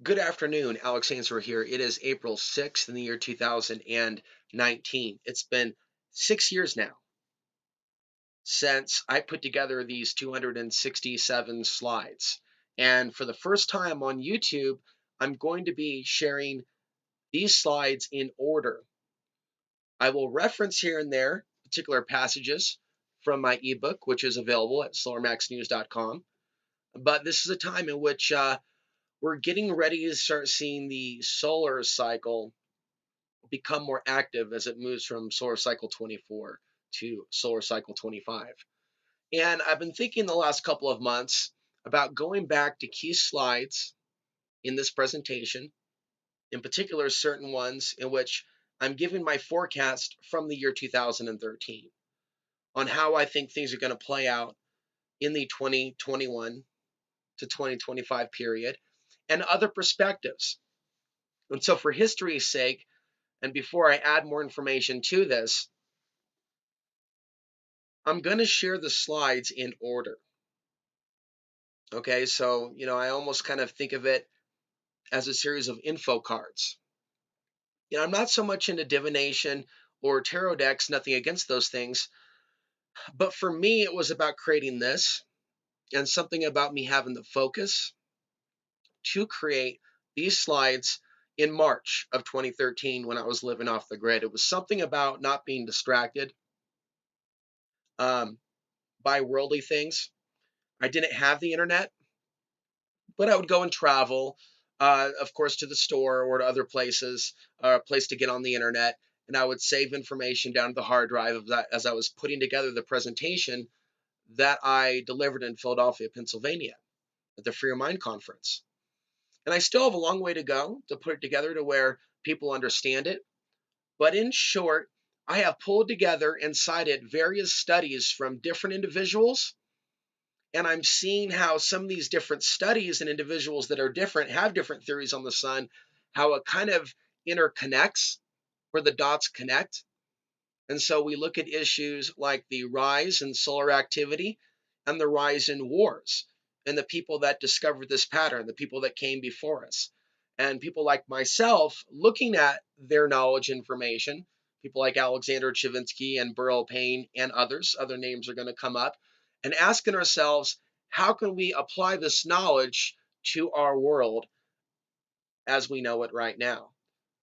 Good afternoon, Alex Ansary here. It is April 6th in the year 2019. It's been 6 years now since I put together these 267 slides. And for the first time on YouTube, I'm going to be sharing these slides in order. I will reference here and there particular passages from my ebook, which is available at solarmaxnews.com. But this is a time in which we're getting ready to start seeing the solar cycle become more active as it moves from solar cycle 24 to solar cycle 25. And I've been thinking the last couple of months about going back to key slides in this presentation, in particular, certain ones in which I'm giving my forecast from the year 2013 on how I think things are going to play out in the 2021 to 2025 period and other perspectives. And so, for history's sake, and before I add more information to this, I'm going to share the slides in order. Okay, so, I almost kind of think of it as a series of info cards. I'm not so much into divination or tarot decks, nothing against those things. But for me, it was about creating this and something about me having the focus to create these slides in March of 2013 when I was living off the grid. It was something about not being distracted by worldly things. I didn't have the internet, but I would go and travel, of course, to the store or to other places, a place to get on the internet, and I would save information down to the hard drive of that as I was putting together the presentation that I delivered in Philadelphia, Pennsylvania, at the Free Your Mind conference. And I still have a long way to go to put it together to where people understand it. But in short, I have pulled together and cited various studies from different individuals, and I'm seeing how some of these different studies and individuals that are different have different theories on the sun, how it kind of interconnects, where the dots connect. And so we look at issues like the rise in solar activity and the rise in wars, and the people that discovered this pattern, the people that came before us. And people like myself looking at their knowledge information, people like Alexander Chavinsky and Burrell Payne and others, other names are going to come up, and asking ourselves, how can we apply this knowledge to our world as we know it right now?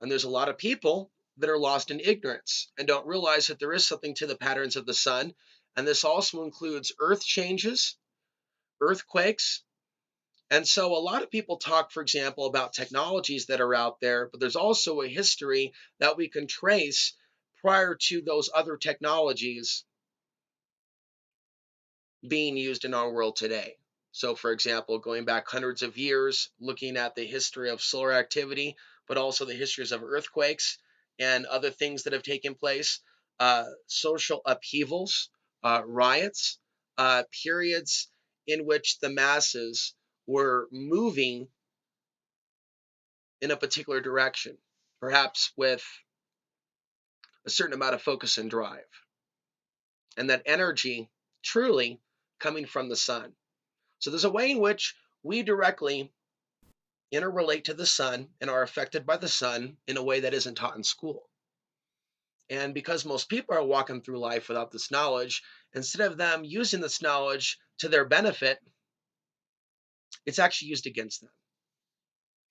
And there's a lot of people that are lost in ignorance and don't realize that there is something to the patterns of the sun. And this also includes earth changes, earthquakes. And so a lot of people talk, for example, about technologies that are out there, but there's also a history that we can trace prior to those other technologies being used in our world today. So, for example, going back hundreds of years, looking at the history of solar activity, but also the histories of earthquakes and other things that have taken place, social upheavals, riots, periods in which the masses were moving in a particular direction, perhaps with a certain amount of focus and drive, and that energy truly coming from the sun. So there's a way in which we directly interrelate to the sun and are affected by the sun in a way that isn't taught in school. And because most people are walking through life without this knowledge, instead of them using this knowledge to their benefit, it's actually used against them.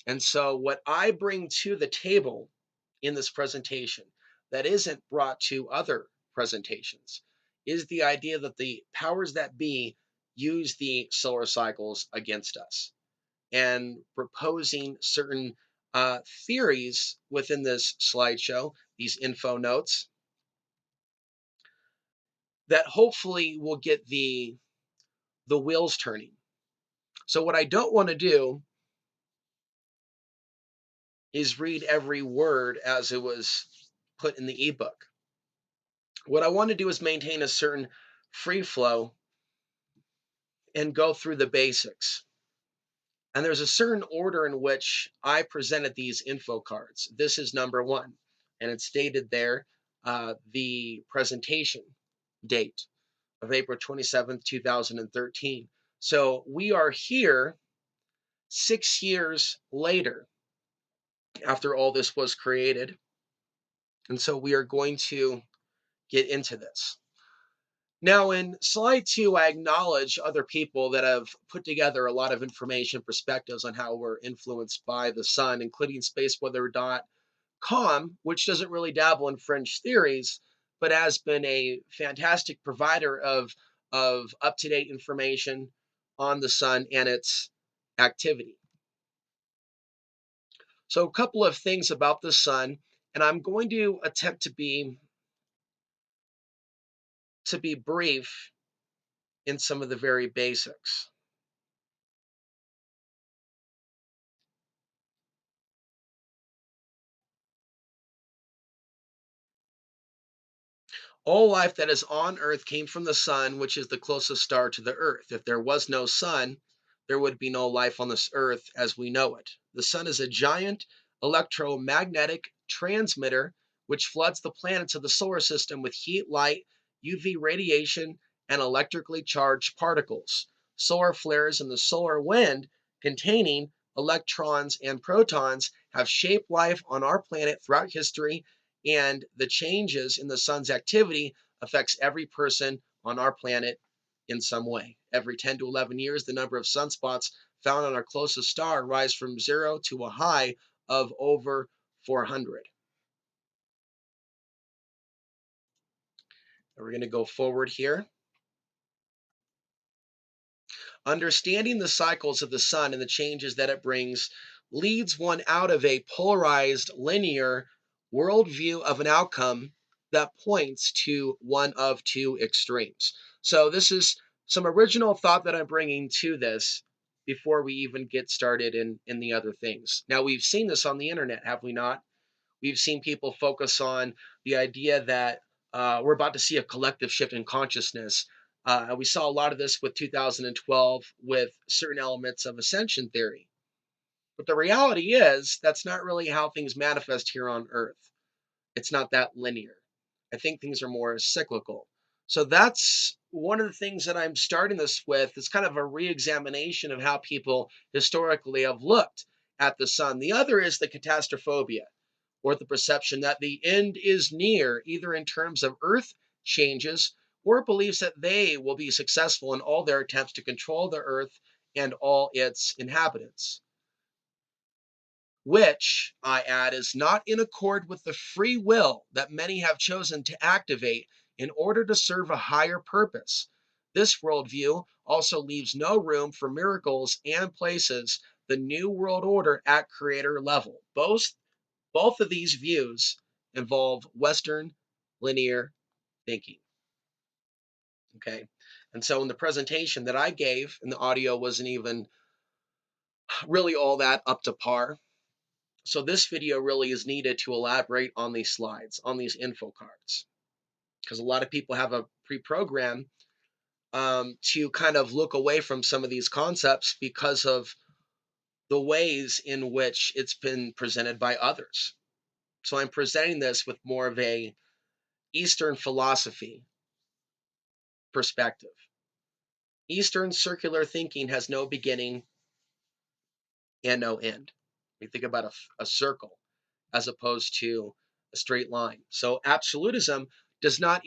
And so what I bring to the table in this presentation that isn't brought to other presentations is the idea that the powers that be use the solar cycles against us, and proposing certain theories within this slideshow, these info notes, that hopefully will get the wheels turning. So what I don't want to do is read every word as it was put in the ebook. What I want to do is maintain a certain free flow and go through the basics. And there's a certain order in which I presented these info cards. This is number one, and it's stated there, the presentation date of April 27th, 2013. So we are here 6 years later after all this was created. And so we are going to get into this. Now, in slide 2, I acknowledge other people that have put together a lot of information, perspectives on how we're influenced by the sun, including spaceweather.com, which doesn't really dabble in fringe theories, but has been a fantastic provider of up-to-date information on the sun and its activity. So a couple of things about the sun, and I'm going to attempt to be brief in some of the very basics. All life that is on Earth came from the sun, which is the closest star to the Earth. If there was no sun, there would be no life on this Earth as we know it. The sun is a giant electromagnetic transmitter which floods the planets of the solar system with heat, light, UV radiation, and electrically charged particles. Solar flares and the solar wind containing electrons and protons have shaped life on our planet throughout history, and the changes in the sun's activity affects every person on our planet in some way. Every 10 to 11 years, the number of sunspots found on our closest star rise from 0 to a high of over 400. And we're going to go forward here. Understanding the cycles of the sun and the changes that it brings leads one out of a polarized, linear worldview of an outcome that points to one of two extremes. So, this is some original thought that I'm bringing to this before we even get started in the other things. Now, we've seen this on the internet, have we not? We've seen people focus on the idea that we're about to see a collective shift in consciousness. We saw a lot of this with 2012 with certain elements of ascension theory. But the reality is, that's not really how things manifest here on Earth. It's not that linear. I think things are more cyclical. So that's one of the things that I'm starting this with. It's kind of a re-examination of how people historically have looked at the sun. The other is the catastrophobia, or the perception that the end is near, either in terms of Earth changes or beliefs that they will be successful in all their attempts to control the Earth and all its inhabitants, which, I add, is not in accord with the free will that many have chosen to activate in order to serve a higher purpose. This worldview also leaves no room for miracles and places the New World Order at creator level. Both of these views involve Western linear thinking. Okay. And so in the presentation that I gave, and the audio wasn't even really all that up to par. So this video really is needed to elaborate on these slides, on these info cards, because a lot of people have a pre-program to kind of look away from some of these concepts because of the ways in which it's been presented by others. So I'm presenting this with more of a Eastern philosophy perspective. Eastern circular thinking has no beginning and no end. We think about a circle as opposed to a straight line. So absolutism does not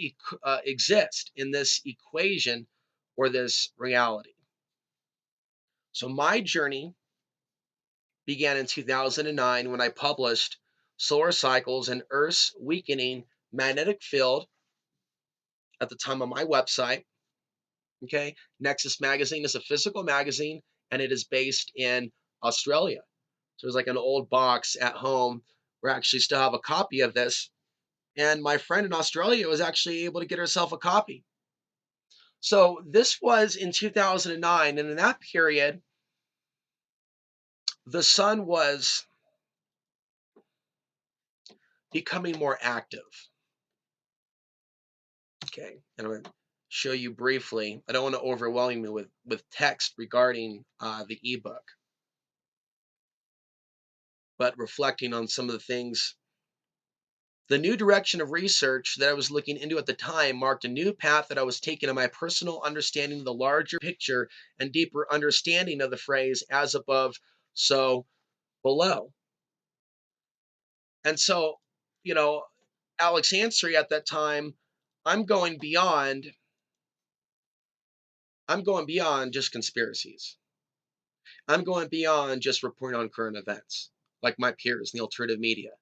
exist in this equation or this reality. So my journey began in 2009 when I published Solar Cycles and Earth's Weakening Magnetic Field at the time on my website. Okay, Nexus Magazine is a physical magazine, and it is based in Australia. So there's like an old box at home where I actually still have a copy of this. And my friend in Australia was actually able to get herself a copy. So this was in 2009. And in that period, the sun was becoming more active. Okay. And I'm going to show you briefly. I don't want to overwhelm you with text regarding the ebook, but reflecting on some of the things The new direction of research that I was looking into at the time marked a new path that I was taking in my personal understanding of the larger picture and deeper understanding of the phrase as above, so below. And so, you know, Alex Ansary at that time, I'm going beyond, I'm going beyond just conspiracies. I'm going beyond just reporting on current events, like my peers in the alternative media.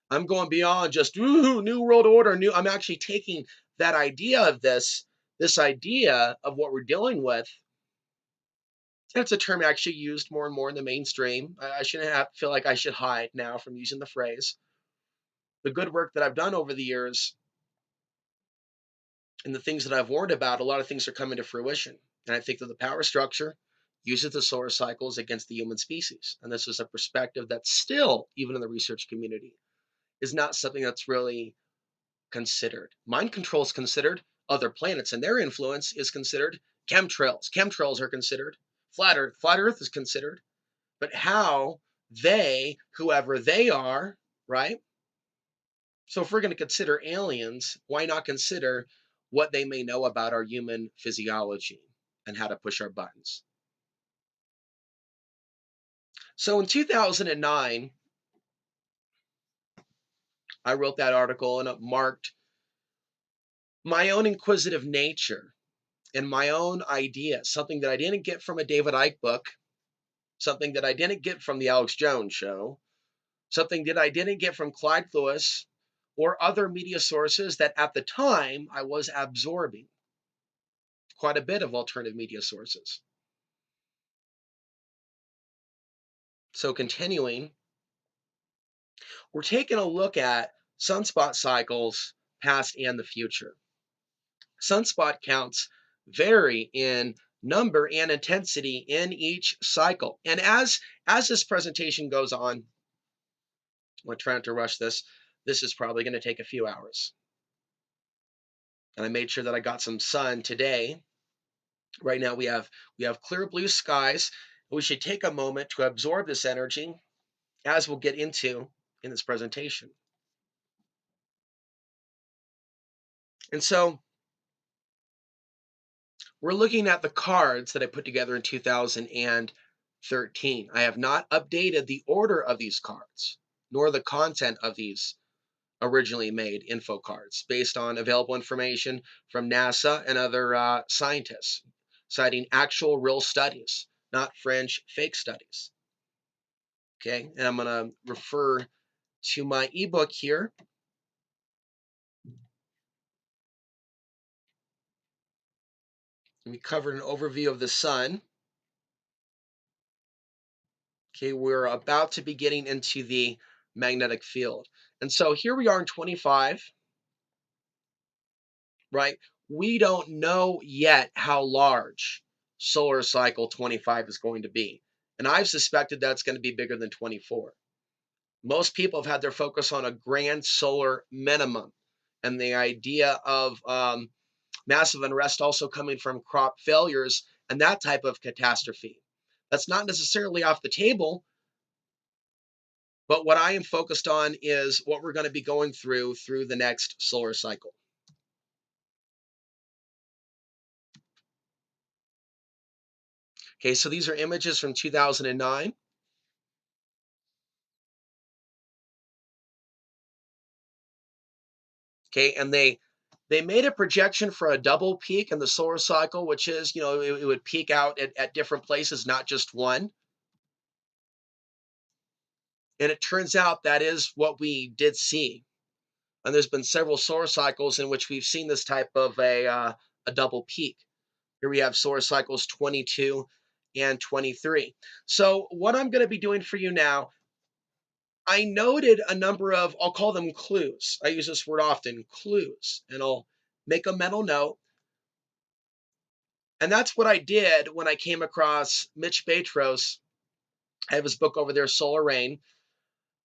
I'm going beyond just ooh, new world order, new. I'm actually taking that idea of this idea of what we're dealing with. And it's a term actually used more and more in the mainstream. I shouldn't have feel like I should hide now from using the phrase. The good work that I've done over the years and the things that I've warned about, a lot of things are coming to fruition. And I think that the power structure uses the solar cycles against the human species. And this is a perspective that still, even in the research community, is not something that's really considered. Mind control is considered. Other planets and their influence is considered. Chemtrails are considered. Flat Earth is considered. But how they, whoever they are, right? So if we're going to consider aliens, why not consider what they may know about our human physiology and how to push our buttons? So in 2009, I wrote that article and it marked my own inquisitive nature and my own idea, something that I didn't get from a David Icke book, something that I didn't get from the Alex Jones show, something that I didn't get from Clyde Lewis or other media sources that at the time I was absorbing quite a bit of alternative media sources. So continuing, we're taking a look at sunspot cycles, past and the future. Sunspot counts vary in number and intensity in each cycle. And as this presentation goes on, I'm trying to rush this. This is probably going to take a few hours. And I made sure that I got some sun today. Right now we have clear blue skies. We should take a moment to absorb this energy as we'll get into in this presentation. And so we're looking at the cards that I put together in 2013. I have not updated the order of these cards, nor the content of these originally made info cards based on available information from NASA and other scientists, citing actual real studies, not fringe fake studies. Okay, and I'm going to refer to my ebook here. We covered an overview of the sun. Okay, we're about to be getting into the magnetic field. And so here we are in 25, right? We don't know yet how large solar cycle 25 is going to be. And I've suspected that's going to be bigger than 24. Most people have had their focus on a grand solar minimum and the idea of massive unrest also coming from crop failures and that type of catastrophe. That's not necessarily off the table, but what I am focused on is what we're going to be going through the next solar cycle. Okay, so these are images from 2009. Okay, and they made a projection for a double peak in the solar cycle, which is, it would peak out at different places, not just one. And it turns out that is what we did see. And there's been several solar cycles in which we've seen this type of a double peak. Here we have solar cycles 22 and 23. So what I'm going to be doing for you now, I noted a number of, I'll call them clues. I use this word often, clues, and I'll make a mental note. And that's what I did when I came across Mitch Batros. I have his book over there, Solar Rain.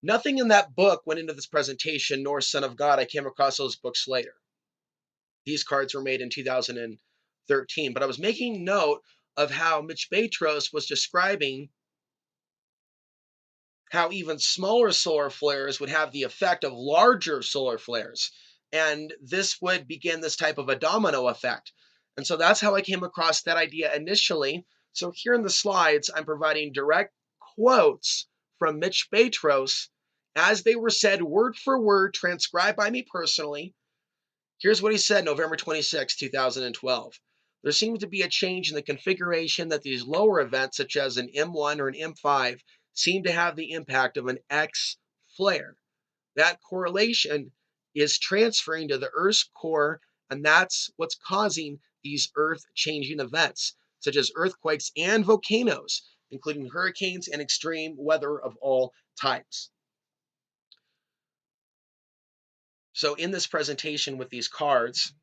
Nothing in that book went into this presentation, nor Son of God. I came across those books later. These cards were made in 2013, but I was making note of how Mitch Batros was describing how even smaller solar flares would have the effect of larger solar flares. And this would begin this type of a domino effect. And so that's how I came across that idea initially. So here in the slides, I'm providing direct quotes from Mitch Batros as they were said word for word, transcribed by me personally. Here's what he said November 26, 2012. There seems to be a change in the configuration that these lower events, such as an M1 or an M5, seem to have the impact of an X flare. That correlation is transferring to the Earth's core, and that's what's causing these Earth changing events, such as earthquakes and volcanoes, including hurricanes and extreme weather of all types. So, in this presentation with these cards,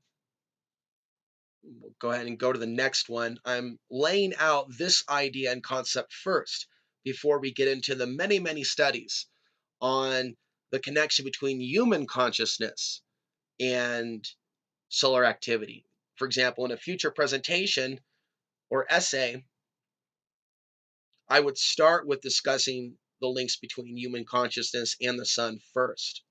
we'll go ahead and go to the next one. I'm laying out this idea and concept first before we get into the many, many studies on the connection between human consciousness and solar activity. For example, in a future presentation or essay, I would start with discussing the links between human consciousness and the sun first.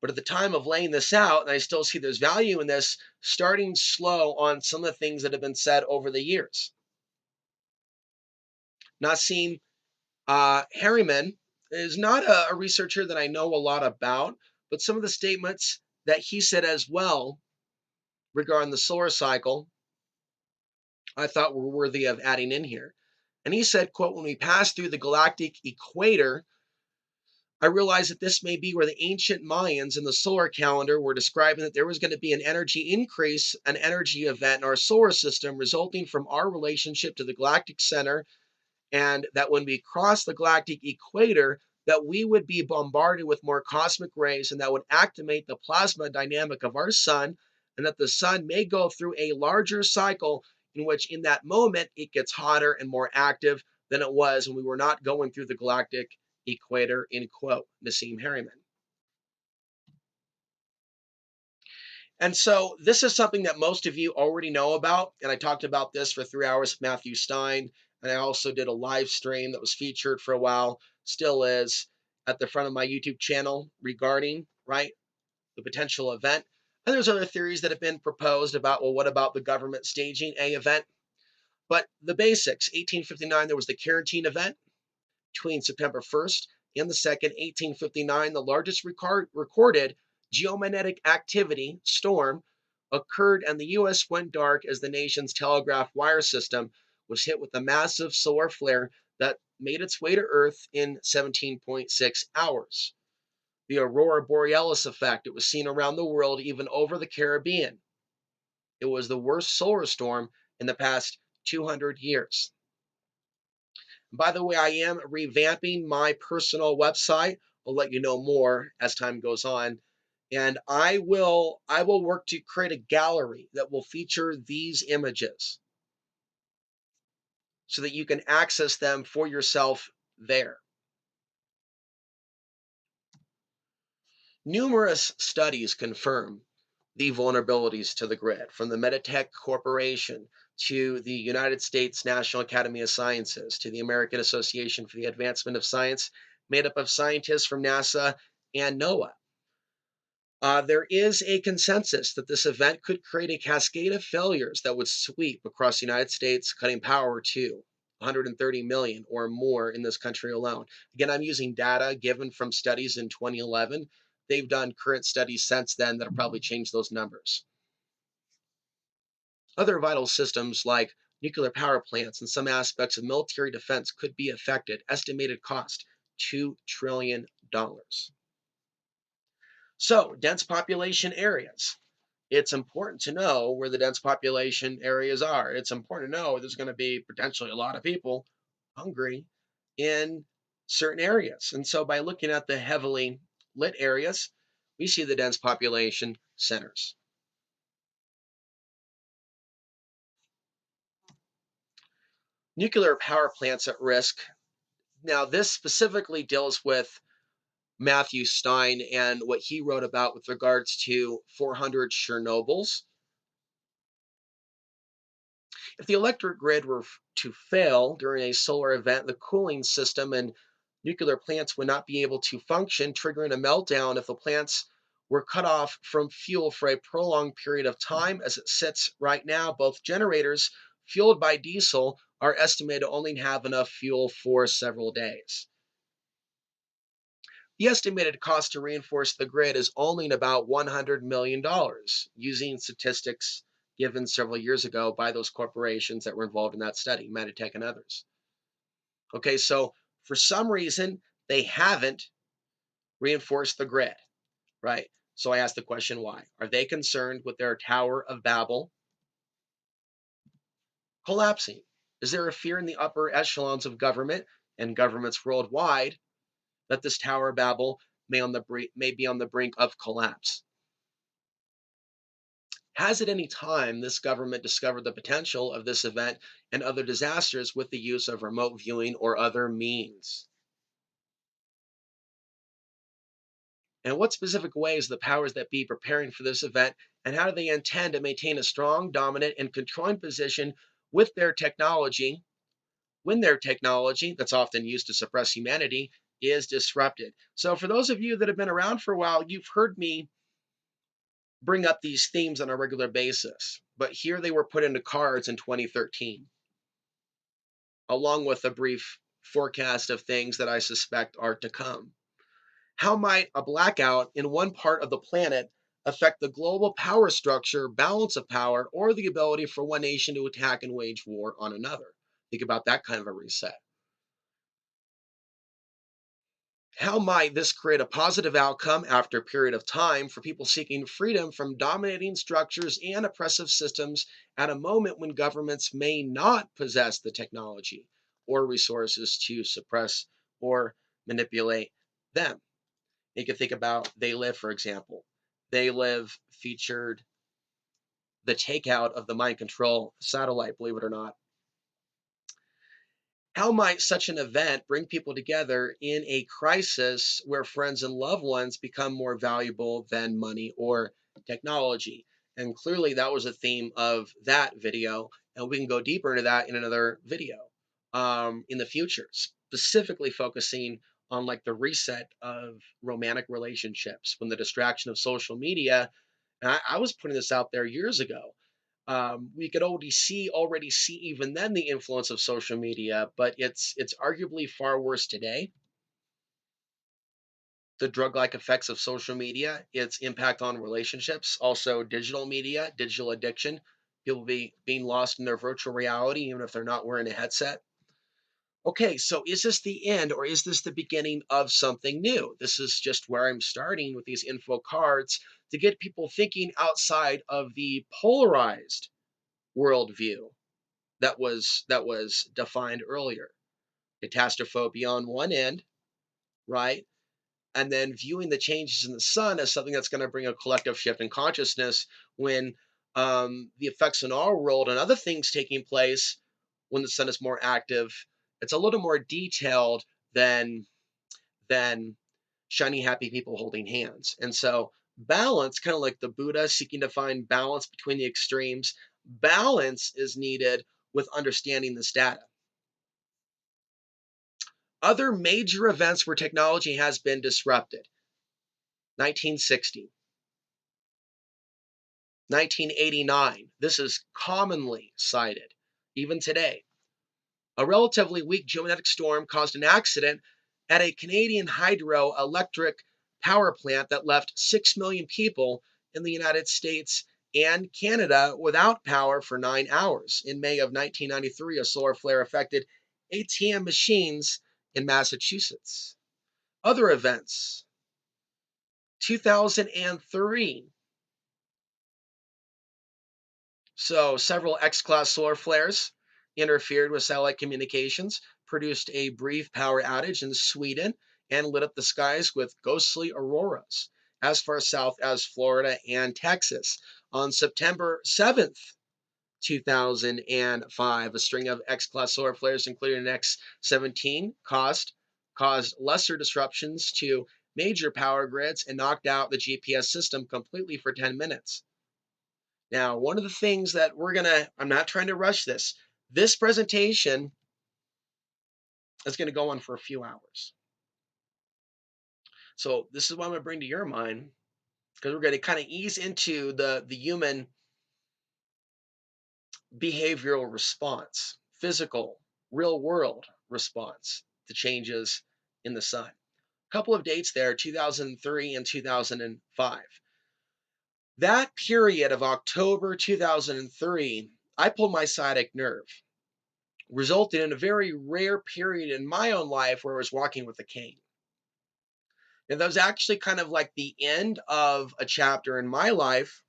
But at the time of laying this out, and I still see there's value in this, starting slow on some of the things that have been said over the years. Nassim Harriman is not a researcher that I know a lot about, but some of the statements that he said as well regarding the solar cycle, I thought were worthy of adding in here. And he said, quote, when we pass through the galactic equator, I realized that this may be where the ancient Mayans in the solar calendar were describing that there was going to be an energy increase, an energy event in our solar system resulting from our relationship to the galactic center, and that when we cross the galactic equator, that we would be bombarded with more cosmic rays and that would activate the plasma dynamic of our sun, and that the sun may go through a larger cycle in which in that moment it gets hotter and more active than it was when we were not going through the galactic equator, in quote, Nassim Harriman. And so this is something that most of you already know about. And I talked about this for 3 hours with Matthew Stein. And I also did a live stream that was featured for a while, still is, at the front of my YouTube channel regarding, right, the potential event. And there's other theories that have been proposed about, well, what about the government staging a event? But the basics, 1859, there was the Carantine event. Between September 1st and the 2nd, 1859, the largest recorded geomagnetic activity storm occurred, and the U.S. went dark as the nation's telegraph wire system was hit with a massive solar flare that made its way to Earth in 17.6 hours. The aurora borealis effect, it was seen around the world, even over the Caribbean. It was the worst solar storm in the past 200 years. By the way, I am revamping my personal website. I'll let you know more as time goes on. And I will work to create a gallery that will feature these images so that you can access them for yourself there. Numerous studies confirm the vulnerabilities to the grid, from the Meditech Corporation to the United States National Academy of Sciences to the American Association for the Advancement of Science, made up of scientists from NASA and NOAA. There is a consensus that this event could create a cascade of failures that would sweep across the United States, cutting power to 130 million or more in this country alone. Again, I'm using data given from studies in 2011. They've done current studies since then that'll probably change those numbers. Other vital systems like nuclear power plants and some aspects of military defense could be affected. Estimated cost $2 trillion. So, dense population areas. It's important to know where the dense population areas are. It's important to know there's going to be potentially a lot of people hungry in certain areas. And so, by looking at the heavily lit areas, we see the dense population centers. Nuclear power plants at risk. Now, this specifically deals with Matthew Stein and what he wrote about with regards to 400 Chernobyls. If the electric grid were to fail during a solar event, the cooling system and nuclear plants would not be able to function, triggering a meltdown if the plants were cut off from fuel for a prolonged period of time. As it sits right now, both generators fueled by diesel are estimated to only have enough fuel for several days. The estimated cost to reinforce the grid is only about $100 million, using statistics given several years ago by those corporations that were involved in that study, Meditech and others. Okay, so for some reason, they haven't reinforced the grid, right? So I asked the question, why? Are they concerned with their Tower of Babel collapsing? Is there a fear in the upper echelons of government and governments worldwide that this Tower of Babel may be on the brink of collapse? Has at any time this government discovered the potential of this event and other disasters with the use of remote viewing or other means? And what specific ways the powers that be preparing for this event, and how do they intend to maintain a strong, dominant, and controlling position with their technology when their technology, that's often used to suppress humanity, is disrupted? So, for those of you that have been around for a while, you've heard me bring up these themes on a regular basis, but here they were put into cards in 2013, along with a brief forecast of things that I suspect are to come. How might a blackout in one part of the planet affect the global power structure, balance of power, or the ability for one nation to attack and wage war on another? Think about that kind of a reset. How might this create a positive outcome after a period of time for people seeking freedom from dominating structures and oppressive systems at a moment when governments may not possess the technology or resources to suppress or manipulate them? You can think about They Live, for example. They Live featured the takeout of the mind control satellite, believe it or not. How might such an event bring people together in a crisis where friends and loved ones become more valuable than money or technology? And clearly, that was a theme of that video. And we can go deeper into that in another video in the future, specifically focusing on like the reset of romantic relationships when the distraction of social media. And I was putting this out there years ago. We could already see even then the influence of social media, but it's arguably far worse today. The drug-like effects of social media, its impact on relationships, also digital media, digital addiction, people being lost in their virtual reality, even if they're not wearing a headset. Okay, so is this the end or is this the beginning of something new? This is just where I'm starting with these info cards to get people thinking outside of the polarized worldview that was defined earlier. Catastrophobia on one end, right? And then viewing the changes in the sun as something that's going to bring a collective shift in consciousness when the effects in our world and other things taking place when the sun is more active. It's a little more detailed than shiny happy people holding hands. And so balance, kind of like the Buddha seeking to find balance between the extremes, balance is needed with understanding this data. Other major events where technology has been disrupted: 1960, 1989. This is commonly cited, even today. A relatively weak geomagnetic storm caused an accident at a Canadian hydroelectric power plant that left 6 million people in the United States and Canada without power for 9 hours. In May of 1993, a solar flare affected ATM machines in Massachusetts. Other events: 2003. So several X-class solar flares interfered with satellite communications, produced a brief power outage in Sweden, and lit up the skies with ghostly auroras as far south as Florida and Texas. On September 7th, 2005, a string of X-class solar flares, including an X-17, caused lesser disruptions to major power grids and knocked out the GPS system completely for 10 minutes. Now, one of the things that I'm not trying to rush this. This presentation is going to go on for a few hours. So this is what I'm going to bring to your mind, because we're going to kind of ease into the human behavioral response, physical, real world response to changes in the sun. A couple of dates there, 2003 and 2005. That period of October 2003, I pulled my sciatic nerve, resulted in a very rare period in my own life where I was walking with a cane. And that was actually kind of like the end of a chapter in my life,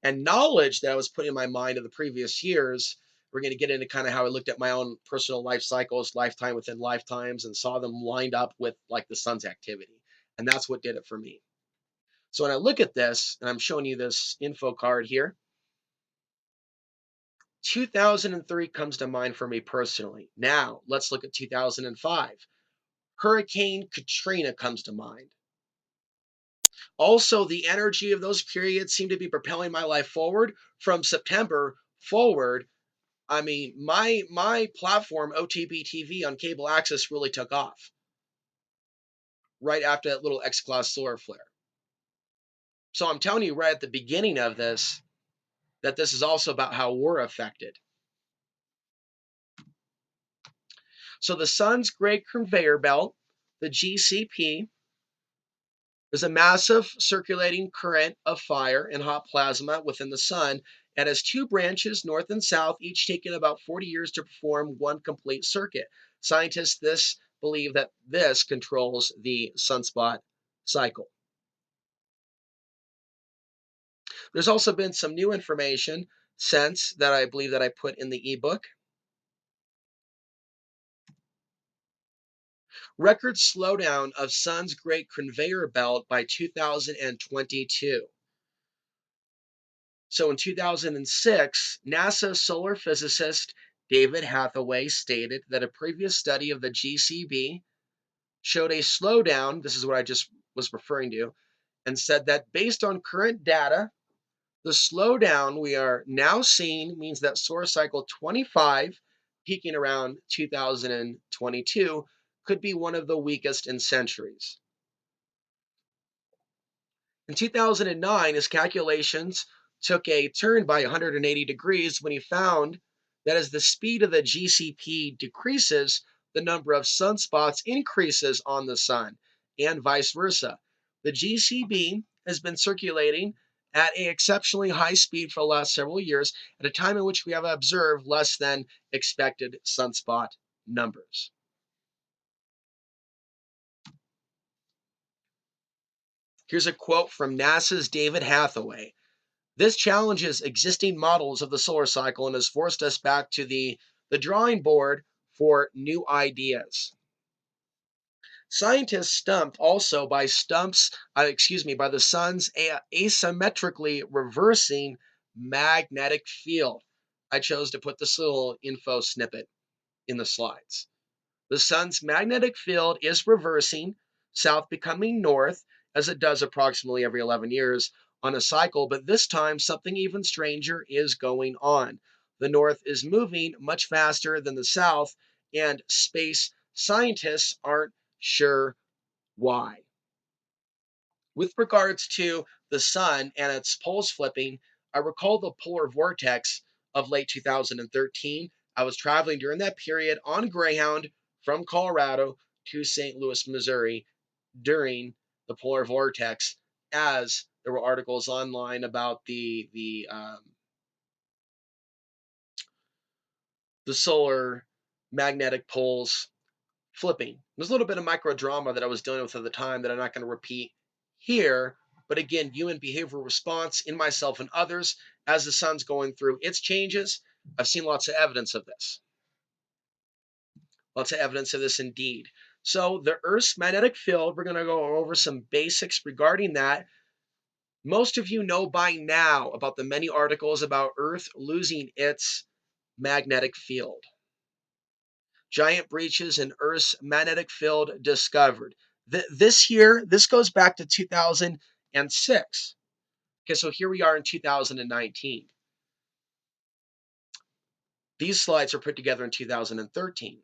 and knowledge that I was putting in my mind of the previous years. We're going to get into kind of how I looked at my own personal life cycles, lifetime within lifetimes, and saw them lined up with like the sun's activity. And that's what did it for me. So when I look at this, and I'm showing you this info card here, 2003 comes to mind for me personally. Now, let's look at 2005. Hurricane Katrina comes to mind. Also, the energy of those periods seemed to be propelling my life forward. From September forward, I mean, my platform, OTB TV on cable access, really took off right after that little X-class solar flare. So I'm telling you right at the beginning of this that this is also about how we're affected. So the sun's great conveyor belt, the GCP, is a massive circulating current of fire and hot plasma within the sun, and has two branches, north and south, each taking about 40 years to perform one complete circuit. Scientists believe that this controls the sunspot cycle. There's also been some new information since that I believe that I put in the ebook. Record slowdown of sun's great conveyor belt by 2022. So in 2006, NASA solar physicist David Hathaway stated that a previous study of the GCB showed a slowdown. This is what I just was referring to, and said that based on current data, the slowdown we are now seeing means that solar cycle 25, peaking around 2022, could be one of the weakest in centuries. In 2009, his calculations took a turn by 180 degrees when he found that as the speed of the GCP decreases, the number of sunspots increases on the sun, and vice versa. The GCB has been circulating at an exceptionally high speed for the last several years, at a time in which we have observed less than expected sunspot numbers. Here's a quote from NASA's David Hathaway. This challenges existing models of the solar cycle and has forced us back to the drawing board for new ideas. Scientists stumped also by by the sun's asymmetrically reversing magnetic field. I chose to put this little info snippet in the slides. The sun's magnetic field is reversing, south becoming north, as it does approximately every 11 years on a cycle, but this time something even stranger is going on. The north is moving much faster than the south, and space scientists aren't sure why. With regards to the sun and its poles flipping, I recall the polar vortex of late 2013. I was traveling during that period on Greyhound from Colorado to St. Louis, Missouri during the polar vortex, as there were articles online about the solar magnetic poles flipping. There's a little bit of micro drama that I was dealing with at the time that I'm not going to repeat here. But again, human behavioral response in myself and others as the sun's going through its changes. I've seen lots of evidence of this. Lots of evidence of this indeed. So the Earth's magnetic field, we're going to go over some basics regarding that. Most of you know by now about the many articles about Earth losing its magnetic field. Giant breaches in Earth's magnetic field discovered. This goes back to 2006. Okay, so here we are in 2019. These slides were put together in 2013.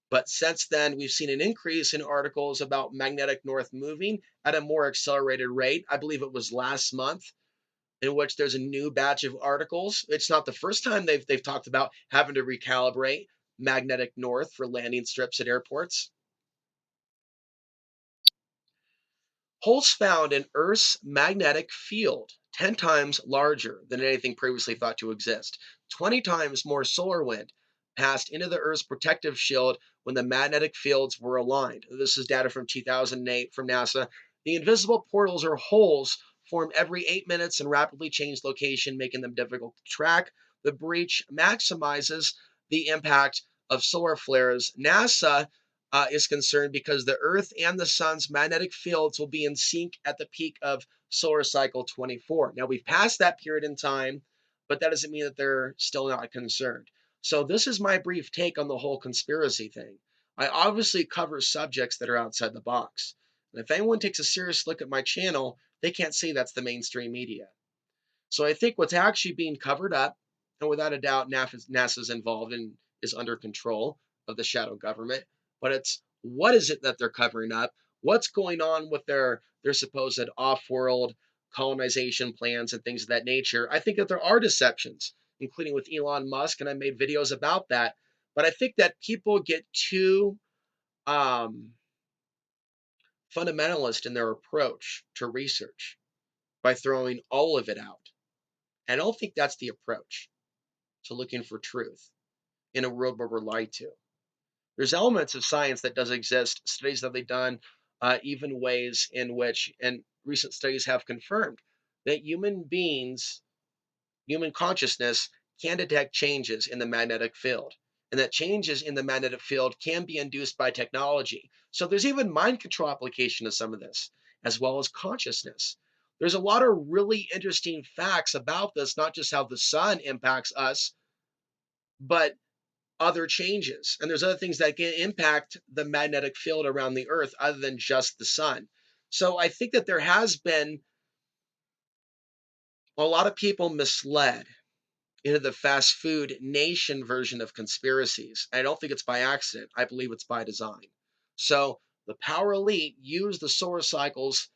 But since then, we've seen an increase in articles about magnetic north moving at a more accelerated rate. I believe it was last month, in which there's a new batch of articles. It's not the first time they've talked about having to recalibrate magnetic north for landing strips at airports. Holes found in Earth's magnetic field 10 times larger than anything previously thought to exist. 20 times more solar wind passed into the Earth's protective shield when the magnetic fields were aligned. This is data from 2008 from NASA. The invisible portals or holes form every 8 minutes and rapidly change location, making them difficult to track. The breach maximizes the impact of solar flares. NASA is concerned because the Earth and the Sun's magnetic fields will be in sync at the peak of solar cycle 24. Now, we've passed that period in time, but that doesn't mean that they're still not concerned. So, this is my brief take on the whole conspiracy thing. I obviously cover subjects that are outside the box. And if anyone takes a serious look at my channel, they can't say that's the mainstream media. So I think what's actually being covered up, and without a doubt, NASA's involved and is under control of the shadow government, but it's what is it that they're covering up? What's going on with their supposed off-world colonization plans and things of that nature? I think that there are deceptions, including with Elon Musk, and I made videos about that. But I think that people get too um, fundamentalist in their approach to research by throwing all of it out. I don't think that's the approach to looking for truth in a world where we're lied to. There's elements of science that does exist, studies that they've done, even ways in which, and recent studies have confirmed that human beings, human consciousness can detect changes in the magnetic field, and that changes in the magnetic field can be induced by technology. So there's even mind control application of some of this, as well as consciousness. There's a lot of really interesting facts about this, not just how the sun impacts us, but other changes. And there's other things that can impact the magnetic field around the Earth other than just the sun. So I think that there has been a lot of people misled into the fast food nation version of conspiracies. I don't think it's by accident. I believe it's by design. So the power elite use the solar cycles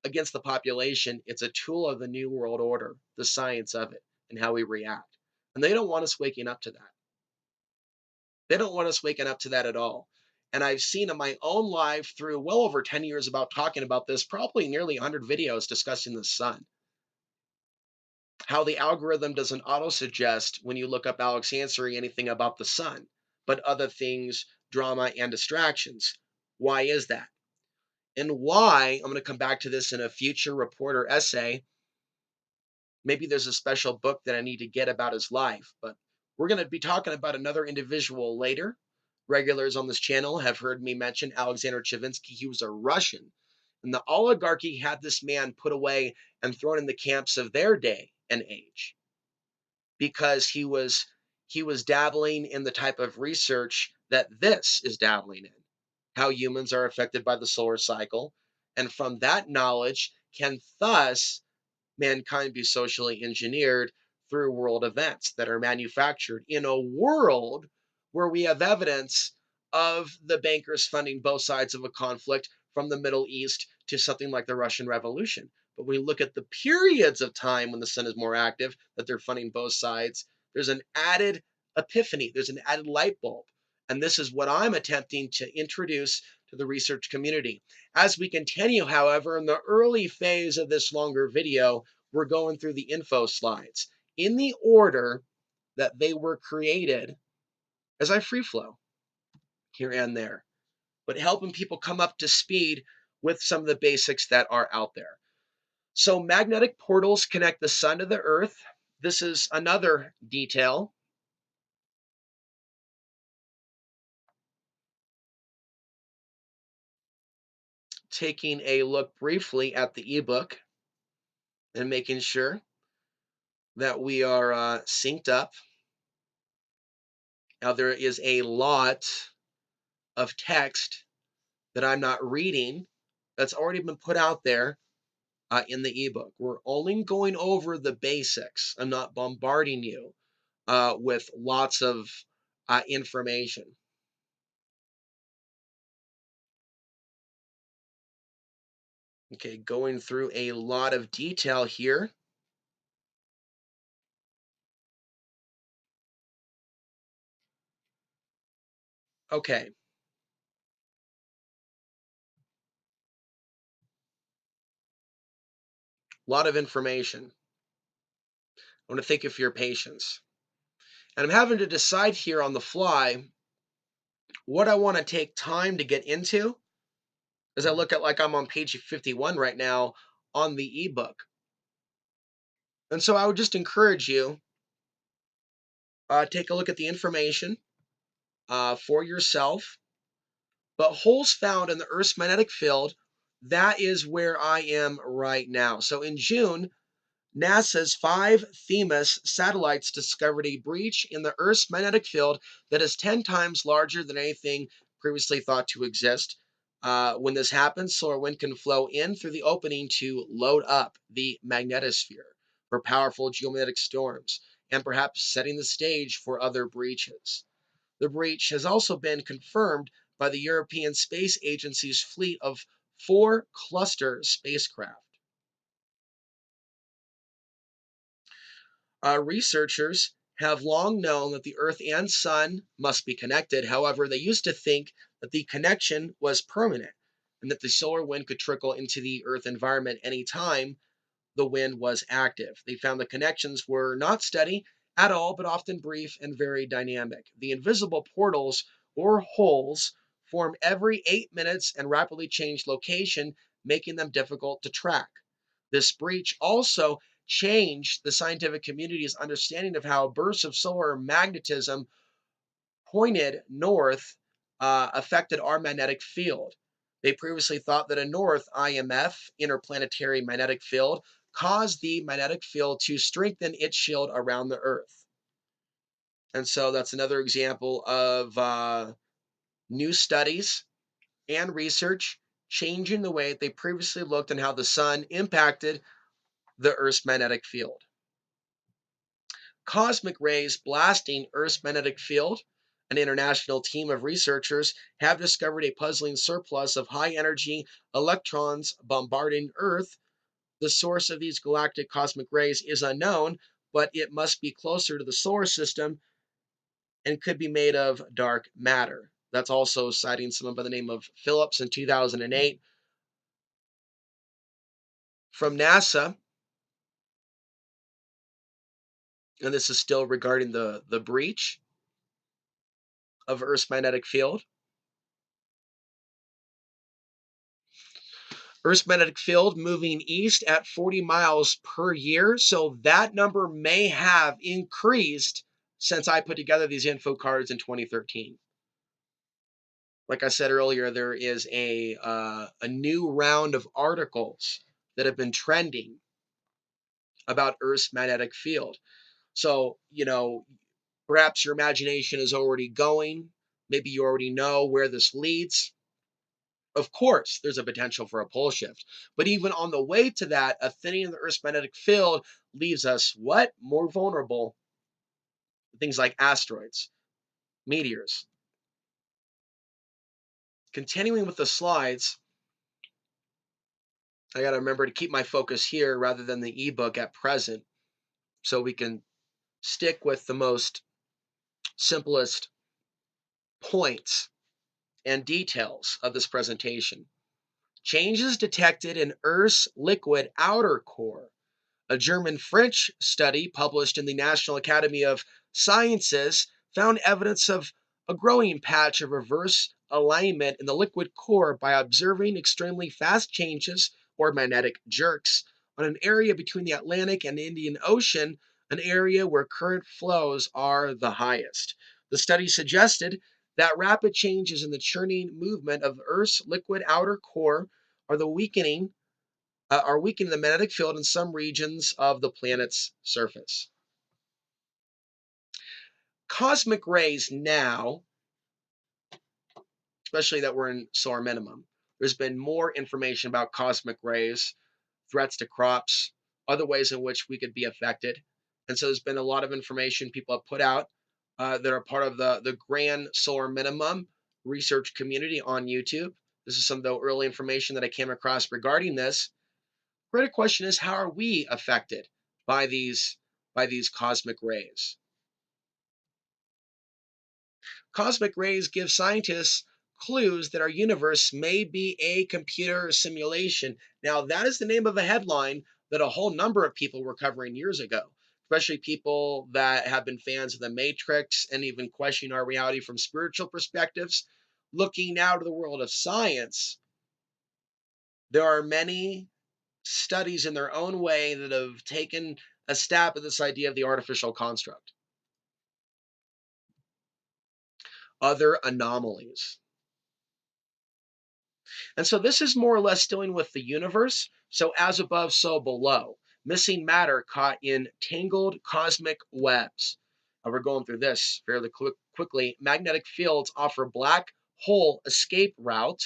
against the population. It's a tool of the New World Order, the science of it, and how we react. And they don't want us waking up to that. They don't want us waking up to that at all. And I've seen in my own life through well over 10 years about talking about this, probably nearly 100 videos discussing the sun. How the algorithm doesn't auto suggest when you look up Alex Ansary anything about the sun, but other things, drama, and distractions. Why is that? And why, I'm going to come back to this in a future report or essay. Maybe there's a special book that I need to get about his life, but we're going to be talking about another individual later. Regulars on this channel have heard me mention Alexander Chavinsky. He was a Russian, and the oligarchy had this man put away and thrown in the camps of their day and age because he was dabbling in the type of research that this is dabbling in, how humans are affected by the solar cycle, and from that knowledge can thus mankind be socially engineered through world events that are manufactured in a world where we have evidence of the bankers funding both sides of a conflict from the Middle East to something like the Russian Revolution. But when you look at the periods of time when the sun is more active, that they're funding both sides, there's an added epiphany, there's an added light bulb. And this is what I'm attempting to introduce to the research community. As we continue, however, in the early phase of this longer video, we're going through the info slides in the order that they were created as I free flow here and there, but helping people come up to speed with some of the basics that are out there. So magnetic portals connect the sun to the earth. This is another detail. Taking a look briefly at the ebook and making sure that we are synced up. Now there is a lot of text that I'm not reading that's already been put out there in the ebook. We're only going over the basics. I'm not bombarding you with lots of information. Okay, going through a lot of detail here. Okay, a lot of information. I want to thank you for your patience. And I'm having to decide here on the fly what I want to take time to get into as I look at, like, I'm on page 51 right now on the ebook. And so I would just encourage you, take a look at the information for yourself. But holes found in the Earth's magnetic field, that is where I am right now. So in June, NASA's 5 Themis satellites discovered a breach in the Earth's magnetic field that is 10 times larger than anything previously thought to exist. When this happens, solar wind can flow in through the opening to load up the magnetosphere for powerful geomagnetic storms and perhaps setting the stage for other breaches. The breach has also been confirmed by the European Space Agency's fleet of 4 cluster spacecraft. Researchers have long known that the Earth and Sun must be connected. However, they used to think that the connection was permanent and that the solar wind could trickle into the Earth environment anytime the wind was active. They found the connections were not steady at all, but often brief and very dynamic. The invisible portals or holes form every 8 minutes and rapidly change location, making them difficult to track. This breach also changed the scientific community's understanding of how bursts of solar magnetism pointed north affected our magnetic field. They previously thought that a north IMF, interplanetary magnetic field, caused the magnetic field to strengthen its shield around the Earth. And so that's another example of new studies and research changing the way they previously looked and how the sun impacted the Earth's magnetic field. Cosmic rays blasting Earth's magnetic field. An international team of researchers have discovered a puzzling surplus of high energy electrons bombarding Earth. The source of these galactic cosmic rays is unknown, but it must be closer to the solar system and could be made of dark matter. That's also citing someone by the name of Phillips in 2008 from NASA. And this is still regarding the breach of Earth's magnetic field. Earth's magnetic field moving east at 40 miles per year. So that number may have increased since I put together these info cards in 2013. Like I said earlier, there is a new round of articles that have been trending about Earth's magnetic field. So, perhaps your imagination is already going. Maybe you already know where this leads. Of course, there's a potential for a pole shift. But even on the way to that, a thinning of the Earth's magnetic field leaves us what? More vulnerable to things like asteroids, meteors. Continuing with the slides, I got to remember to keep my focus here rather than the ebook at present so we can stick with the most simplest points and details of this presentation. Changes detected in Earth's liquid outer core. A German-French study published in the National Academy of Sciences found evidence of a growing patch of reverse alignment in the liquid core by observing extremely fast changes or magnetic jerks on an area between the Atlantic and Indian Ocean, an area where current flows are the highest. The study suggested that rapid changes in the churning movement of Earth's liquid outer core are weakening the magnetic field in some regions of the planet's surface. Cosmic rays now, especially that we're in solar minimum, there's been more information about cosmic rays threats to crops, other ways in which we could be affected. And so there's been a lot of information people have put out that are part of the Grand Solar Minimum research community on YouTube. This is some of the early information that I came across regarding this. Greater question is, how are we affected by these cosmic rays? Cosmic rays give scientists clues that our universe may be a computer simulation. Now, that is the name of a headline that a whole number of people were covering years ago, especially people that have been fans of the Matrix and even questioning our reality from spiritual perspectives. Looking out of the world of science, there are many studies in their own way that have taken a stab at this idea of the artificial construct. Other anomalies. And so this is more or less dealing with the universe. So as above, so below. Missing matter caught in tangled cosmic webs. We're going through this fairly quickly. Magnetic fields offer black hole escape route.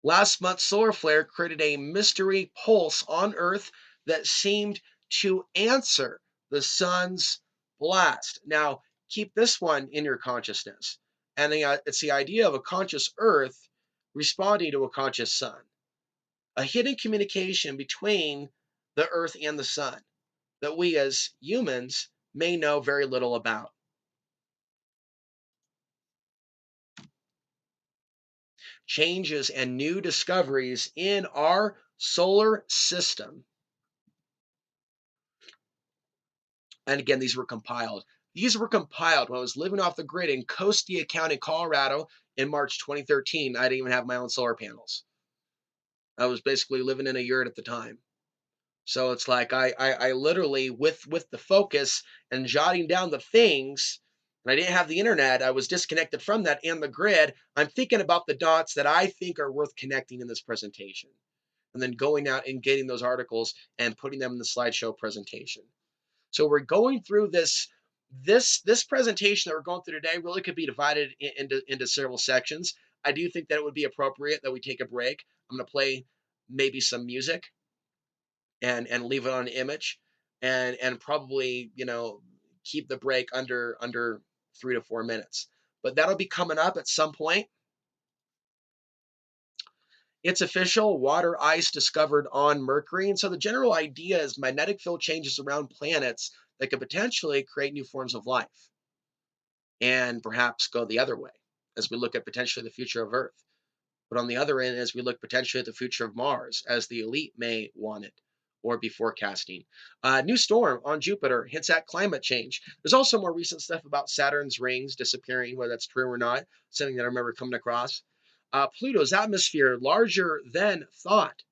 Last month's solar flare created a mystery pulse on Earth that seemed to answer the sun's blast. Now, keep this one in your consciousness. And it's the idea of a conscious Earth responding to a conscious sun, a hidden communication between the Earth and the sun that we as humans may know very little about. Changes and new discoveries in our solar system. And again, these were compiled. These were compiled when I was living off the grid in Costia County, Colorado in March 2013. I didn't even have my own solar panels. I was basically living in a yurt at the time. So it's like I literally, with the focus and jotting down the things, and I didn't have the internet, I was disconnected from that and the grid. I'm thinking about the dots that I think are worth connecting in this presentation. And then going out and getting those articles and putting them in the slideshow presentation. So we're going through this presentation that we're going through today really could be divided into several sections. I do think that it would be appropriate that we take a break. I'm going to play maybe some music and leave it on an image and probably, keep the break under 3 to 4 minutes. But that'll be coming up at some point. It's official, water ice discovered on Mercury. And so the general idea is magnetic field changes around planets that could potentially create new forms of life and perhaps go the other way as we look at potentially the future of Earth. But on the other end, as we look potentially at the future of Mars, as the elite may want it or be forecasting. New storm on Jupiter hints at climate change. There's also more recent stuff about Saturn's rings disappearing, whether that's true or not, something that I remember coming across. Pluto's atmosphere larger than thought.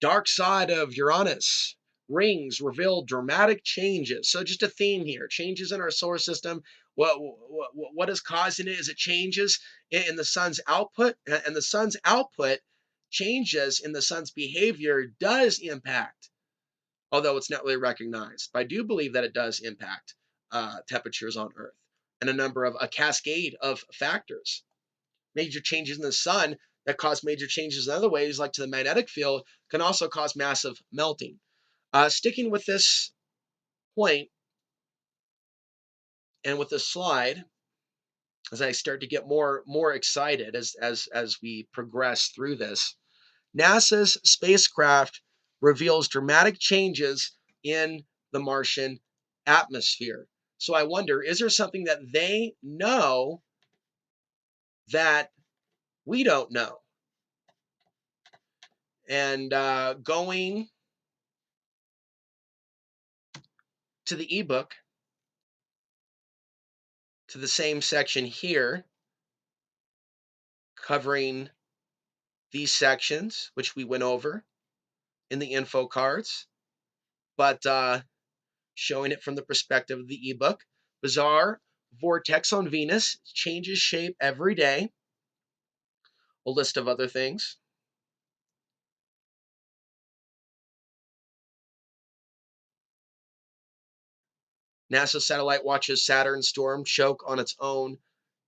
Dark side of Uranus. Rings reveal dramatic changes. So just a theme here, changes in our solar system. What is causing it? Is it changes in the sun's output? And the sun's output changes in the sun's behavior does impact, although it's not really recognized. But I do believe that it does impact temperatures on Earth and a cascade of factors. Major changes in the sun that cause major changes in other ways, like to the magnetic field, can also cause massive melting. Sticking with this point and with this slide, as I start to get more excited as we progress through this, NASA's spacecraft reveals dramatic changes in the Martian atmosphere. So I wonder, is there something that they know that we don't know? And going to the ebook, to the same section here, covering these sections, which we went over in the info cards, but showing it from the perspective of the ebook. Bizarre vortex on Venus changes shape every day. A list of other things. NASA satellite watches Saturn storm choke on its own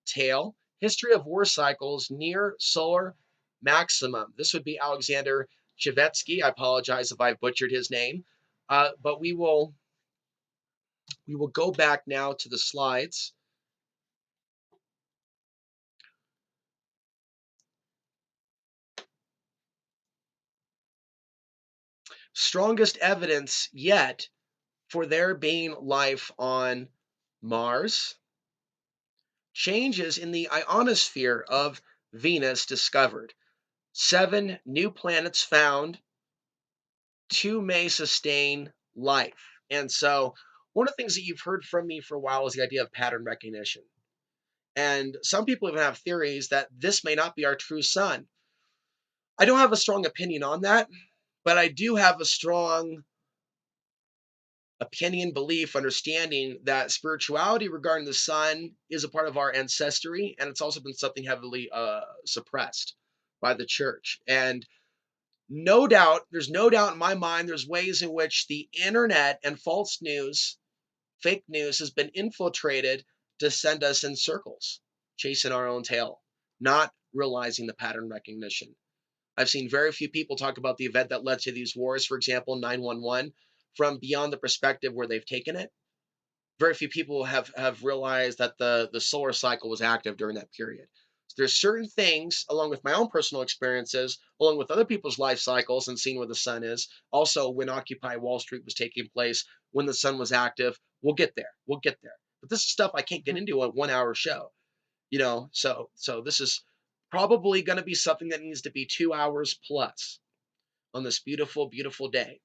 tail. History of war cycles near solar maximum. This would be Alexander Chevetsky. I apologize if I butchered his name, but we will go back now to the slides. Strongest evidence yet for there being life on Mars. Changes in the ionosphere of Venus discovered. 7 new planets found. 2 may sustain life. And so, one of the things that you've heard from me for a while is the idea of pattern recognition. And some people even have theories that this may not be our true sun. I don't have a strong opinion on that, but I do have a strong opinion, belief, understanding that spirituality regarding the sun is a part of our ancestry, and it's also been something heavily suppressed by the church. And no doubt, there's no doubt in my mind, there's ways in which the internet and false news, fake news, has been infiltrated to send us in circles, chasing our own tail, not realizing the pattern recognition. I've seen very few people talk about the event that led to these wars, for example, 911, from beyond the perspective where they've taken it. Very few people have realized that the solar cycle was active during that period. So there's certain things, along with my own personal experiences, along with other people's life cycles and seeing where the sun is. Also, when Occupy Wall Street was taking place, when the sun was active, we'll get there. We'll get there. But this is stuff I can't get into a 1 hour show. So this is probably going to be something that needs to be 2 hours plus on this beautiful, beautiful day.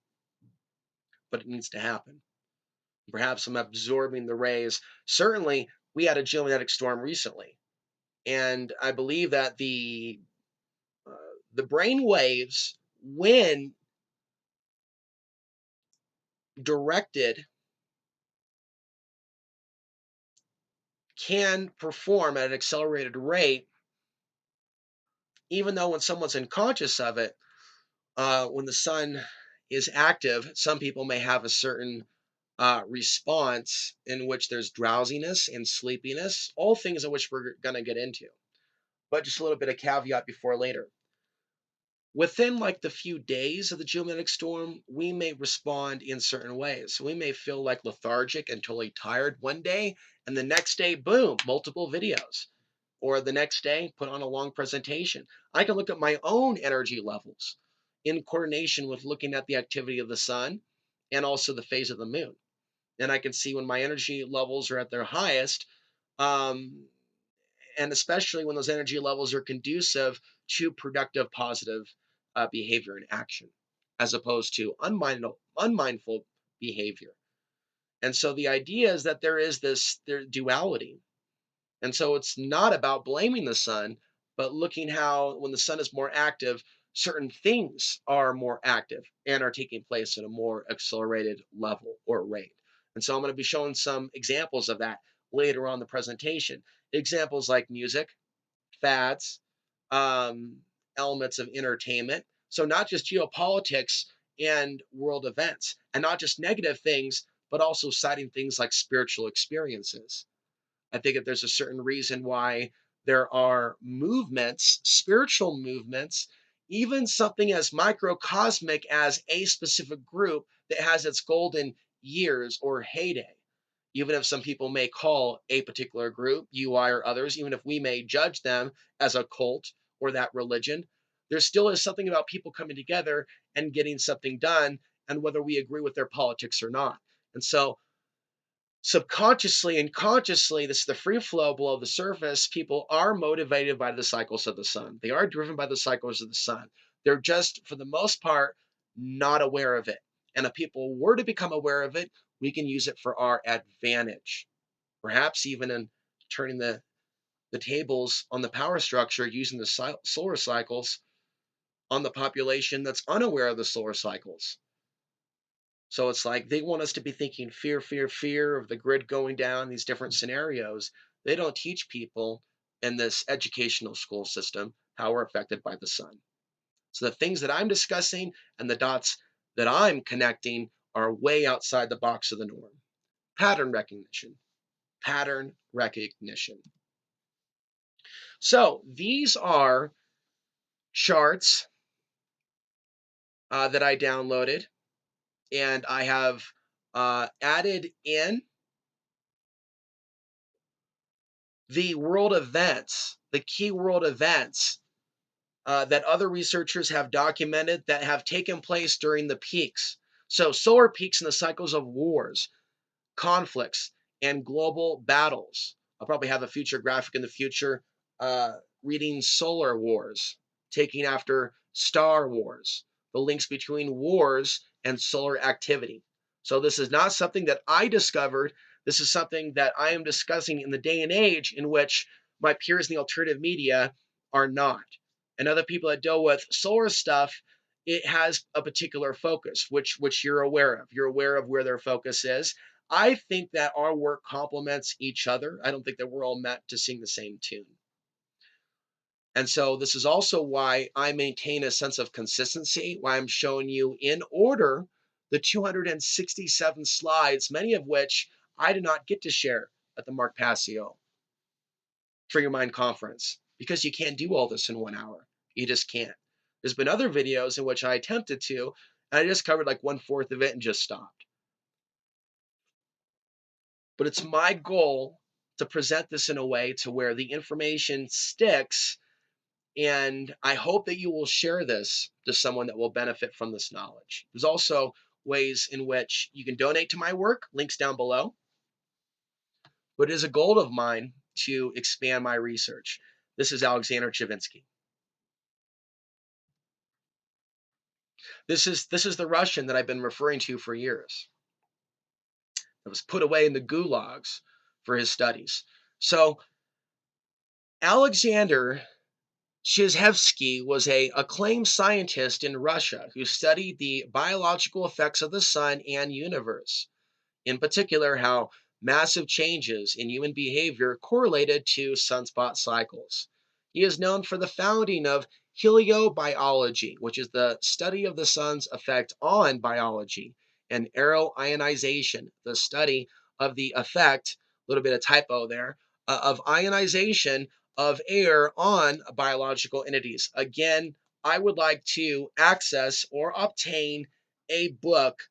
But it needs to happen. Perhaps I'm absorbing the rays. Certainly, we had a geomagnetic storm recently, and I believe that the brain waves, when directed, can perform at an accelerated rate, even though when someone's unconscious of it, when the sun is active, some people may have a certain response in which there's drowsiness and sleepiness, all things in which we're going to get into. But just a little bit of caveat before later. Within like the few days of the geomagnetic storm, we may respond in certain ways. We may feel like lethargic and totally tired one day, and the next day, boom, multiple videos. Or the next day, put on a long presentation. I can look at my own energy levels in coordination with looking at the activity of the sun and also the phase of the moon. And I can see when my energy levels are at their highest, um, and especially when those energy levels are conducive to productive, positive behavior and action, as opposed to unmindful behavior. And so the idea is that there is this duality. And so it's not about blaming the sun, but looking how when the sun is more active, certain things are more active and are taking place at a more accelerated level or rate. And so I'm going to be showing some examples of that later on in the presentation. Examples like music, fads, um, elements of entertainment. So not just geopolitics and world events, and not just negative things, but also citing things like spiritual experiences. I think that there's a certain reason why there are movements, spiritual movements, even something as microcosmic as a specific group that has its golden years or heyday. Even if some people may call a particular group, UI or others, even if we may judge them as a cult or that religion, there still is something about people coming together and getting something done, and whether we agree with their politics or not. And so subconsciously and consciously, this is the free flow below the surface. People are motivated by the cycles of the sun. They are driven by the cycles of the sun. They're just, for the most part, not aware of it. And if people were to become aware of it, we can use it for our advantage. Perhaps even in turning the tables on the power structure using the solar cycles on the population that's unaware of the solar cycles. So it's like they want us to be thinking fear, fear, fear of the grid going down, these different scenarios. They don't teach people in this educational school system how we're affected by the sun. So the things that I'm discussing and the dots that I'm connecting are way outside the box of the norm. Pattern recognition. Pattern recognition. So these are charts that I downloaded, and I have added in the world events, the key world events that other researchers have documented that have taken place during the peaks. So, solar peaks in the cycles of wars, conflicts, and global battles. I'll probably have a future graphic in the future uh, reading Solar Wars, taking after Star Wars, the links between wars and solar activity. So, this is not something that I discovered. This is something that I am discussing in the day and age in which my peers in the alternative media are not. And other people that deal with solar stuff, it has a particular focus, which you're aware of. You're aware of where their focus is. I think that our work complements each other. I don't think that we're all meant to sing the same tune. And so this is also why I maintain a sense of consistency, why I'm showing you in order the 267 slides, many of which I did not get to share at the Mark Passio For Your Mind conference, because you can't do all this in 1 hour. You just can't. There's been other videos in which I attempted to, and I just covered like 1/4 of it and just stopped. But it's my goal to present this in a way to where the information sticks, and I hope that you will share this to someone that will benefit from this knowledge. There's also ways in which you can donate to my work, links down below. But it is a goal of mine to expand my research. This is Alexander Chavinsky. This is the Russian that I've been referring to for years. That was put away in the gulags for his studies. So Alexander Chizhevsky was an acclaimed scientist in Russia who studied the biological effects of the sun and universe, in particular, how massive changes in human behavior correlated to sunspot cycles. He is known for the founding of heliobiology, which is the study of the sun's effect on biology, and aeroionization, the study of the effect, a little bit of typo there, of ionization of air on biological entities. Again, I would like to access or obtain a book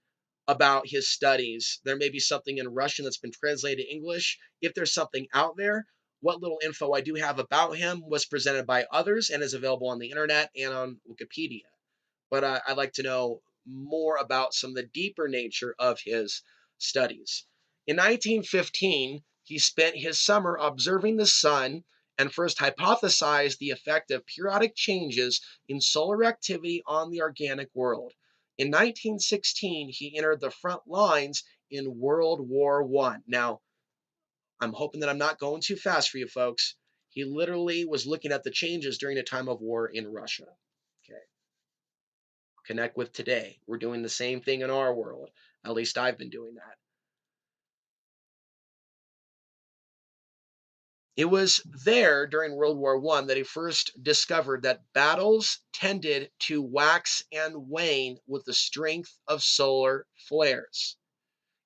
about his studies. There may be something in Russian that's been translated to English. If there's something out there, what little info I do have about him was presented by others and is available on the internet and on Wikipedia. But I'd like to know more about some of the deeper nature of his studies. In 1915, he spent his summer observing the sun and first hypothesized the effect of periodic changes in solar activity on the organic world. In 1916, he entered the front lines in World War I. Now, I'm hoping that I'm not going too fast for you folks. He literally was looking at the changes during a time of war in Russia. Okay. Connect with today. We're doing the same thing in our world. At least I've been doing that. It was there during World War I that he first discovered that battles tended to wax and wane with the strength of solar flares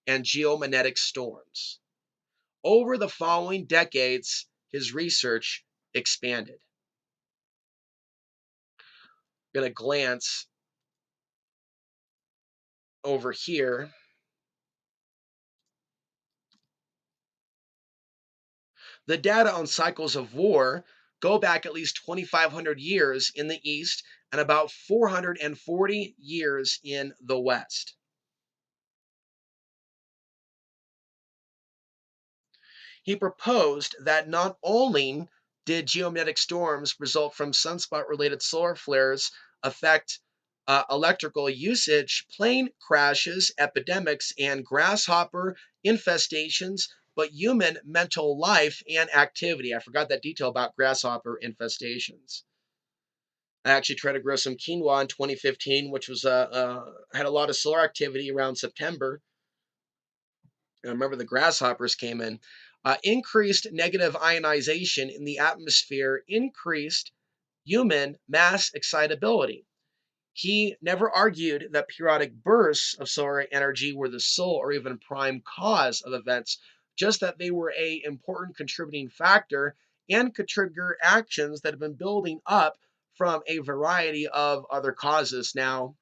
and geomagnetic storms. Over the following decades, his research expanded. I'm going to glance over here. The data on cycles of war go back at least 2,500 years in the East and about 440 years in the West. He proposed that not only did geomagnetic storms result from sunspot-related solar flares affect electrical usage, plane crashes, epidemics, and grasshopper infestations, but human mental life and activity. I forgot that detail about grasshopper infestations. I actually tried to grow some quinoa in 2015, which was had a lot of solar activity around September. I remember the grasshoppers came in. Increased negative ionization in the atmosphere increased human mass excitability. He never argued that periodic bursts of solar energy were the sole or even prime cause of events, just that they were a important contributing factor and could trigger actions that have been building up from a variety of other causes. Now,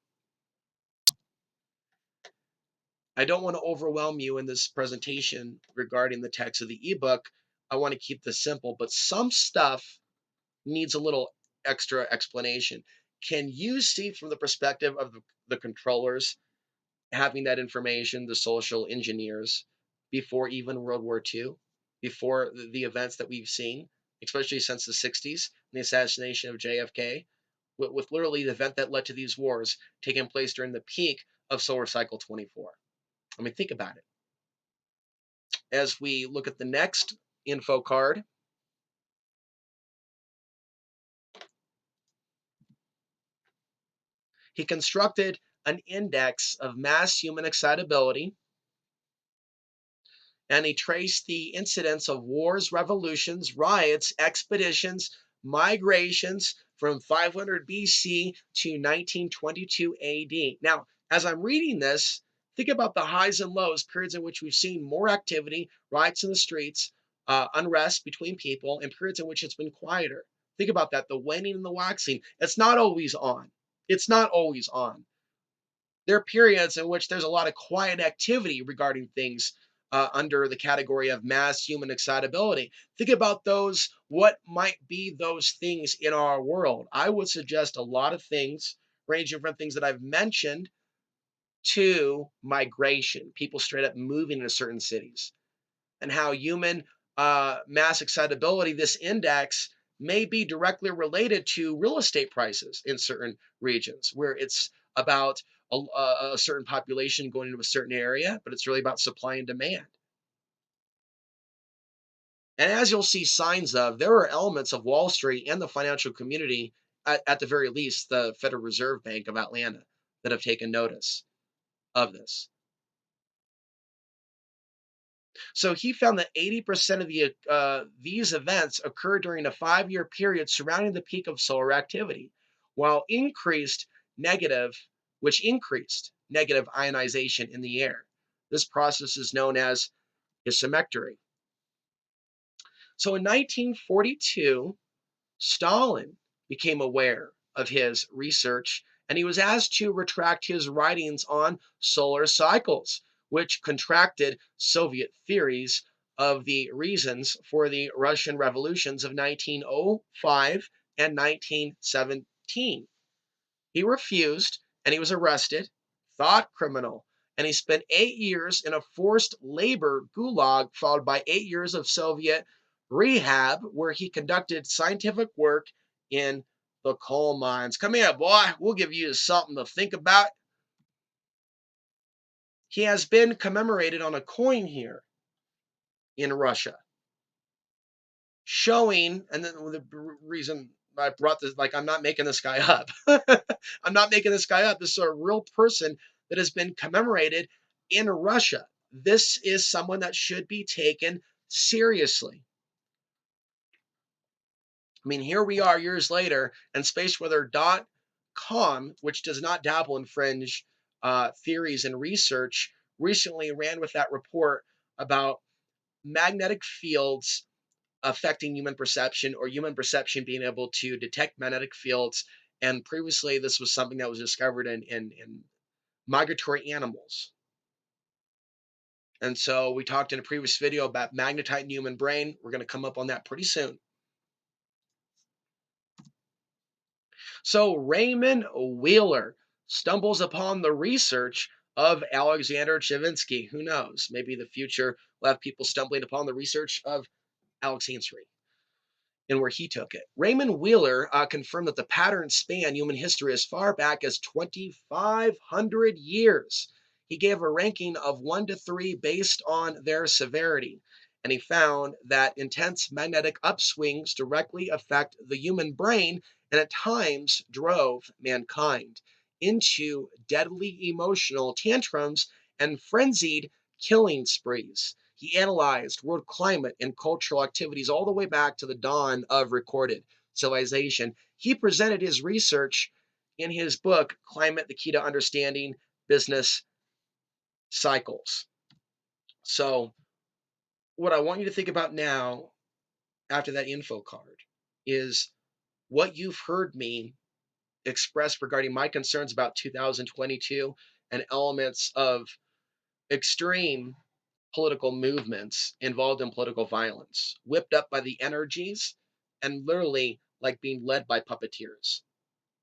I don't want to overwhelm you in this presentation regarding the text of the ebook. I want to keep this simple, but some stuff needs a little extra explanation. Can you see from the perspective of the controllers having that information, the social engineers, before even World War II, before the events that we've seen, especially since the 60s, and the assassination of JFK, with literally the event that led to these wars taking place during the peak of solar cycle 24? I mean, think about it. As we look at the next info card, he constructed an index of mass human excitability, and he traced the incidents of wars, revolutions, riots, expeditions, migrations from 500 BC to 1922 AD. Now, as I'm reading this, think about the highs and lows, periods in which we've seen more activity, riots in the streets, unrest between people, and periods in which it's been quieter. Think about that, the waning and the waxing. It's not always on. It's not always on. There are periods in which there's a lot of quiet activity regarding things under the category of mass human excitability. Think about those. What might be those things in our world? I would suggest a lot of things, ranging from things that I've mentioned to migration, people straight up moving into certain cities, and how human mass excitability, this index, may be directly related to real estate prices in certain regions where it's about a certain population going into a certain area, but it's really about supply and demand. And as you'll see signs of, there are elements of Wall Street and the financial community, at the very least, the Federal Reserve Bank of Atlanta, that have taken notice of this. So he found that 80% of these events occurred during a 5-year period surrounding the peak of solar activity, while which increased negative ionization in the air. This process is known as hypsometry. So in 1942, Stalin became aware of his research, and he was asked to retract his writings on solar cycles, which contracted Soviet theories of the reasons for the Russian revolutions of 1905 and 1917. He refused, and he was arrested, thought criminal, and he spent 8 years in a forced labor gulag, followed by 8 years of Soviet rehab, where he conducted scientific work in the coal mines. Come here, boy. We'll give you something to think about. He has been commemorated on a coin here in Russia, showing, and then the reason I brought this, like, I'm not making this guy up. I'm not making this guy up. This is a real person that has been commemorated in Russia. This is someone that should be taken seriously. I mean, here we are years later, and spaceweather.com, which does not dabble in fringe theories and research, recently ran with that report about magnetic fields affecting human perception, or human perception being able to detect magnetic fields. And previously, this was something that was discovered in migratory animals. And so we talked in a previous video about magnetite in the human brain. We're going to come up on that pretty soon. So Raymond Wheeler stumbles upon the research of Alexander Chivinsky. Who knows? Maybe the future will have people stumbling upon the research of Alex Ansary and where he took it. Raymond Wheeler confirmed that the patterns span human history as far back as 2,500 years. He gave a ranking of 1 to 3 based on their severity, and he found that intense magnetic upswings directly affect the human brain and at times drove mankind into deadly emotional tantrums and frenzied killing sprees. He analyzed world climate and cultural activities all the way back to the dawn of recorded civilization. He presented his research in his book, Climate, the Key to Understanding Business Cycles. So, what I want you to think about now, after that info card, is what you've heard me express regarding my concerns about 2022 and elements of extreme political movements involved in political violence, whipped up by the energies and literally like being led by puppeteers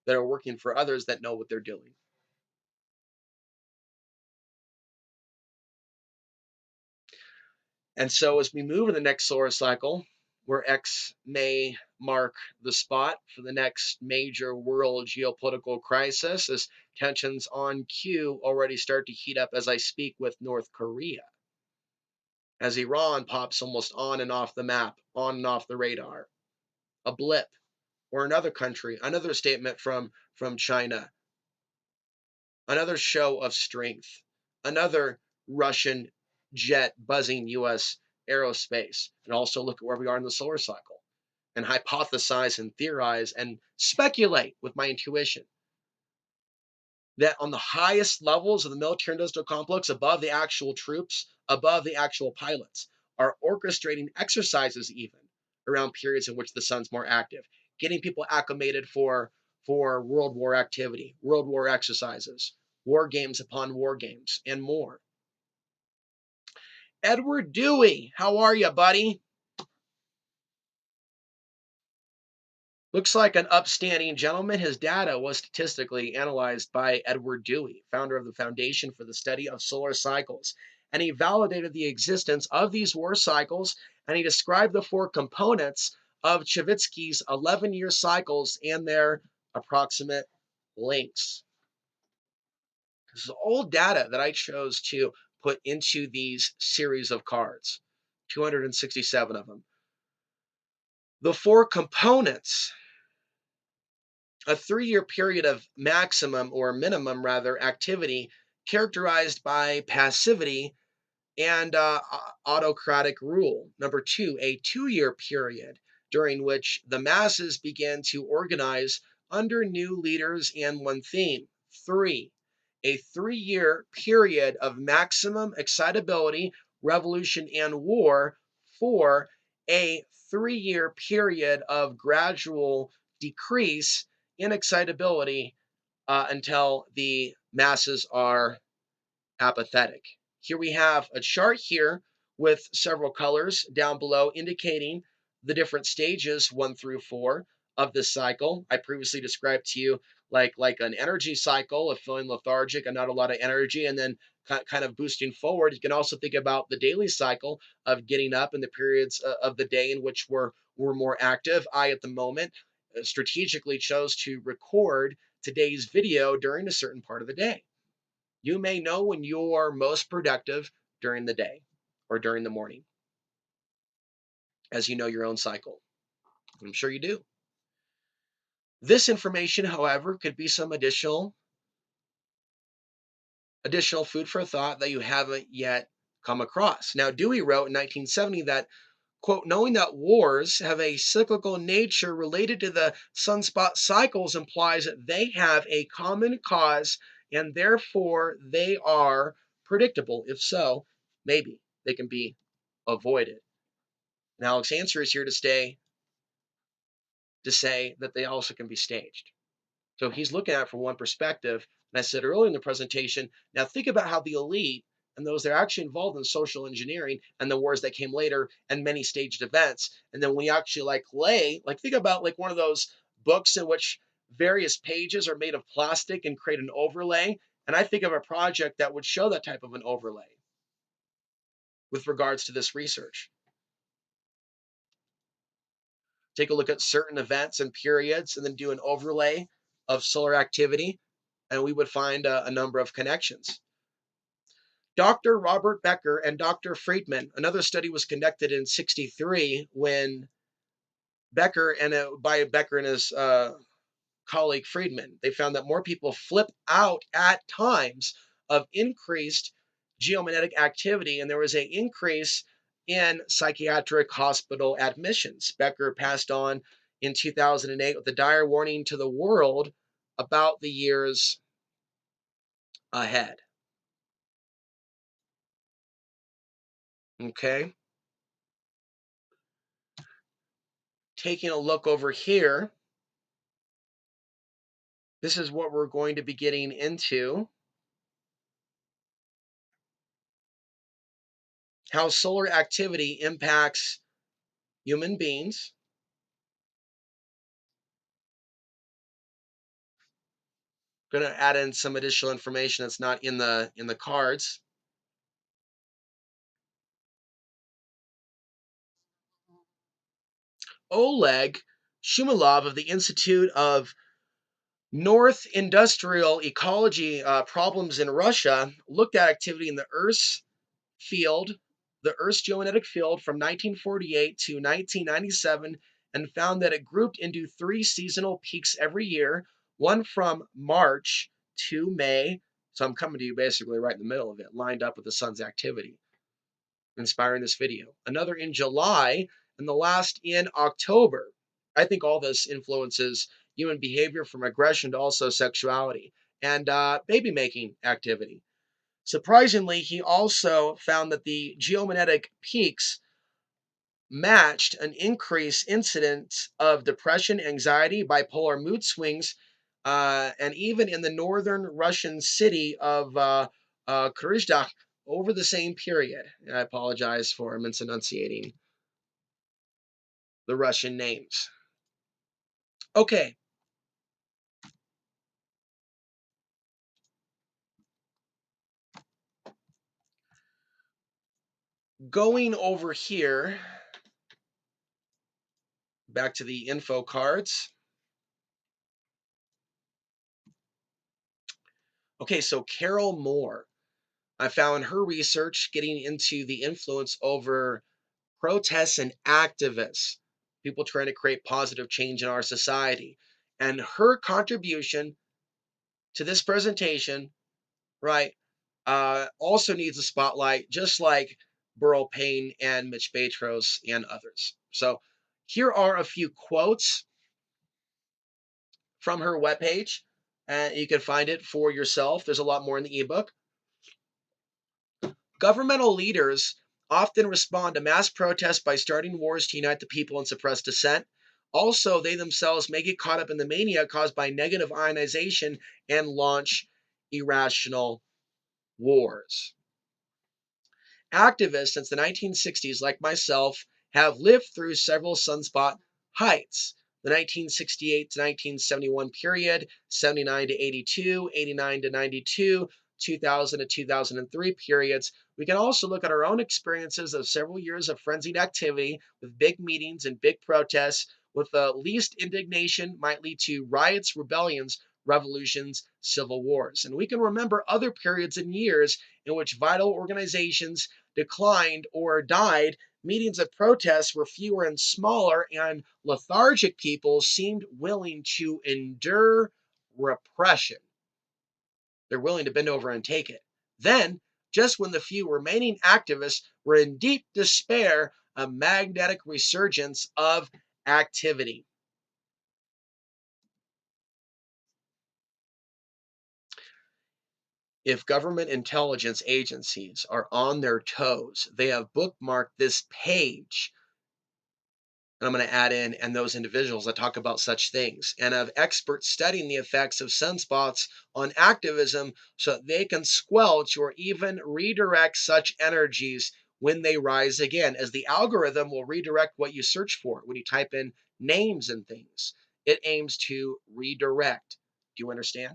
that are working for others that know what they're doing. And so as we move in the next solar cycle, where X may mark the spot for the next major world geopolitical crisis, as tensions on Q already start to heat up as I speak with North Korea, as Iran pops almost on and off the map, on and off the radar, a blip, or another country, another statement from China, another show of strength, another Russian jet buzzing US aerospace. And also look at where we are in the solar cycle and hypothesize and theorize and speculate with my intuition that on the highest levels of the military industrial complex, above the actual troops, above the actual pilots, are orchestrating exercises even around periods in which the sun's more active, getting people acclimated for World War activity, World War exercises, war games upon war games, and more. Edward Dewey, how are you, buddy? Looks like an upstanding gentleman. His data was statistically analyzed by Edward Dewey, founder of the Foundation for the Study of Solar Cycles. And he validated the existence of these war cycles, and he described the four components of Chavitsky's 11-year cycles and their approximate lengths. This is old data that I chose to put into these series of cards, 267 of them. The four components: a 3-year period of maximum or minimum rather activity characterized by passivity and autocratic rule. Number 2, a 2-year period during which the masses began to organize under new leaders and one theme. 3, a 3-year period of maximum excitability, revolution, and war. 4, a 3-year period of gradual decrease in excitability until the masses are apathetic. Here we have a chart here with several colors down below indicating the different stages 1 through 4 of this cycle. I previously described to you like an energy cycle of feeling lethargic and not a lot of energy, and then kind of boosting forward. You can also think about the daily cycle of getting up in the periods of the day in which we're more active. I, at the moment, strategically chose to record today's video during a certain part of the day. You may know when you're most productive during the day or during the morning, as you know your own cycle. I'm sure you do. This information, however, could be some additional food for thought that you haven't yet come across. Now, Dewey wrote in 1970 that, quote, knowing that wars have a cyclical nature related to the sunspot cycles implies that they have a common cause and therefore they are predictable. If so, maybe they can be avoided. And Alex Ansary is here to say that they also can be staged. So he's looking at it from one perspective. And I said earlier in the presentation, now think about how the elite and those that are actually involved in social engineering and the wars that came later and many staged events. And then we actually think about like one of those books in which various pages are made of plastic and create an overlay. And I think of a project that would show that type of an overlay with regards to this research. Take a look at certain events and periods and then do an overlay of solar activity, and we would find a number of connections. Dr. Robert Becker and Dr. Friedman, another study was conducted in 1963 when Becker and his colleague Friedman, they found that more people flip out at times of increased geomagnetic activity, and there was an increase in psychiatric hospital admissions. Becker passed on in 2008 with a dire warning to the world about the years ahead. Okay. Taking a look over here, this is what we're going to be getting into how solar activity impacts human beings. Going to add in some additional information that's not in the cards. Oleg Shumilov of the Institute of North Industrial Ecology Problems in Russia looked at activity in the Earth's field, the Earth's geomagnetic field from 1948 to 1997, and found that it grouped into three seasonal peaks every year, one from March to May. So I'm coming to you basically right in the middle of it, lined up with the sun's activity, inspiring this video. Another in July, and the last in October. I think all this influences human behavior from aggression to also sexuality and baby making activity. Surprisingly, he also found that the geomagnetic peaks matched an increased incidence of depression, anxiety, bipolar mood swings, and even in the northern Russian city of Kryzhdach over the same period. I apologize for misenunciating the Russian names. Okay, going over here, back to the info cards. Okay, so Carol Moore. I found her research getting into the influence over protests and activists, people trying to create positive change in our society. And her contribution to this presentation, right, also needs a spotlight, just like Burl Payne and Mitch Batros and others. So here are a few quotes from her webpage. And you can find it for yourself. There's a lot more in the ebook. Governmental leaders often respond to mass protests by starting wars to unite the people and suppress dissent. Also, they themselves may get caught up in the mania caused by negative ionization and launch irrational wars. Activists since the 1960s, like myself, have lived through several sunspot heights. The 1968 to 1971 period, 79 to 82, 89 to 92, 2000 to 2003 periods. We can also look at our own experiences of several years of frenzied activity with big meetings and big protests, with the least indignation might lead to riots, rebellions, revolutions, civil wars. And we can remember other periods and years in which vital organizations declined or died. Meetings of protests were fewer and smaller, and lethargic people seemed willing to endure repression. They're willing to bend over and take it. Then, just when the few remaining activists were in deep despair, a magnetic resurgence of activity. If government intelligence agencies are on their toes, they have bookmarked this page. And I'm going to add in, and those individuals that talk about such things, and of experts studying the effects of sunspots on activism so that they can squelch or even redirect such energies when they rise again, as the algorithm will redirect what you search for when you type in names and things. It aims to redirect. Do you understand?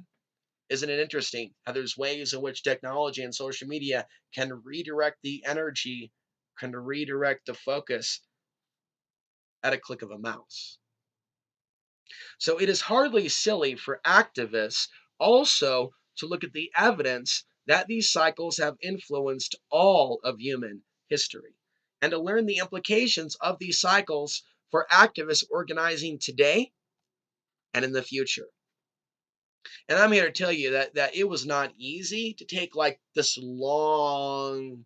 Isn't it interesting how there's ways in which technology and social media can redirect the energy, can redirect the focus at a click of a mouse? So it is hardly silly for activists also to look at the evidence that these cycles have influenced all of human history and to learn the implications of these cycles for activists organizing today and in the future. And I'm here to tell you that it was not easy to take like this long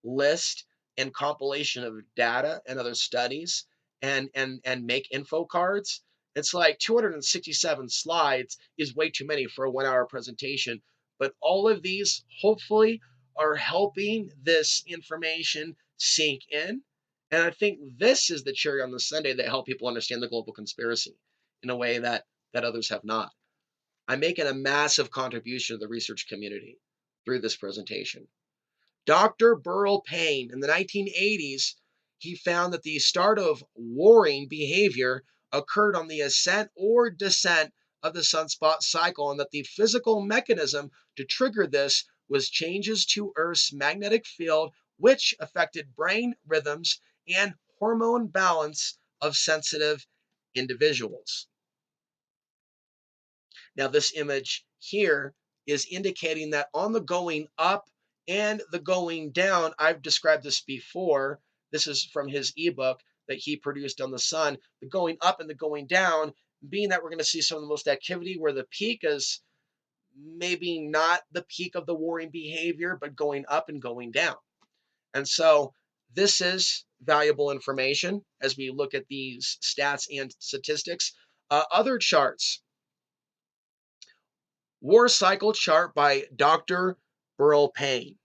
list and compilation of data and other studies and make info cards. It's like 267 slides is way too many for a 1 hour presentation. But all of these hopefully are helping this information sink in. And I think this is the cherry on the sundae that help people understand the global conspiracy in a way that others have not. I'm making a massive contribution to the research community through this presentation. Dr. Burl Payne in the 1980s, he found that the start of warring behavior occurred on the ascent or descent of the sunspot cycle, and that the physical mechanism to trigger this was changes to Earth's magnetic field, which affected brain rhythms and hormone balance of sensitive individuals. Now, this image here is indicating that on the going up and the going down, I've described this before. This is from his ebook that he produced on the sun. The going up and the going down, being that we're going to see some of the most activity where the peak is maybe not the peak of the warring behavior, but going up and going down. And so this is valuable information as we look at these stats and statistics. Other charts, war cycle chart by Dr. Burl Payne.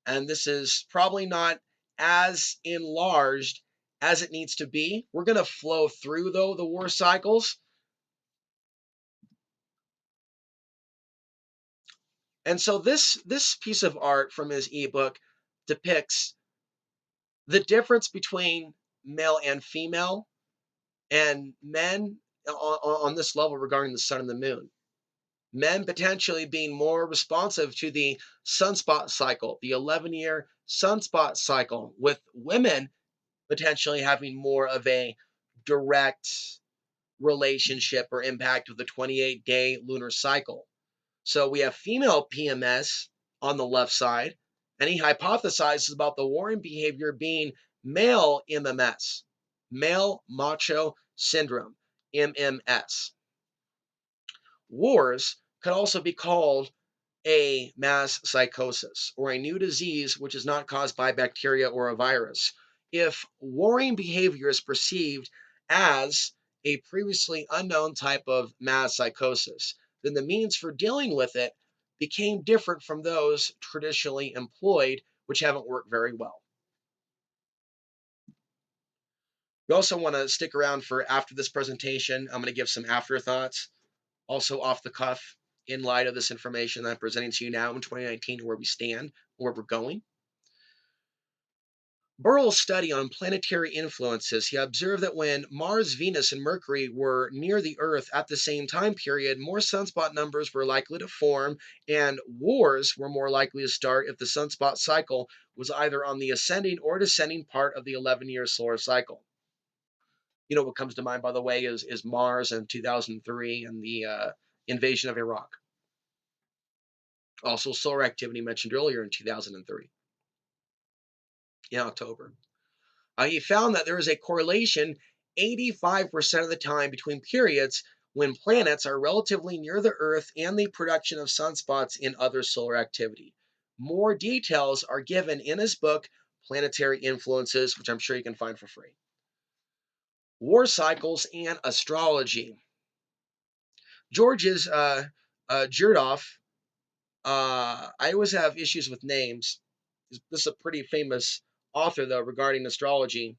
And this is probably not as enlarged as it needs to be. We're going to flow through, though, the war cycles. And so this piece of art from his ebook depicts the difference between male and female and men on this level regarding the sun and the moon. Men potentially being more responsive to the sunspot cycle, the 11-year sunspot cycle, with women potentially having more of a direct relationship or impact with the 28-day lunar cycle. So we have female PMS on the left side, and he hypothesizes about the warring behavior being male MMS, male macho syndrome, MMS. Wars could also be called a mass psychosis or a new disease which is not caused by bacteria or a virus. If warring behavior is perceived as a previously unknown type of mass psychosis, then the means for dealing with it became different from those traditionally employed, which haven't worked very well. We also want to stick around for after this presentation. I'm going to give some afterthoughts, also off the cuff, in light of this information that I'm presenting to you now in 2019, where we stand, where we're going. Burrell's study on planetary influences, he observed that when Mars, Venus, and Mercury were near the Earth at the same time period, more sunspot numbers were likely to form, and wars were more likely to start if the sunspot cycle was either on the ascending or descending part of the 11-year solar cycle. You know what comes to mind, by the way, is Mars in 2003 and the invasion of Iraq. Also, solar activity mentioned earlier in 2003 in October. He found that there is a correlation 85% of the time between periods when planets are relatively near the Earth and the production of sunspots in other solar activity. More details are given in his book, Planetary Influences, which I'm sure you can find for free. War cycles and astrology. George's Jurdoff. I always have issues with names. This is a pretty famous author, though, regarding astrology.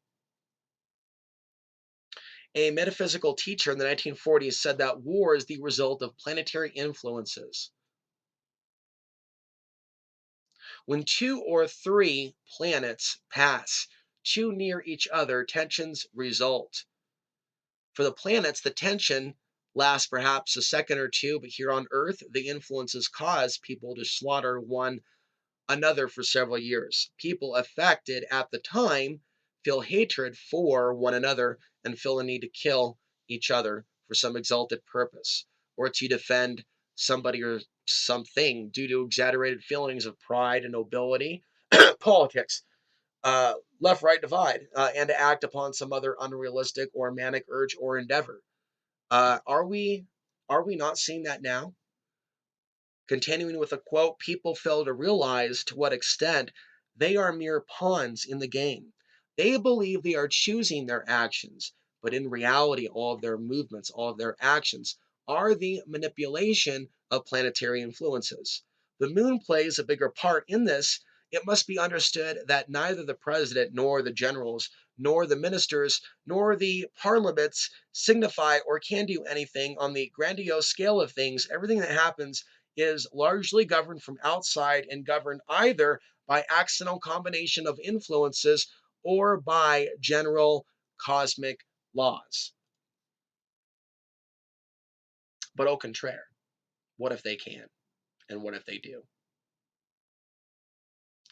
A metaphysical teacher in the 1940s said that war is the result of planetary influences. When two or three planets pass too near each other, tensions result. For the planets, the tension lasts perhaps a second or two, but here on Earth, the influences cause people to slaughter one another for several years. People affected at the time feel hatred for one another and feel the need to kill each other for some exalted purpose, or to defend somebody or something due to exaggerated feelings of pride and nobility, politics, left right divide, and to act upon some other unrealistic or manic urge or endeavor. Are we not seeing that now? Continuing with a quote, people fail to realize to what extent they are mere pawns in the game. They believe they are choosing their actions, but in reality, all of their movements, all of their actions are the manipulation of planetary influences. The moon plays a bigger part in this. It must be understood that neither the president, nor the generals, nor the ministers, nor the parliaments signify or can do anything on the grandiose scale of things. Everything that happens is largely governed from outside and governed either by accidental combination of influences or by general cosmic laws. But au contraire, what if they can? And what if they do?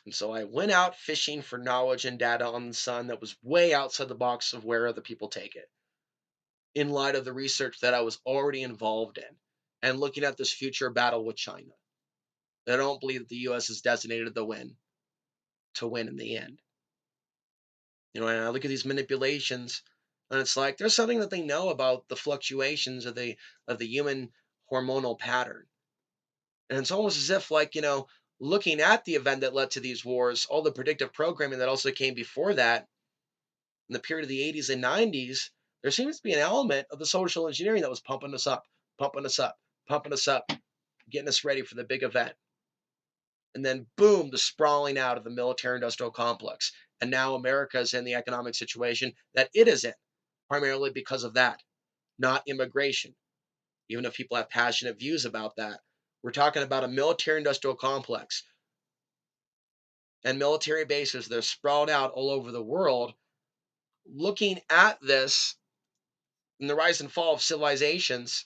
And so I went out fishing for knowledge and data on the sun that was way outside the box of where other people take it, in light of the research that I was already involved in, and looking at this future battle with China. I don't believe that the US is designated to win in the end. And I look at these manipulations, and it's like there's something that they know about the fluctuations of the human hormonal pattern. And it's almost as if, like, looking at the event that led to these wars, all the predictive programming that also came before that, in the period of the 80s and 90s, there seems to be an element of the social engineering that was pumping us up, pumping us up, pumping us up, getting us ready for the big event. And then, boom, the sprawling out of the military industrial complex. And now America is in the economic situation that it is in, primarily because of that, not immigration. Even if people have passionate views about that, we're talking about a military industrial complex and military bases that are sprawled out all over the world. Looking at this and the rise and fall of civilizations,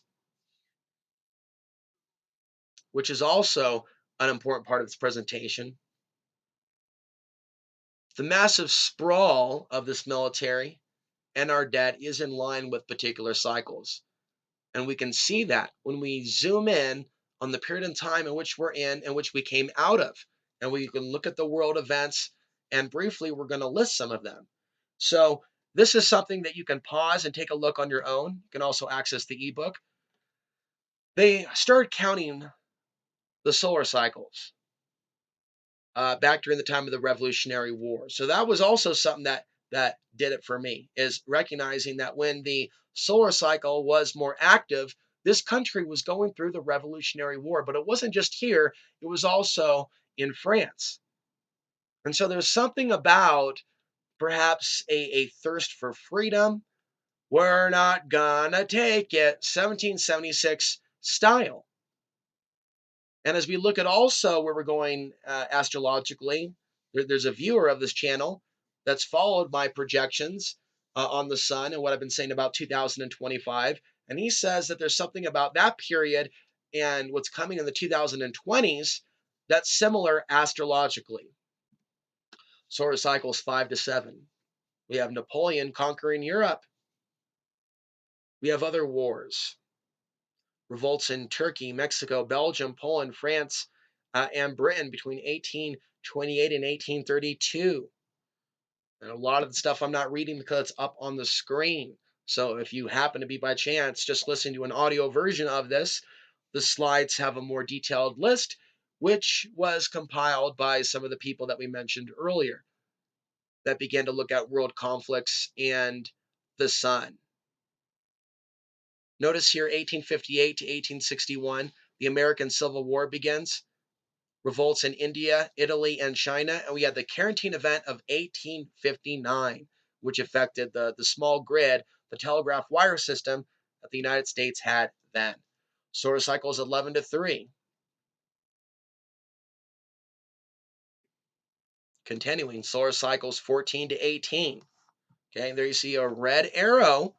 which is also an important part of this presentation, the massive sprawl of this military and our debt is in line with particular cycles. And we can see that when we zoom in on the period in time in which we're in and which we came out of. And we can look at the world events, and briefly, we're going to list some of them. So this is something that you can pause and take a look on your own. You can also access the ebook. They started counting the solar cycles back during the time of the Revolutionary War. So that was also something that did it for me, is recognizing that when the solar cycle was more active, this country was going through the Revolutionary War. But it wasn't just here, it was also in France. And so there's something about perhaps a thirst for freedom. We're not gonna take it, 1776 style. And as we look at also where we're going astrologically, there's a viewer of this channel that's followed my projections on the sun and what I've been saying about 2025. And he says that there's something about that period and what's coming in the 2020s that's similar astrologically. Solar cycles 5 to 7. We have Napoleon conquering Europe. We have other wars. Revolts in Turkey, Mexico, Belgium, Poland, France, and Britain between 1828 and 1832. And a lot of the stuff I'm not reading because it's up on the screen. So if you happen to be by chance just listening to an audio version of this, the slides have a more detailed list, which was compiled by some of the people that we mentioned earlier that began to look at world conflicts and the sun. Notice here 1858 to 1861, the American Civil War begins. Revolts in India, Italy, and China. And we had the Carantine event of 1859, which affected the small grid, the telegraph wire system that the United States had then. Solar cycles 11 to 3. Continuing, solar cycles 14 to 18. Okay, there you see a red arrow.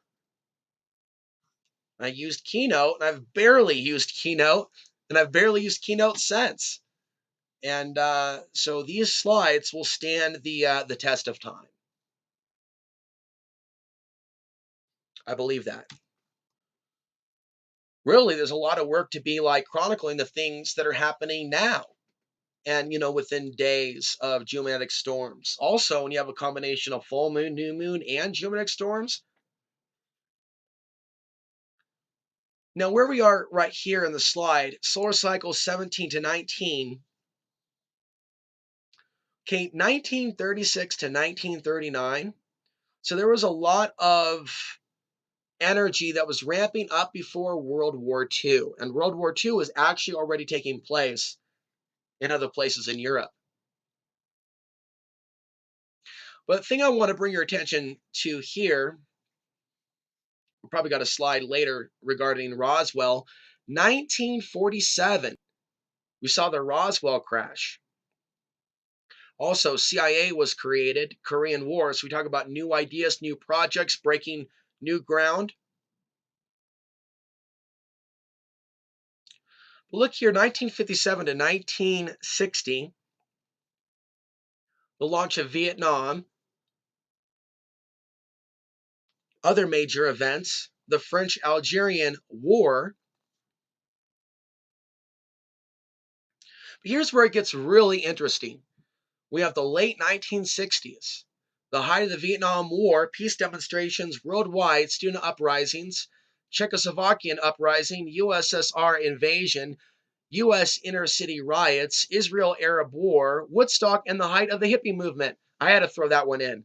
I used Keynote, and I've barely used Keynote, and I've barely used Keynote since. And so these slides will stand the test of time. I believe that. Really, there's a lot of work to be like chronicling the things that are happening now. And, within days of geomagnetic storms. Also, when you have a combination of full moon, new moon, and geomagnetic storms. Now, where we are right here in the slide, solar cycle 17 to 19. Okay, 1936 to 1939. So there was a lot of energy that was ramping up before World War II. And World War II was actually already taking place in other places in Europe. But the thing I want to bring your attention to here, we probably got a slide later regarding Roswell, 1947. We saw the Roswell crash. Also, CIA was created, Korean War. So we talk about new ideas, new projects, breaking new ground. But look here, 1957 to 1960, the launch of Vietnam, other major events, the French-Algerian War. But here's where it gets really interesting. We have the late 1960s, the height of the Vietnam War, peace demonstrations worldwide, student uprisings, Czechoslovakian uprising, USSR invasion, U.S. inner city riots, Israel Arab War, Woodstock, and the height of the hippie movement. I had to throw that one in.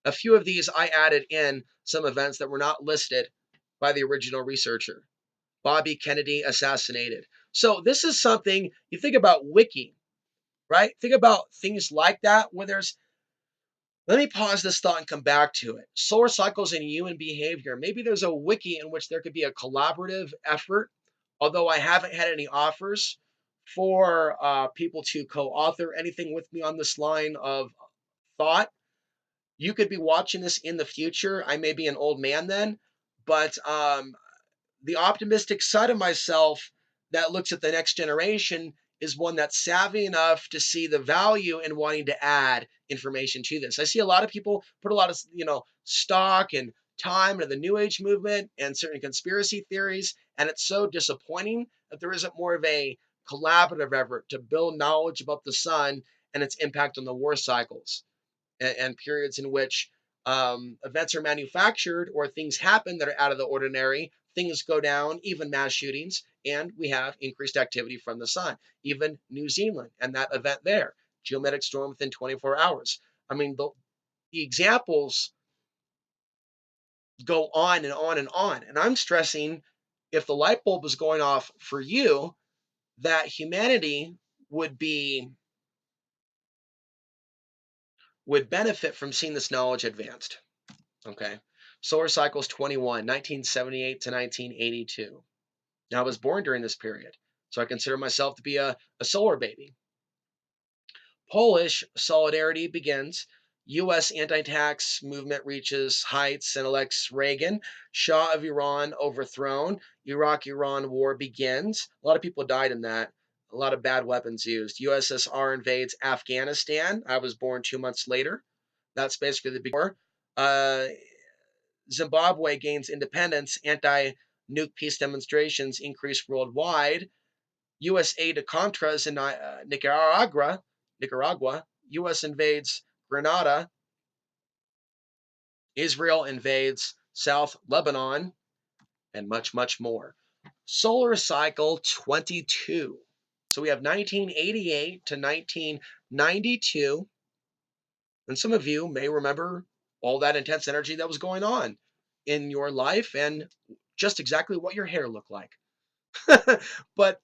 A few of these I added in some events that were not listed by the original researcher. Bobby Kennedy assassinated. So this is something you think about wiki, right? Think about things like that where there's, let me pause this thought and come back to it. Solar cycles and human behavior. Maybe there's a wiki in which there could be a collaborative effort, although I haven't had any offers for people to co-author anything with me on this line of thought. You could be watching this in the future. I may be an old man then, but the optimistic side of myself that looks at the next generation is one that's savvy enough to see the value in wanting to add information to this. I see a lot of people put a lot of, stock and time into the new age movement and certain conspiracy theories, and it's so disappointing that there isn't more of a collaborative effort to build knowledge about the sun and its impact on the war cycles and periods in which events are manufactured or things happen that are out of the ordinary, things go down, even mass shootings, and we have increased activity from the sun. Even New Zealand and that event there, geomagnetic storm within 24 hours. I mean, the examples go on and on and on. And I'm stressing if the light bulb is going off for you, that humanity would benefit from seeing this knowledge advanced. Okay. Solar cycles 21, 1978 to 1982. Now, I was born during this period, so I consider myself to be a solar baby. Polish solidarity begins. U.S. anti-tax movement reaches heights and elects Reagan. Shah of Iran overthrown. Iraq-Iran war begins. A lot of people died in that. A lot of bad weapons used. USSR invades Afghanistan. I was born 2 months later. That's basically the big war. Zimbabwe gains independence. Anti-nuke peace demonstrations increase worldwide. U.S. aid to Contras in Nicaragua. U.S. invades Grenada. Israel invades South Lebanon, and much, much more. Solar cycle 22. So we have 1988 to 1992. And some of you may remember all that intense energy that was going on in your life and just exactly what your hair looked like. but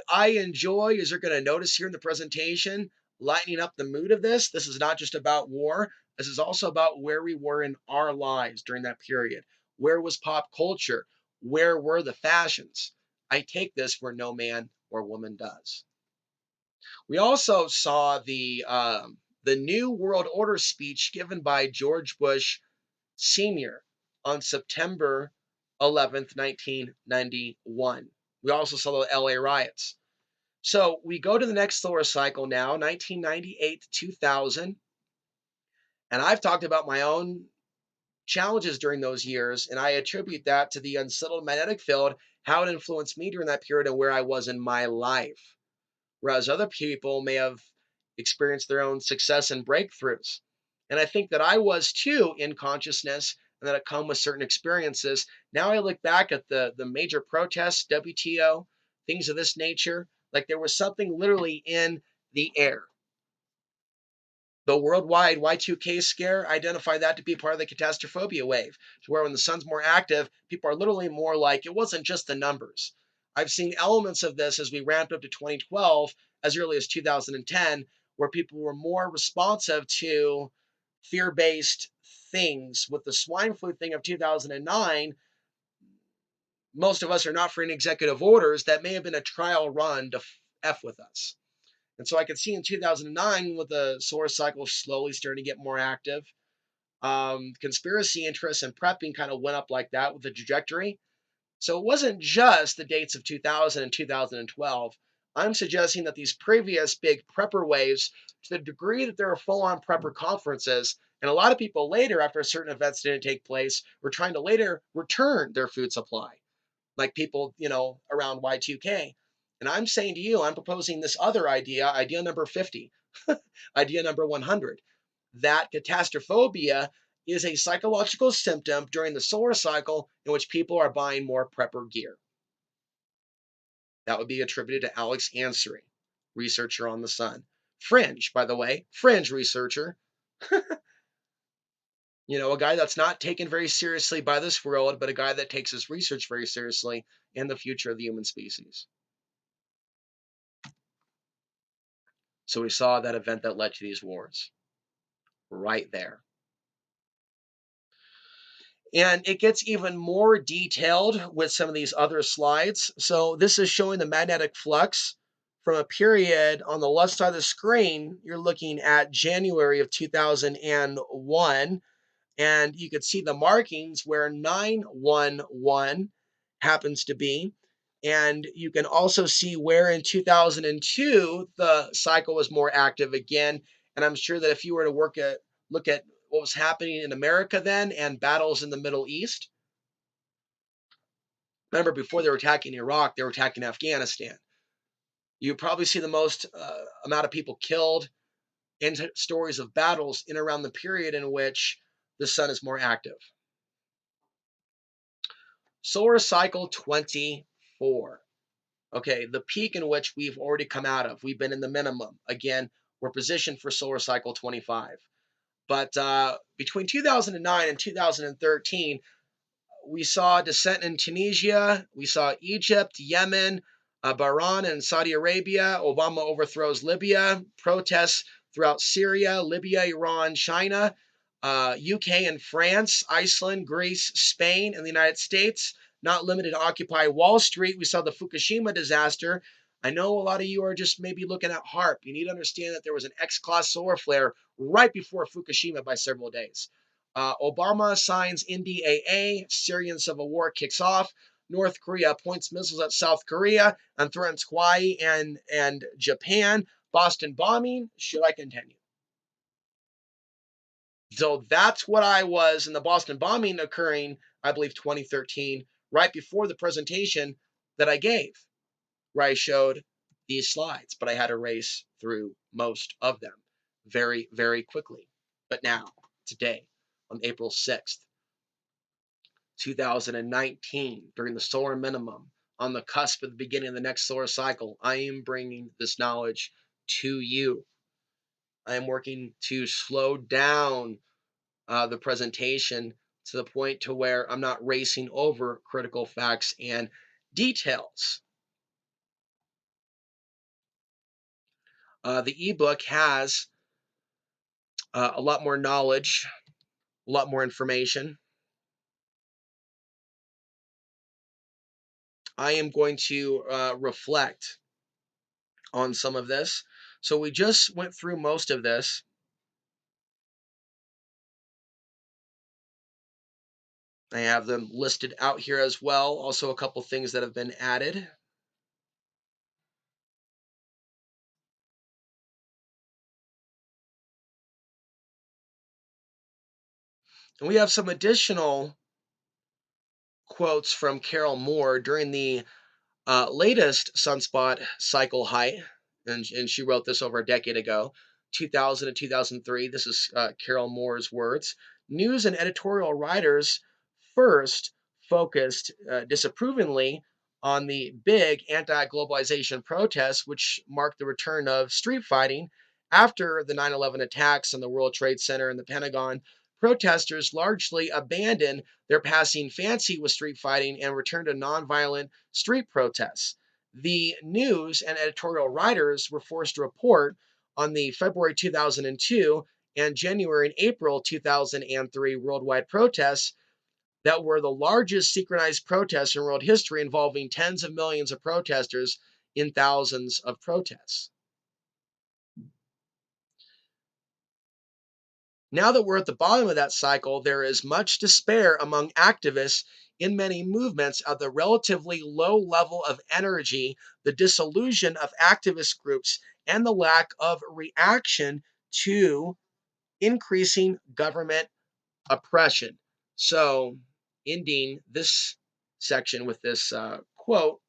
I enjoy, as you're going to notice here in the presentation, lightening up the mood of this. This is not just about war. This is also about where we were in our lives during that period. Where was pop culture? Where were the fashions? I take this where no man or woman does. We also saw the New World Order speech given by George Bush Sr. on September 11th, 1991. We also saw the LA riots. So we go to the next solar cycle now, 1998 to 2000. And I've talked about my own challenges during those years, and I attribute that to the unsettled magnetic field, how it influenced me during that period and where I was in my life. Whereas other people may have experienced their own success and breakthroughs. And I think that I was too in consciousness and that it come with certain experiences. Now I look back at the major protests, WTO, things of this nature, like there was something literally in the air. The worldwide Y2K scare, identify that to be part of the catastrophobia wave, to where when the sun's more active, people are literally more like, it wasn't just the numbers. I've seen elements of this as we ramped up to 2012, as early as 2010, where people were more responsive to fear-based things. With the swine flu thing of 2009, most of us are not for any executive orders. That may have been a trial run to F with us. And so I could see in 2009, with the solar cycle slowly starting to get more active, conspiracy interests and prepping kind of went up like that with the trajectory. So it wasn't just the dates of 2000 and 2012. I'm suggesting that these previous big prepper waves, to the degree that there are full-on prepper conferences, and a lot of people later, after certain events didn't take place, were trying to later return their food supply, like people, around Y2K. And I'm saying to you, I'm proposing this other idea, idea number 50, idea number 100, that catastrophobia is a psychological symptom during the solar cycle in which people are buying more prepper gear. That would be attributed to Alex Ansary, researcher on the Sun. Fringe, by the way, fringe researcher. A guy that's not taken very seriously by this world, but a guy that takes his research very seriously in the future of the human species. So we saw that event that led to these wars right there. And it gets even more detailed with some of these other slides. So this is showing the magnetic flux from a period on the left side of the screen. You're looking at January of 2001, and you could see the markings where 911 happens to be. And you can also see where in 2002 the cycle was more active again. And I'm sure that if you were to look at what was happening in America then and battles in the Middle East, remember before they were attacking Iraq, they were attacking Afghanistan. You probably see the most amount of people killed in stories of battles in around the period in which the sun is more active. Solar cycle 24. Okay, the peak in which we've already come out of. We've been in the minimum. Again, we're positioned for solar cycle 25. But between 2009 and 2013, we saw dissent in Tunisia. We saw Egypt, Yemen, Bahrain, and Saudi Arabia. Obama overthrows Libya. Protests throughout Syria, Libya, Iran, China, UK and France, Iceland, Greece, Spain, and the United States. Not limited to Occupy Wall Street. We saw the Fukushima disaster. I know a lot of you are just maybe looking at HARP. You need to understand that there was an X-class solar flare right before Fukushima by several days. Obama signs NDAA. Syrian civil war kicks off. North Korea points missiles at South Korea and threatens Hawaii and Japan. Boston bombing. Should I continue? So that's what I was in the Boston bombing occurring, I believe, 2013, right before the presentation that I gave, where I showed these slides, but I had to race through most of them very, very quickly. But now, today, on April 6th, 2019, during the solar minimum, on the cusp of the beginning of the next solar cycle, I am bringing this knowledge to you. I am working to slow down the presentation to the point to where I'm not racing over critical facts and details. The ebook has a lot more knowledge, a lot more information. I am going to reflect on some of this. So we just went through most of this. I have them listed out here as well. Also a couple things that have been added. And we have some additional quotes from Carol Moore during the latest sunspot cycle height, and she wrote this over a decade ago, 2000 to 2003. This is Carol Moore's words. News and editorial writers first focused disapprovingly on the big anti-globalization protests, which marked the return of street fighting after the 9/11 attacks on the World Trade Center and the Pentagon. Protesters largely abandoned their passing fancy with street fighting and returned to nonviolent street protests. The news and editorial writers were forced to report on the February 2002 and January and April 2003 worldwide protests that were the largest synchronized protests in world history, involving tens of millions of protesters in thousands of protests. Now that we're at the bottom of that cycle, there is much despair among activists in many movements at the relatively low level of energy, the disillusion of activist groups, and the lack of reaction to increasing government oppression. So, ending this section with this quote,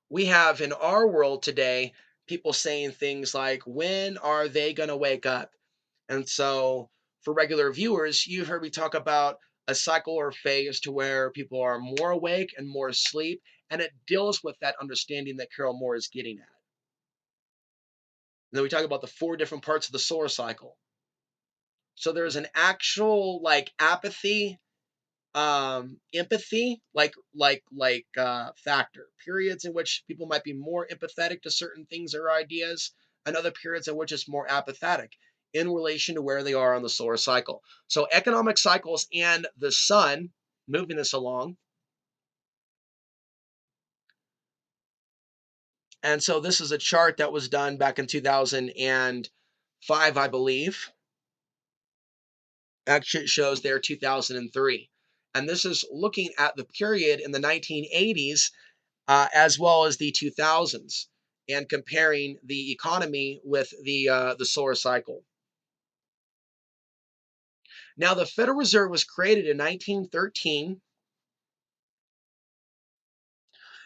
we have in our world today people saying things like, when are they going to wake up? And so, for regular viewers, you've heard me talk about a cycle or phase to where people are more awake and more asleep, and it deals with that understanding that Carol Moore is getting at. And then we talk about the 4 different parts of the solar cycle. So there's an actual like apathy, empathy, factor. Periods in which people might be more empathetic to certain things or ideas, and other periods in which it's more apathetic in relation to where they are on the solar cycle. So economic cycles and the sun, moving this along. And so this is a chart that was done back in 2005, I believe. Actually, it shows there 2003. And this is looking at the period in the 1980s as well as the 2000s, and comparing the economy with the solar cycle. Now, the Federal Reserve was created in 1913,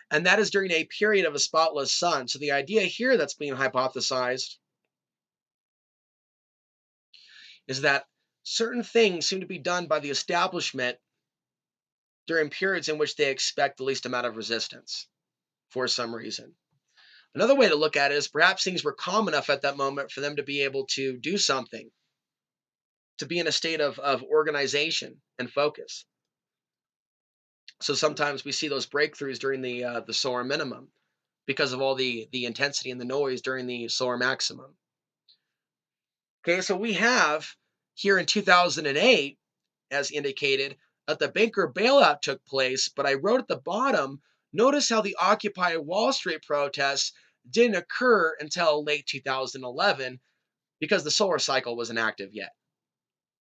and that is during a period of a spotless sun. So the idea here that's being hypothesized is that certain things seem to be done by the establishment during periods in which they expect the least amount of resistance for some reason. Another way to look at it is perhaps things were calm enough at that moment for them to be able to do something, to be in a state of organization and focus. So sometimes we see those breakthroughs during the solar minimum because of all the intensity and the noise during the solar maximum. Okay, so we have here in 2008, as indicated, that the banker bailout took place, but I wrote at the bottom, notice how the Occupy Wall Street protests didn't occur until late 2011 because the solar cycle wasn't active yet.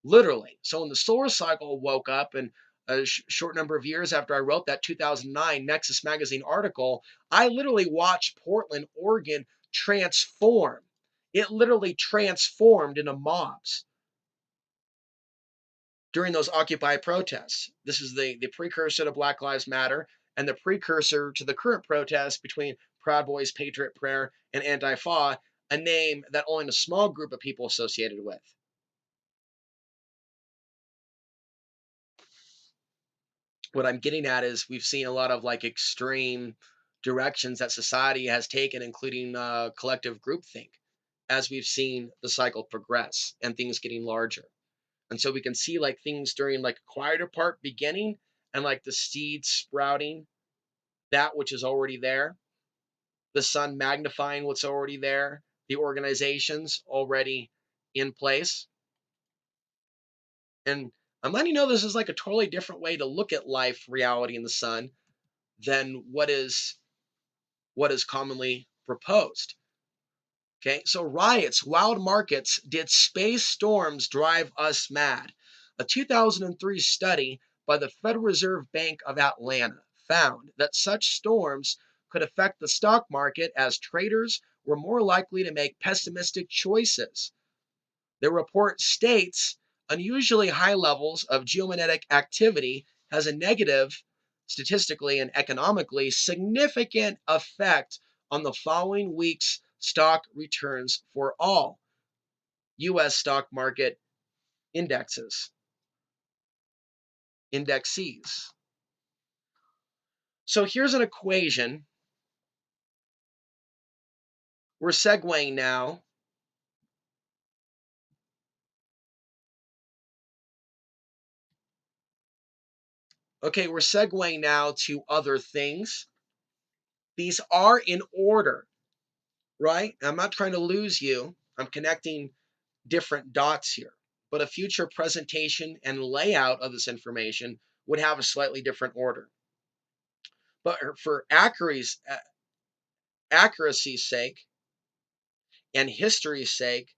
Literally. So when the solar cycle woke up, and a short number of years after I wrote that 2009 Nexus magazine article, I literally watched Portland, Oregon transform. It literally transformed into mobs during those Occupy protests. This is the precursor to Black Lives Matter and the precursor to the current protest between Proud Boys, Patriot Prayer, and Antifa, a name that only a small group of people associated with. What I'm getting at is we've seen a lot of like extreme directions that society has taken, including collective groupthink, as we've seen the cycle progress and things getting larger. And so we can see like things during like a quieter part beginning, and like the seeds sprouting that which is already there, the sun magnifying what's already there, the organizations already in place. And I'm letting you know this is like a totally different way to look at life, reality, and the sun than what is commonly proposed. Okay, so riots, wild markets, did space storms drive us mad? A 2003 study by the Federal Reserve Bank of Atlanta found that such storms could affect the stock market as traders were more likely to make pessimistic choices. The report states unusually high levels of geomagnetic activity has a negative, statistically and economically, significant effect on the following week's stock returns for all U.S. stock market indexes, indexes. So here's an equation. We're segueing now. Okay, we're segueing now to other things. These are in order, right? I'm not trying to lose you. I'm connecting different dots here. But a future presentation and layout of this information would have a slightly different order. But for accuracy's sake and history's sake,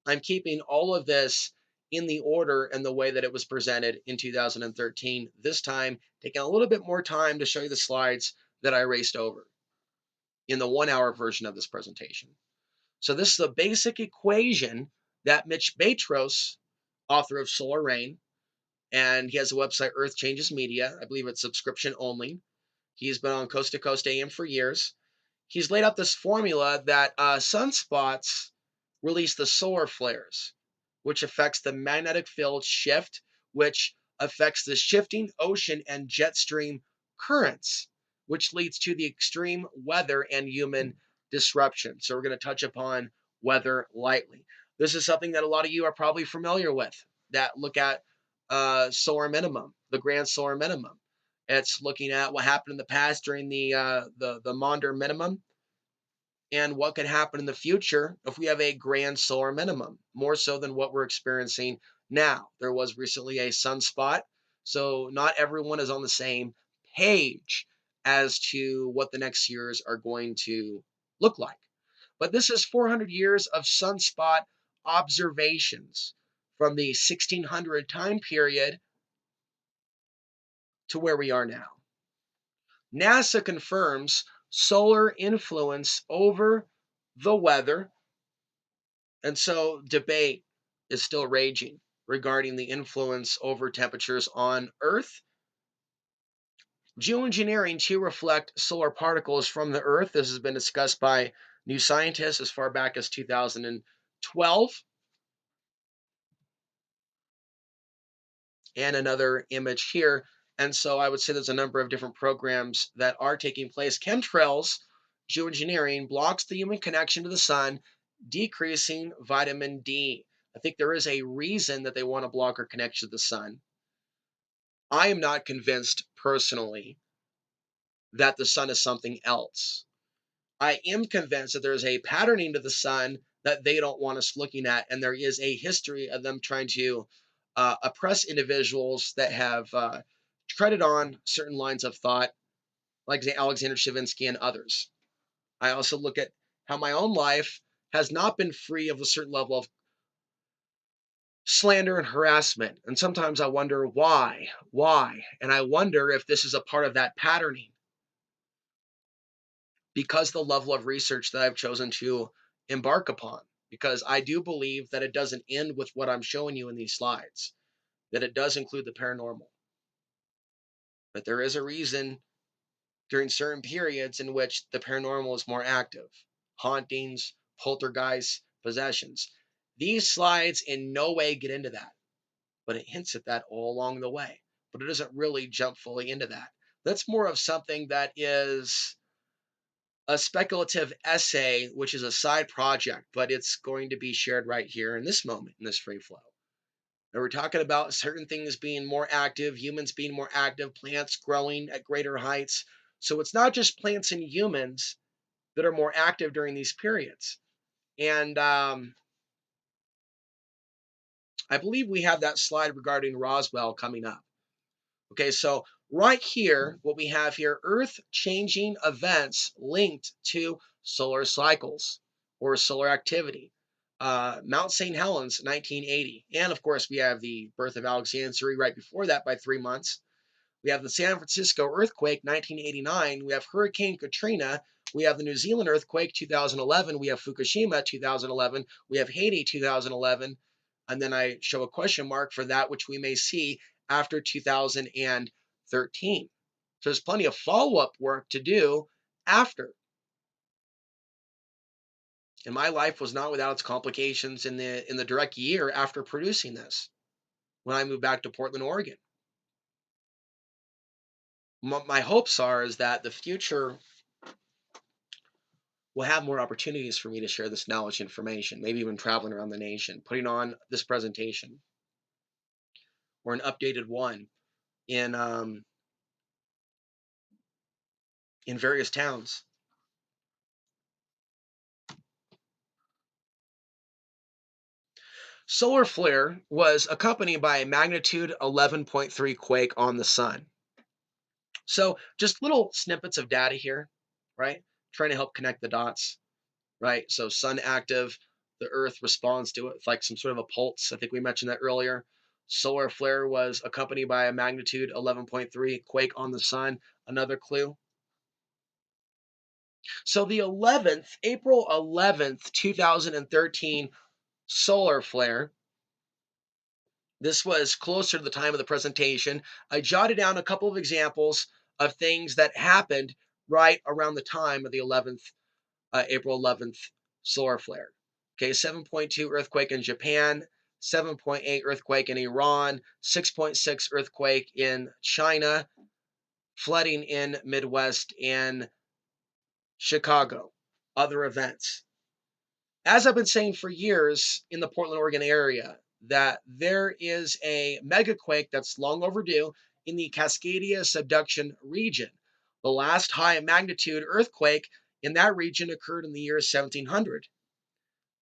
I'm keeping all of this in the order and the way that it was presented in 2013. This time, taking a little bit more time to show you the slides that I raced over in the 1 hour version of this presentation. So this is the basic equation that Mitch Batros, author of Solar Rain, and he has a website, Earth Changes Media. I believe it's subscription only. He's been on Coast to Coast AM for years. He's laid out this formula that sunspots release the solar flares, which affects the magnetic field shift, which affects the shifting ocean and jet stream currents, which leads to the extreme weather and human disruption. So we're going to touch upon weather lightly. This is something that a lot of you are probably familiar with that look at solar minimum, the grand solar minimum. It's looking at what happened in the past during the Maunder minimum and what could happen in the future if we have a grand solar minimum, more so than what we're experiencing now. There was recently a sunspot, so not everyone is on the same page as to what the next years are going to look like. But this is 400 years of sunspot observations from the 1600 time period to where we are now. NASA confirms solar influence over the weather, and so debate is still raging regarding the influence over temperatures on Earth. Geoengineering to reflect solar particles from the Earth. This has been discussed by New Scientist as far back as 2012. And another image here. And so I would say there's a number of different programs that are taking place. Chemtrails, geoengineering, blocks the human connection to the sun, decreasing vitamin D. I think there is a reason that they want to block our connection to the sun. I am not convinced personally that the sun is something else. I am convinced that there is a patterning to the sun that they don't want us looking at, and there is a history of them trying to oppress individuals that have treaded on certain lines of thought, like Alexander Shavinsky and others. I also look at how my own life has not been free of a certain level of slander and harassment, and sometimes I wonder why, and I wonder if this is a part of that patterning, because the level of research that I've chosen to embark upon. Because I do believe that it doesn't end with what I'm showing you in these slides, that it does include the paranormal. But there is a reason during certain periods in which the paranormal is more active: hauntings, poltergeists, possessions. These slides in no way get into that, but it hints at that all along the way. But it doesn't really jump fully into that. That's more of something that is a speculative essay, which is a side project, but it's going to be shared right here in this moment, in this free flow. And we're talking about certain things being more active, humans being more active, plants growing at greater heights. So it's not just plants and humans that are more active during these periods. And I believe we have that slide regarding Roswell coming up. Okay, so right here, what we have here, Earth-changing events linked to solar cycles or solar activity. Mount St. Helens, 1980. And of course, we have the birth of Ansary right before that by 3 months. We have the San Francisco earthquake, 1989. We have Hurricane Katrina. We have the New Zealand earthquake, 2011. We have Fukushima, 2011. We have Haiti, 2011. And then I show a question mark for that which we may see after 2013. So there's plenty of follow-up work to do after. And my life was not without its complications in the direct year after producing this, when I moved back to Portland, Oregon. My hopes are is that the future will have more opportunities for me to share this knowledge information, maybe even traveling around the nation, putting on this presentation or an updated one in various towns. Solar flare was accompanied by a magnitude 11.3 quake on the sun. So just little snippets of data here, right? Trying to help connect the dots, right? So sun active, the Earth responds to it with like some sort of a pulse. I think we mentioned that earlier. Solar flare was accompanied by a magnitude 11.3 quake on the sun. Another clue. So the 11th, April 11th, 2013 solar flare. This was closer to the time of the presentation. I jotted down a couple of examples of things that happened right around the time of the April 11th solar flare. Okay, 7.2 earthquake in Japan, 7.8 earthquake in Iran, 6.6 earthquake in China, flooding in Midwest and Chicago. Other events. As I've been saying for years in the Portland, Oregon area, that there is a megaquake that's long overdue in the Cascadia subduction region. The last high magnitude earthquake in that region occurred in the year 1700.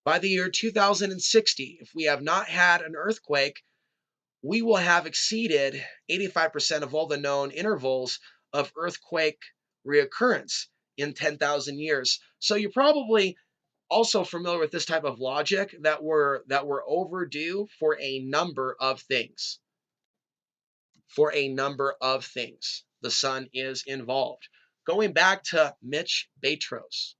By the year 2060, if we have not had an earthquake, we will have exceeded 85% of all the known intervals of earthquake reoccurrence in 10,000 years. So you're probably also familiar with this type of logic that we're overdue for a number of things. For a number of things. The sun is involved. Going back to Mitch Batros.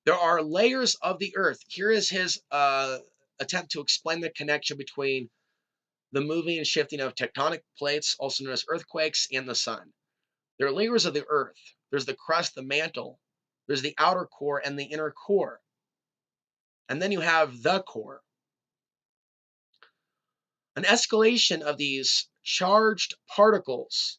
There are layers of the earth. Here is his attempt to explain the connection between the moving and shifting of tectonic plates, also known as earthquakes, and the sun. There are layers of the earth. There's the crust, the mantle. There's the outer core and the inner core. And then you have the core. An escalation of these charged particles,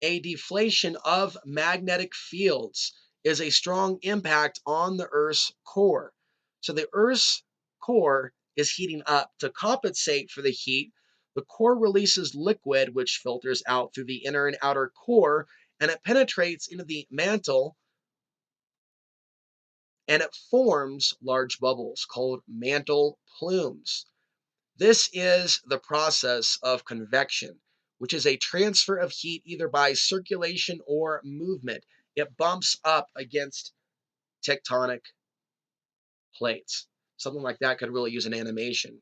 a deflation of magnetic fields, is a strong impact on the Earth's core. So the Earth's core is heating up. To compensate for the heat, the core releases liquid which filters out through the inner and outer core, and it penetrates into the mantle and it forms large bubbles called mantle plumes. This is the process of convection, which is a transfer of heat either by circulation or movement. It bumps up against tectonic plates. Something like that could really use an animation,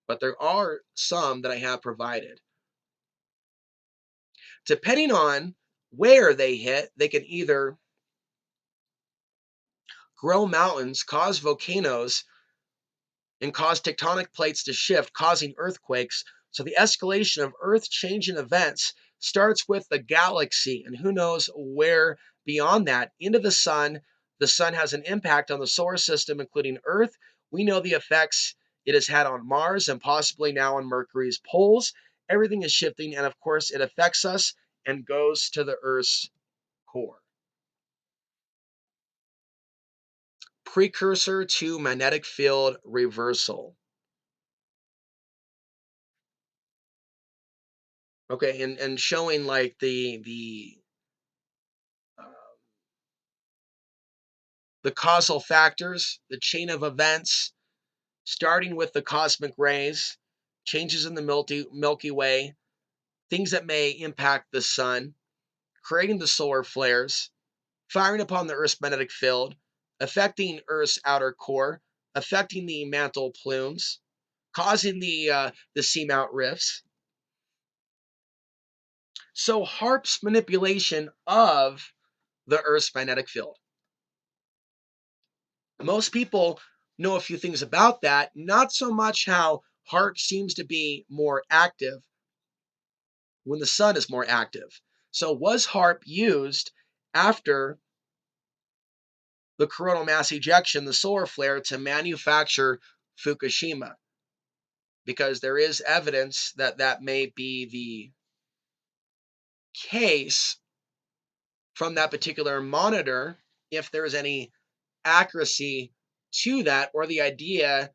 but there are some that I have provided. Depending on where they hit, they can either grow mountains, cause volcanoes, and cause tectonic plates to shift, causing earthquakes. So the escalation of earth-changing events starts with the galaxy, and who knows where beyond that, into the sun. The sun has an impact on the solar system, including Earth. We know the effects it has had on Mars and possibly now on Mercury's poles. Everything is shifting, and of course, it affects us and goes to the Earth's core. Precursor to magnetic field reversal. Okay, and showing like uh, the causal factors, the chain of events, starting with the cosmic rays, changes in the Milky Way, things that may impact the sun, creating the solar flares, firing upon the Earth's magnetic field, affecting Earth's outer core, affecting the mantle plumes, causing the seamount rifts. So HARP's manipulation of the Earth's magnetic field. Most people know a few things about that, not so much how HARP seems to be more active when the sun is more active. So was HARP used after the coronal mass ejection, the solar flare, to manufacture Fukushima? Because there is evidence that that may be the case from that particular monitor, if there's any accuracy to that, or the idea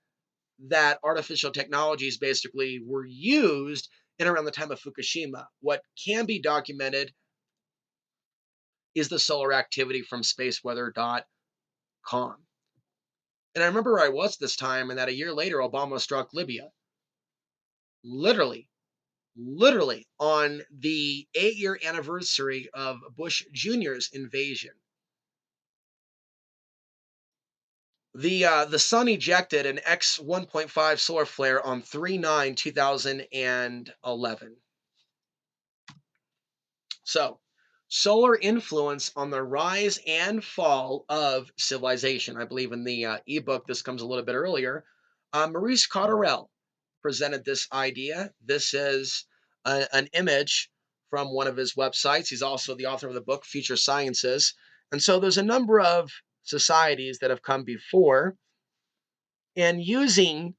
that artificial technologies basically were used in around the time of Fukushima. What can be documented is the solar activity from spaceweather.com. And I remember where I was this time, and that a year later, Obama struck Libya. Literally, literally on the 8-year anniversary of Bush Jr.'s invasion. The sun ejected an X 1.5 solar flare on 3/9/2011. So, solar influence on the rise and fall of civilization. I believe in the ebook, this comes a little bit earlier. Maurice Cotterell presented this idea. This is an image from one of his websites. He's also the author of the book, Future Sciences. And so there's a number of societies that have come before, and using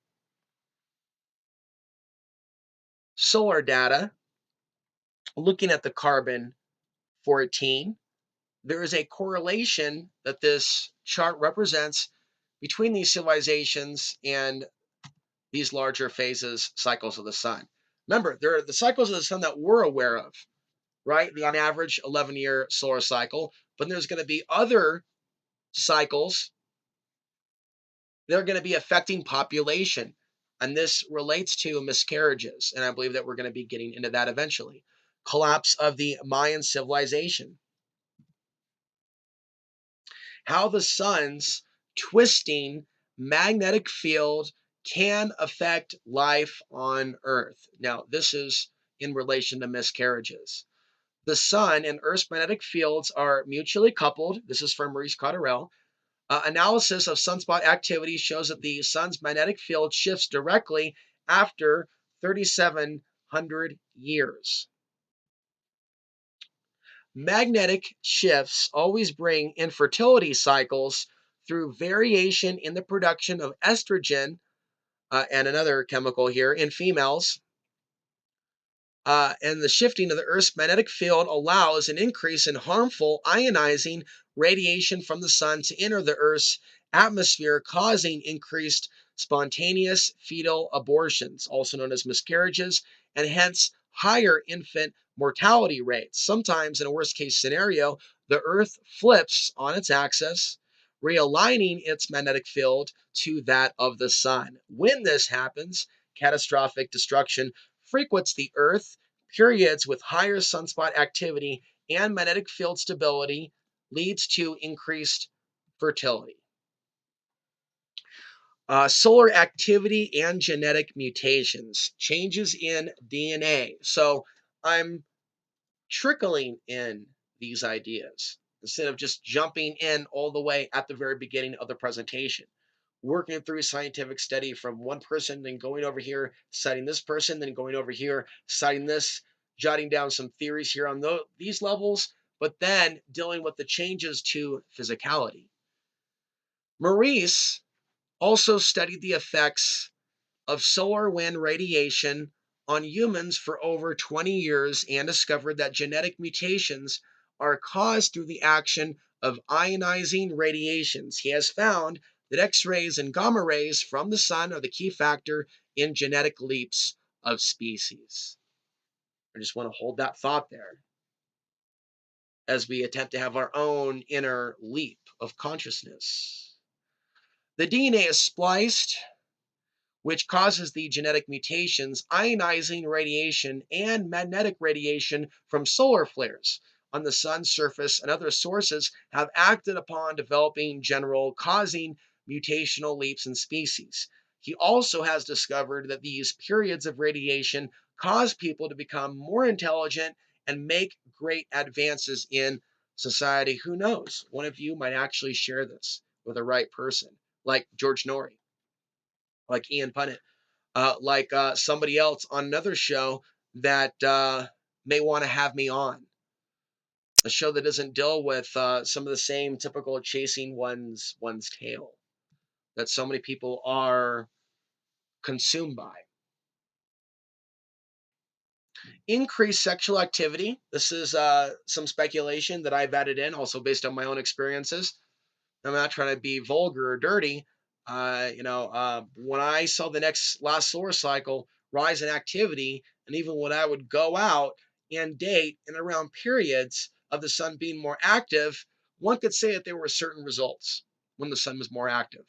solar data, looking at the carbon 14, there is a correlation that this chart represents between these civilizations and these larger phases, cycles of the sun. Remember, there are the cycles of the sun that we're aware of, right? The on average 11-year solar cycle, but there's going to be other cycles that are going to be affecting population. And this relates to miscarriages. And I believe that we're going to be getting into that eventually. Collapse of the Mayan civilization. How the sun's twisting magnetic field can affect life on Earth. Now, this is in relation to miscarriages. The sun and Earth's magnetic fields are mutually coupled. This is from Maurice Cotterell. Analysis of sunspot activity shows that the sun's magnetic field shifts directly after 3,700 years. Magnetic shifts always bring infertility cycles through variation in the production of estrogen and another chemical here in females. And the shifting of the Earth's magnetic field allows an increase in harmful ionizing radiation from the sun to enter the Earth's atmosphere, causing increased spontaneous fetal abortions, also known as miscarriages, and hence higher infant mortality rates. Sometimes, in a worst case scenario, the Earth flips on its axis, realigning its magnetic field to that of the sun. When this happens, catastrophic destruction frequents the Earth. Periods with higher sunspot activity and magnetic field stability leads to increased fertility. Solar activity and genetic mutations, changes in DNA. So I'm trickling in these ideas instead of just jumping in all the way at the very beginning of the presentation. Working through scientific study from one person, then going over here, citing this person, then going over here, citing this, jotting down some theories here on these levels, but then dealing with the changes to physicality. Maurice also studied the effects of solar wind radiation on humans for over 20 years and discovered that genetic mutations are caused through the action of ionizing radiations. He has found that X-rays and gamma rays from the sun are the key factor in genetic leaps of species. I just want to hold that thought there as we attempt to have our own inner leap of consciousness. The DNA is spliced, which causes the genetic mutations, ionizing radiation, and magnetic radiation from solar flares on the sun's surface and other sources have acted upon developing general, causing mutational leaps in species. He also has discovered that these periods of radiation cause people to become more intelligent and make great advances in society. Who knows? One of you might actually share this with the right person, like George Norrie, like Ian Punnett, like somebody else on another show that may want to have me on. A show that doesn't deal with some of the same typical chasing one's tail that so many people are consumed by. Increased sexual activity. This is some speculation that I've added in, also based on my own experiences. I'm not trying to be vulgar or dirty. When I saw the last solar cycle rise in activity, and even when I would go out and date and around periods of the sun being more active, one could say that there were certain results when the sun was more active.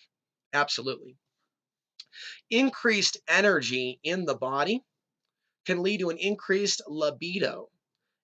Absolutely. Increased energy in the body can lead to an increased libido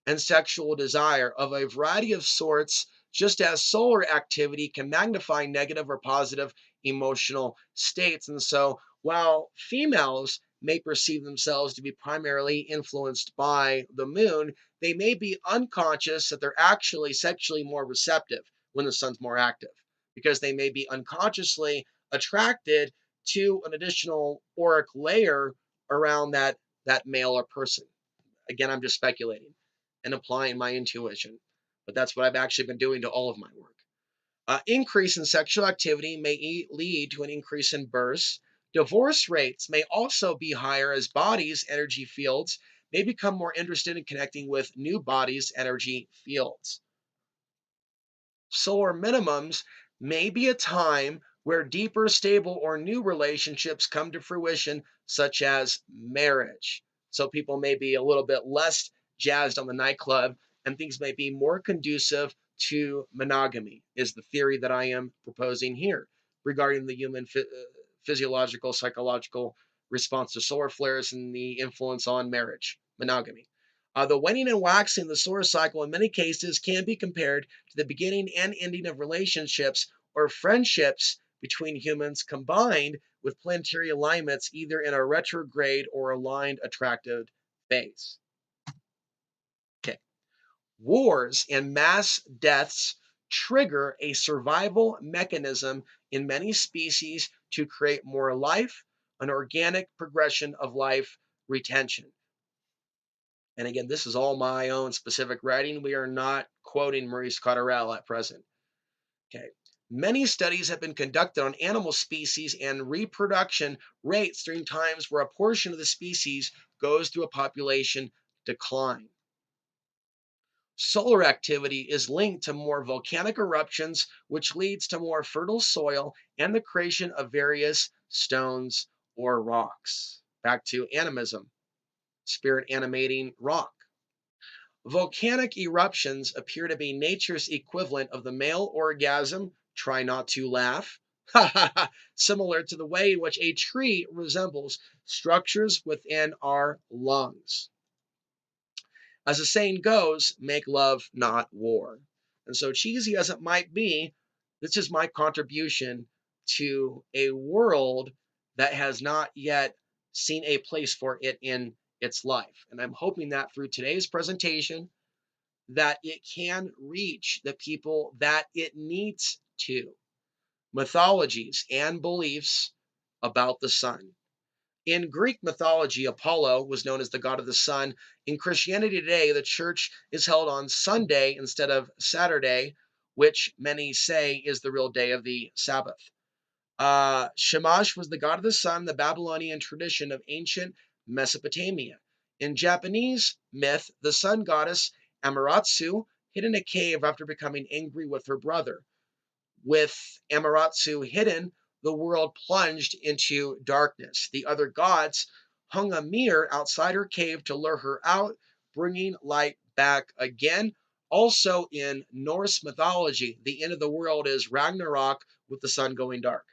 and sexual desire of a variety of sorts, just as solar activity can magnify negative or positive emotional states. And so, while females may perceive themselves to be primarily influenced by the moon, they may be unconscious that they're actually sexually more receptive when the sun's more active, because they may be unconsciously attracted to an additional auric layer around that male or person. Again, I'm just speculating and applying my intuition, but that's what I've actually been doing to all of my work. Increase in sexual activity may lead to an increase in births. Divorce rates may also be higher as bodies' energy fields may become more interested in connecting with new bodies' energy fields. Solar minimums may be a time where deeper, stable, or new relationships come to fruition, such as marriage. So people may be a little bit less jazzed on the nightclub, and things may be more conducive to monogamy, is the theory that I am proposing here regarding the human physiological, psychological response to solar flares and the influence on marriage, monogamy. The waning and waxing of the solar cycle in many cases can be compared to the beginning and ending of relationships or friendships between humans combined with planetary alignments either in a retrograde or aligned attractive phase. Okay. Wars and mass deaths trigger a survival mechanism in many species to create more life, an organic progression of life retention. And again, this is all my own specific writing. We are not quoting Maurice Cotterell at present. Okay. Many studies have been conducted on animal species and reproduction rates during times where a portion of the species goes through a population decline. Solar activity is linked to more volcanic eruptions, which leads to more fertile soil and the creation of various stones or rocks. Back to animism, spirit animating rock. Volcanic eruptions appear to be nature's equivalent of the male orgasm. Try not to laugh. Similar to the way in which a tree resembles structures within our lungs. As the saying goes, make love, not war. And so, cheesy as it might be, this is my contribution to a world that has not yet seen a place for it in its life. And I'm hoping that through today's presentation, that it can reach the people that it needs to. Mythologies and beliefs about the sun. In Greek mythology, Apollo was known as the god of the sun. In Christianity today, the church is held on Sunday instead of Saturday, which many say is the real day of the Sabbath. Shamash was the god of the sun, the Babylonian tradition of ancient Mesopotamia. In Japanese myth, the sun goddess Amaterasu hid in a cave after becoming angry with her brother. With Amaterasu hidden, the world plunged into darkness. The other gods hung a mirror outside her cave to lure her out, bringing light back again. Also in Norse mythology, the end of the world is Ragnarok with the sun going dark.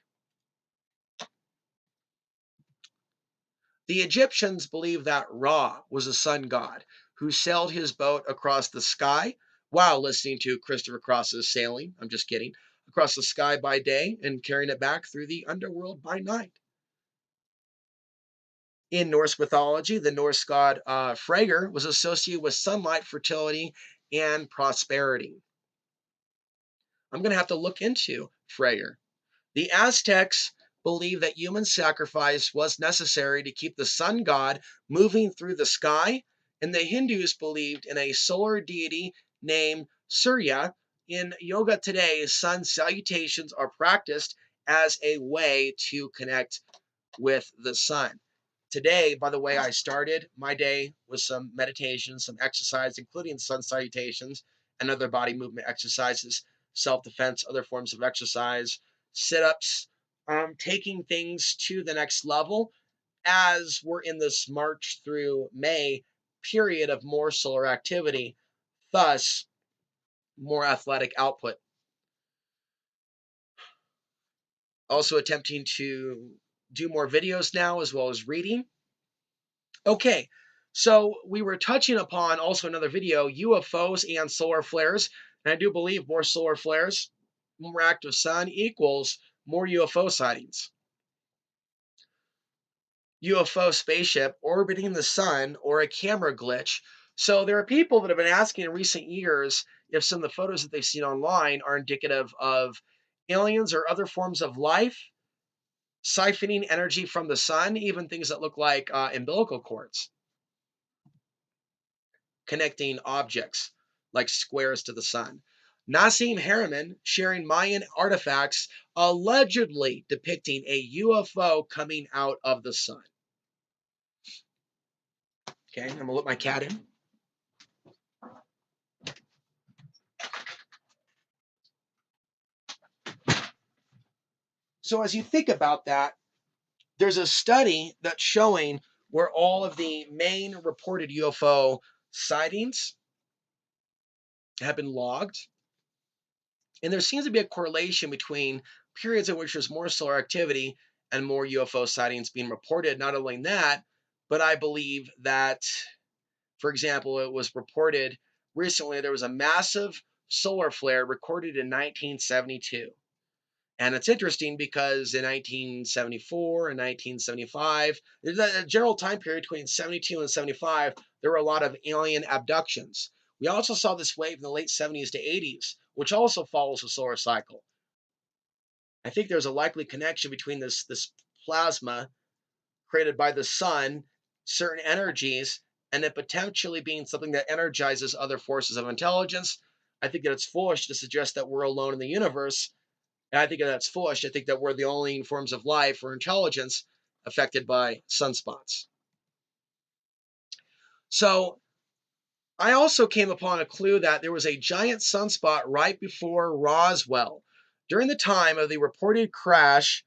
The Egyptians believed that Ra was a sun god who sailed his boat across the sky while listening to Christopher Cross's Sailing. I'm just kidding. Across the sky by day and carrying it back through the underworld by night. In Norse mythology, the Norse god Freyr was associated with sunlight, fertility, and prosperity. I'm going to have to look into Freyr. The Aztecs believed that human sacrifice was necessary to keep the sun god moving through the sky, and the Hindus believed in a solar deity named Surya. In yoga today, sun salutations are practiced as a way to connect with the sun. Today, by the way, I started my day with some meditation, some exercise, including sun salutations and other body movement exercises, self-defense, other forms of exercise, sit-ups, taking things to the next level as we're in this March through May period of more solar activity, thus more athletic output. Also attempting to do more videos now as well as reading. Okay, So we were touching upon also another video, UFOs and solar flares. And I do believe more solar flares, more active sun equals more UFO sightings. UFO spaceship orbiting the sun or a camera glitch. So there are people that have been asking in recent years if some of the photos that they've seen online are indicative of aliens or other forms of life, siphoning energy from the sun, even things that look like umbilical cords, connecting objects like squares to the sun. Nassim Harriman sharing Mayan artifacts allegedly depicting a UFO coming out of the sun. Okay, I'm gonna let my cat in. So as you think about that, there's a study that's showing where all of the main reported UFO sightings have been logged. And there seems to be a correlation between periods in which there's more solar activity and more UFO sightings being reported. Not only that, but I believe that, for example, it was reported recently there was a massive solar flare recorded in 1972. And it's interesting because in 1974 and 1975, there's a general time period between 72 and 75, there were a lot of alien abductions. We also saw this wave in the late 70s to 80s, which also follows the solar cycle. I think there's a likely connection between this plasma created by the sun, certain energies, and it potentially being something that energizes other forces of intelligence. I think that it's foolish to suggest that we're alone in the universe. And I think that's foolish. I think that we're the only forms of life or intelligence affected by sunspots. So I also came upon a clue that there was a giant sunspot right before Roswell. During the time of the reported crash,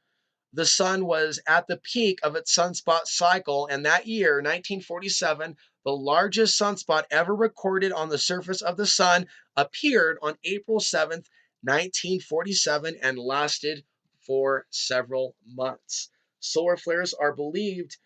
the sun was at the peak of its sunspot cycle, and that year, 1947, the largest sunspot ever recorded on the surface of the sun appeared on April 7th, 1947, and lasted for several months. Solar flares are believed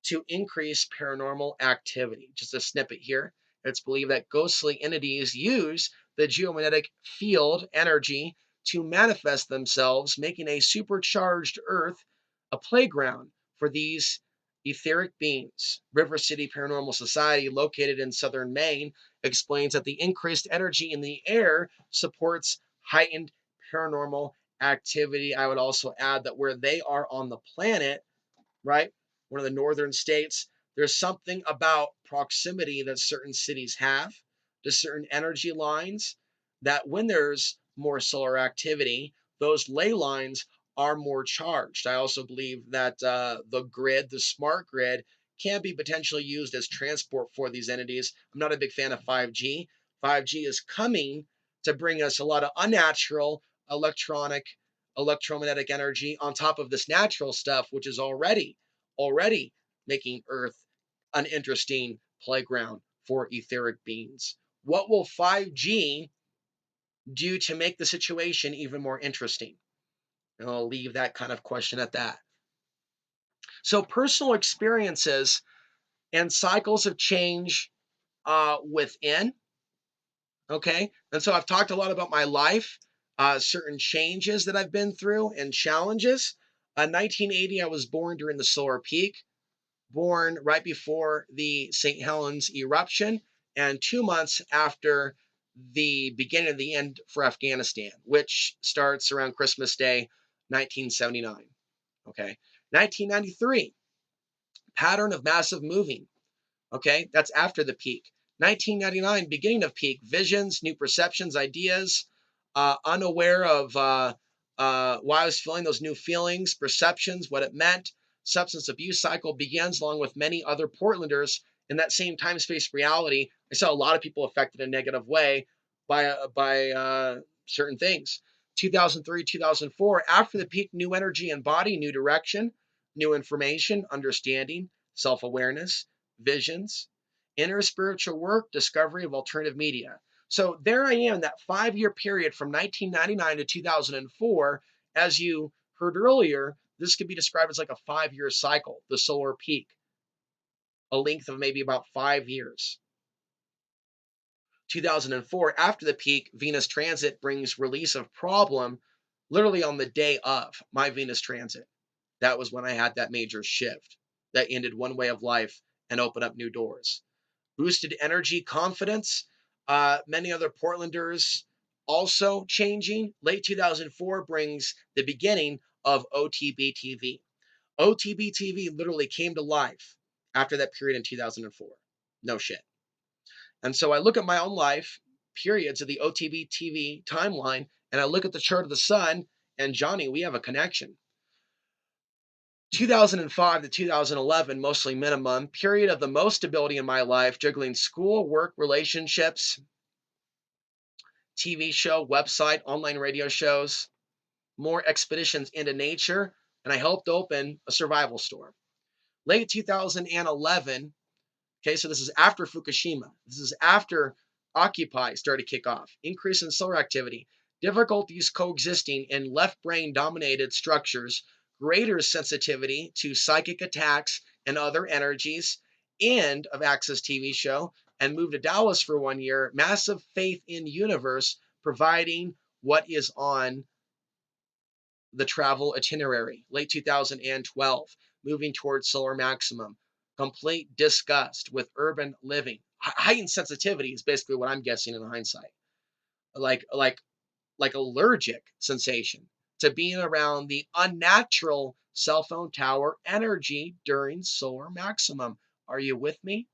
to increase paranormal activity. Just a snippet here. It's believed that ghostly entities use the geomagnetic field energy to manifest themselves, making a supercharged Earth a playground for these etheric beings. River City Paranormal Society, located in southern Maine, explains that the increased energy in the air supports heightened paranormal activity. I would also add that where they are on the planet, right? One of the northern states, there's something about proximity that certain cities have to certain energy lines that when there's more solar activity, those ley lines are more charged. I also believe that the grid, the smart grid, can be potentially used as transport for these entities. I'm not a big fan of 5G. 5G is coming to bring us a lot of unnatural electromagnetic energy on top of this natural stuff, which is already making Earth an interesting playground for etheric beings. What will 5G do to make the situation even more interesting? And I'll leave that kind of question at that. So, personal experiences and cycles of change within. Okay. And so I've talked a lot about my life, certain changes that I've been through and challenges. 1980, I was born during the solar peak, born right before the St. Helens eruption, and 2 months after the beginning of the end for Afghanistan, which starts around Christmas Day, 1979. Okay. 1993, pattern of massive moving. Okay, that's after the peak. 1999, beginning of peak, visions, new perceptions, ideas, unaware of why I was feeling those new feelings, perceptions, what it meant. Substance abuse cycle begins along with many other Portlanders in that same time space reality. I saw a lot of people affected in a negative way by certain things. 2003, 2004, after the peak, new energy and body, new direction, new information, understanding, self awareness, visions, inner spiritual work, discovery of alternative media. So there I am, that 5 year period from 1999 to 2004. As you heard earlier, this could be described as like a 5 year cycle, the solar peak. a length of maybe about 5 years. 2004, after the peak, Venus transit brings release of problem literally on the day of my Venus transit. That was when I had that major shift that ended one way of life and opened up new doors. Boosted energy, confidence. Many other Portlanders also changing. Late 2004 brings the beginning of OTB TV. OTB TV literally came to life after that period in 2004. No shit. And so I look at my own life, periods of the OTB TV timeline, and I look at the chart of the sun, and Johnny, we have a connection. 2005 to 2011, mostly minimum, period of the most stability in my life, juggling school, work, relationships, TV show, website, online radio shows, more expeditions into nature, and I helped open a survival store. Late 2011, okay, so this is after Fukushima. This is after Occupy started to kick off. Increase in solar activity, difficulties coexisting in left brain dominated structures, greater sensitivity to psychic attacks and other energies, end of Access TV show, and moved to Dallas for 1 year. Massive faith in universe, providing what is on the travel itinerary. Late 2012, moving towards solar maximum. Complete disgust with urban living. Heightened sensitivity is basically what I'm guessing in hindsight. Like allergic sensation to being around the unnatural cell phone tower energy during solar maximum. Are you with me?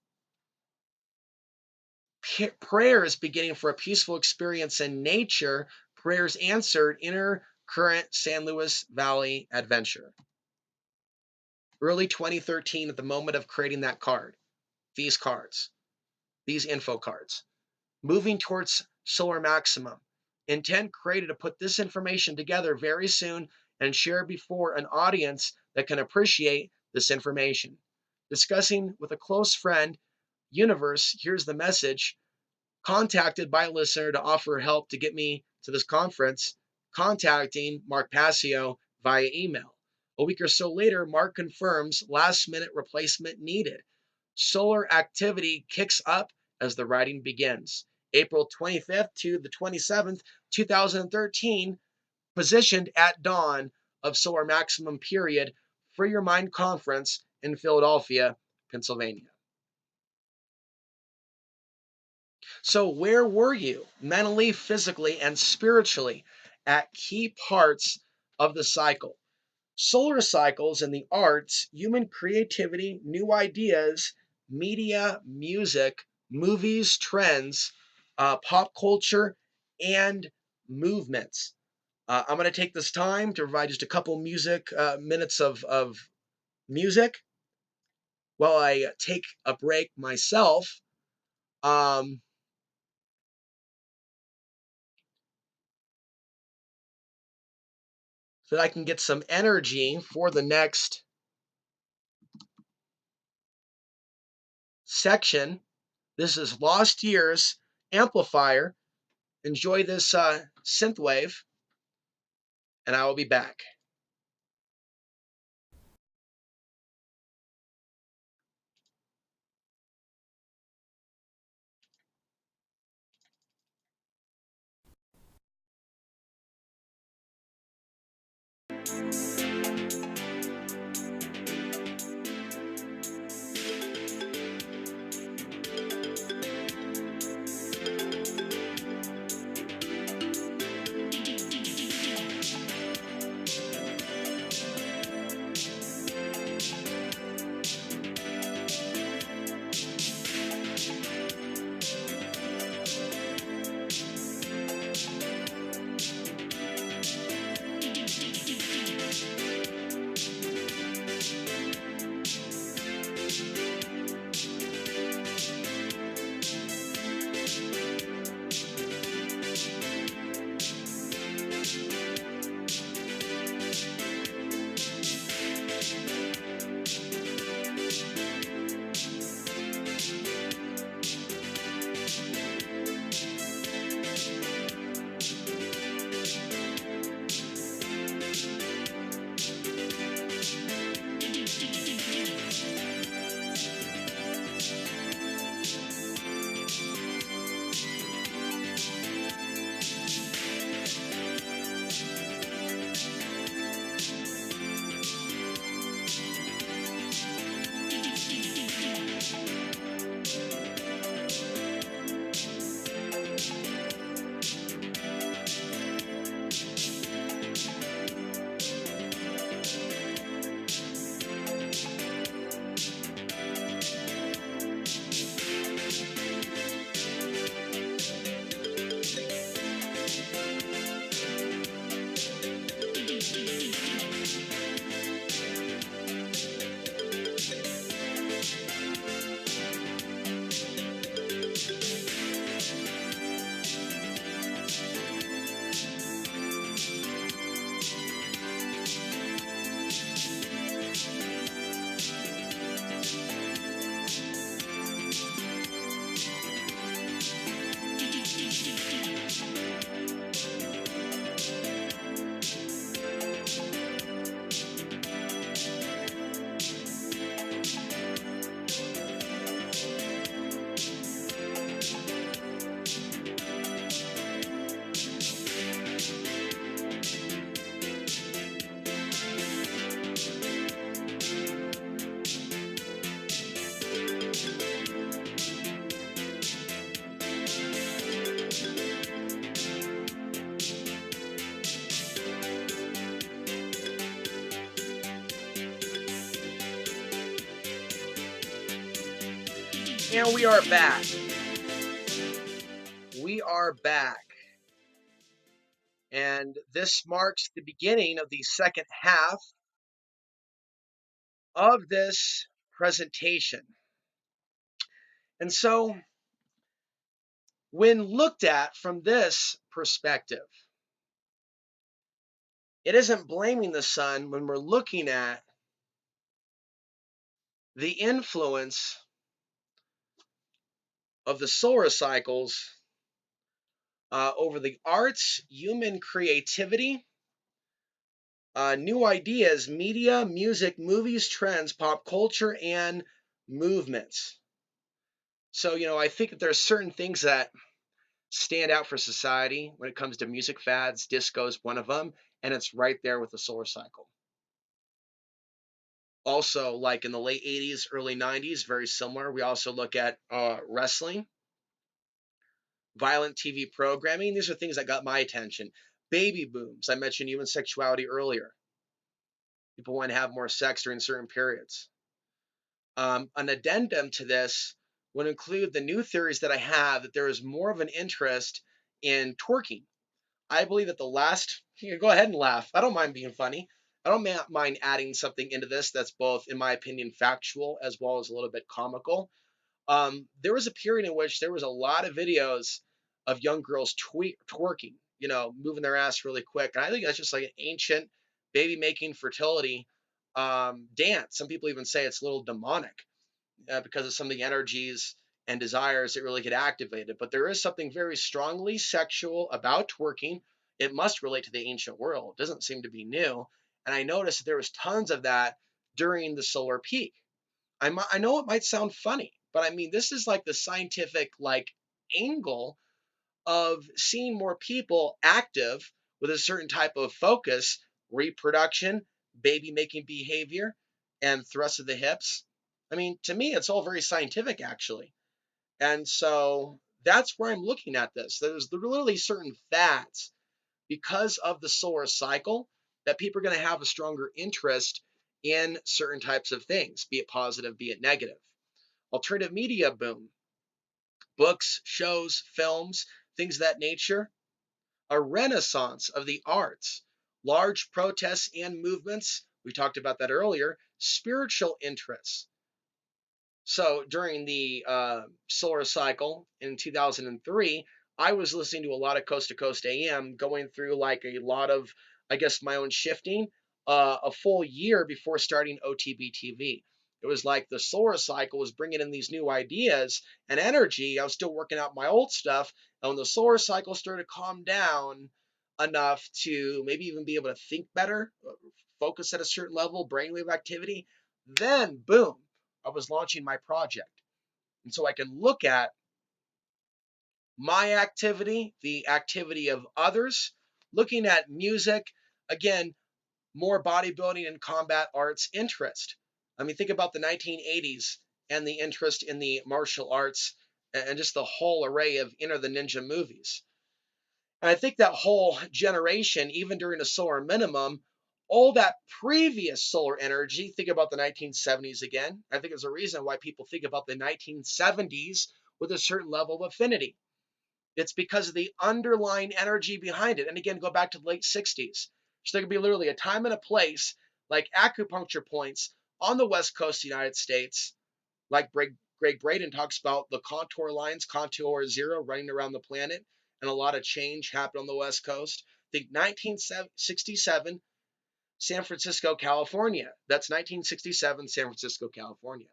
Prayers beginning for a peaceful experience in nature. Prayers answered. Inner current San Luis Valley adventure. Early 2013, at the moment of creating that card, these cards, these info cards, moving towards solar maximum. Intent created to put this information together very soon and share before an audience that can appreciate this information. Discussing with a close friend, universe, here's the message. Contacted by a listener to offer help to get me to this conference, contacting Mark Passio via email. A week or so later, Mark confirms last minute replacement needed. Solar activity kicks up as the writing begins. April 25th to the 27th, 2013, positioned at dawn of solar maximum period, Free Your Mind Conference in Philadelphia, Pennsylvania. So, where were you mentally, physically, and spiritually at key parts of the cycle? Solar cycles in the arts, human creativity, new ideas, media, music, movies, trends, pop culture, and movements. I'm going to take this time to provide just a couple minutes of music while I take a break myself. Um, so that I can get some energy for the next section. This is Lost Years Amplifier. Enjoy this synth wave, and I will be back. And we are back. We are back. And this marks the beginning of the second half of this presentation. And so, when looked at from this perspective, it isn't blaming the sun when we're looking at the influence of the solar cycles over the arts, human creativity, new ideas, media, music, movies, trends, pop culture, and movements. So, I think that there's certain things that stand out for society when it comes to music fads. Disco is one of them, and it's right there with the solar cycle. Also, like in the late 80s, early 90s, very similar. We also look at wrestling, violent TV programming. These are things that got my attention. Baby booms. I mentioned human sexuality earlier. People want to have more sex during certain periods. An addendum to this would include the new theories that I have that there is more of an interest in twerking. I believe that you can go ahead and laugh. I don't mind being funny. I don't mind adding something into this that's both, in my opinion, factual as well as a little bit comical. There was a period in which there was a lot of videos of young girls twerking, moving their ass really quick. And I think that's just like an ancient baby making fertility dance. Some people even say it's a little demonic because of some of the energies and desires that really get activated. But there is something very strongly sexual about twerking. It must relate to the ancient world. It doesn't seem to be new. And I noticed that there was tons of that during the solar peak. I know it might sound funny, but I mean, this is like the scientific angle of seeing more people active with a certain type of focus, reproduction, baby making behavior, and thrust of the hips. I mean, to me, it's all very scientific, actually. And so that's where I'm looking at this. There's literally certain fads because of the solar cycle that people are going to have a stronger interest in certain types of things, be it positive, be it negative. Alternative media boom, books, shows, films, things of that nature. A renaissance of the arts, large protests and movements. We talked about that earlier. Spiritual interests. So during the solar cycle in 2003, I was listening to a lot of Coast to Coast AM, going through like a lot of, I guess, my own shifting a full year before starting OTB TV. It was like the solar cycle was bringing in these new ideas and energy. I was still working out my old stuff. And when the solar cycle started to calm down enough to maybe even be able to think better, focus at a certain level, brainwave activity, then boom, I was launching my project. And so I can look at my activity, the activity of others, looking at music, again, more bodybuilding and combat arts interest. I mean, think about the 1980s and the interest in the martial arts and just the whole array of Enter the Ninja movies. And I think that whole generation, even during the solar minimum, all that previous solar energy, think about the 1970s again. I think there's a reason why people think about the 1970s with a certain level of affinity. It's because of the underlying energy behind it. And again, go back to the late 60s. So there could be literally a time and a place like acupuncture points on the West Coast of the United States, like Greg Braden talks about the contour lines, contour zero running around the planet, and a lot of change happened on the West Coast. Think 1967, San Francisco, California. That's 1967, San Francisco, California.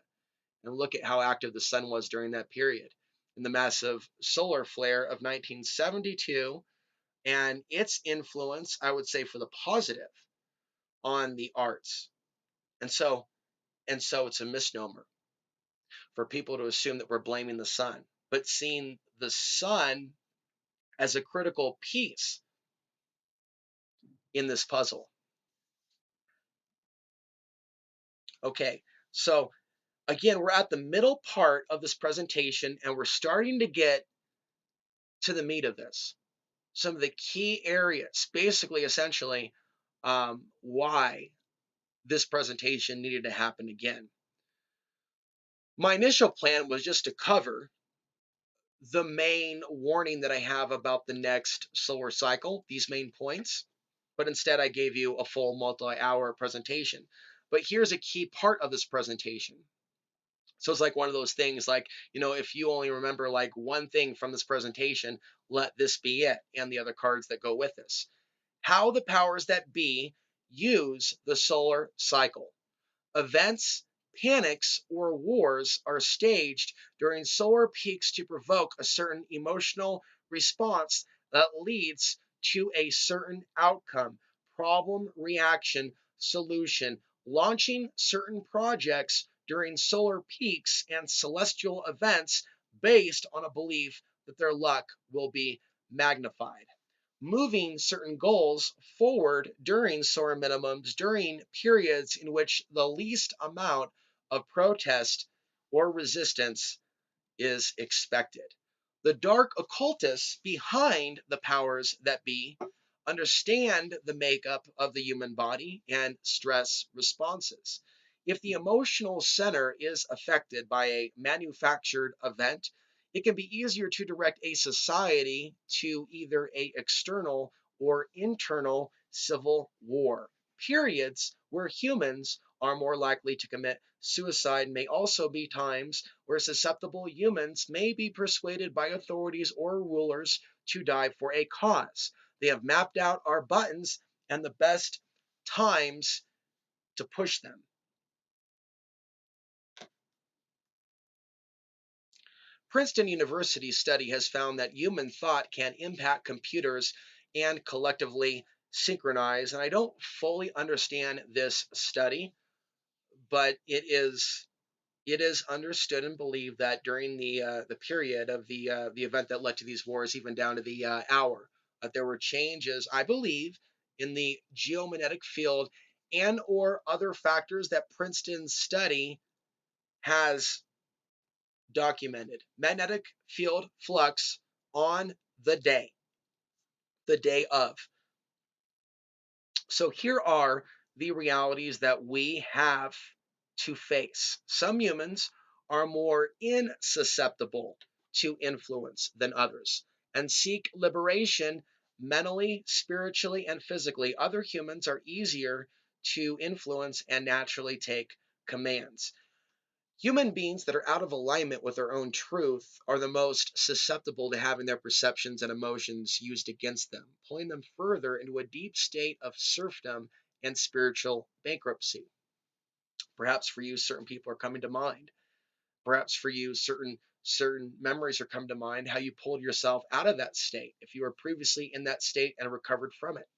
And look at how active the sun was during that period. And the massive solar flare of 1972 and its influence, I would say, for the positive on the arts. And so it's a misnomer for people to assume that we're blaming the sun, but seeing the sun as a critical piece in this puzzle. Okay, so again, we're at the middle part of this presentation and we're starting to get to the meat of this. Some of the key areas, basically, essentially, why this presentation needed to happen again. My initial plan was just to cover the main warning that I have about the next solar cycle, these main points, but instead I gave you a full multi-hour presentation. But here's a key part of this presentation. So it's like one of those things like, if you only remember like one thing from this presentation, let this be it and the other cards that go with this. How the powers that be use the solar cycle. Events, panics, or wars are staged during solar peaks to provoke a certain emotional response that leads to a certain outcome, problem, reaction, solution, launching certain projects during solar peaks and celestial events based on a belief that their luck will be magnified, moving certain goals forward during solar minimums during periods in which the least amount of protest or resistance is expected. The dark occultists behind the powers that be understand the makeup of the human body and stress responses. If the emotional center is affected by a manufactured event, it can be easier to direct a society to either a external or internal civil war. Periods where humans are more likely to commit suicide may also be times where susceptible humans may be persuaded by authorities or rulers to die for a cause. They have mapped out our buttons and the best times to push them. Princeton University's study has found that human thought can impact computers and collectively synchronize. And I don't fully understand this study, but it is understood and believed that during the period of the event that led to these wars, even down to the hour, that there were changes, I believe, in the geomagnetic field and or other factors that Princeton's study has documented. Magnetic field flux on the day of. So here are the realities that we have to face. Some humans are more insusceptible to influence than others and seek liberation mentally, spiritually, and physically. Other humans are easier to influence and naturally take commands. Human beings that are out of alignment with their own truth are the most susceptible to having their perceptions and emotions used against them, pulling them further into a deep state of serfdom and spiritual bankruptcy. Perhaps for you, certain people are coming to mind. Perhaps for you, certain memories are coming to mind, how you pulled yourself out of that state, if you were previously in that state and recovered from it.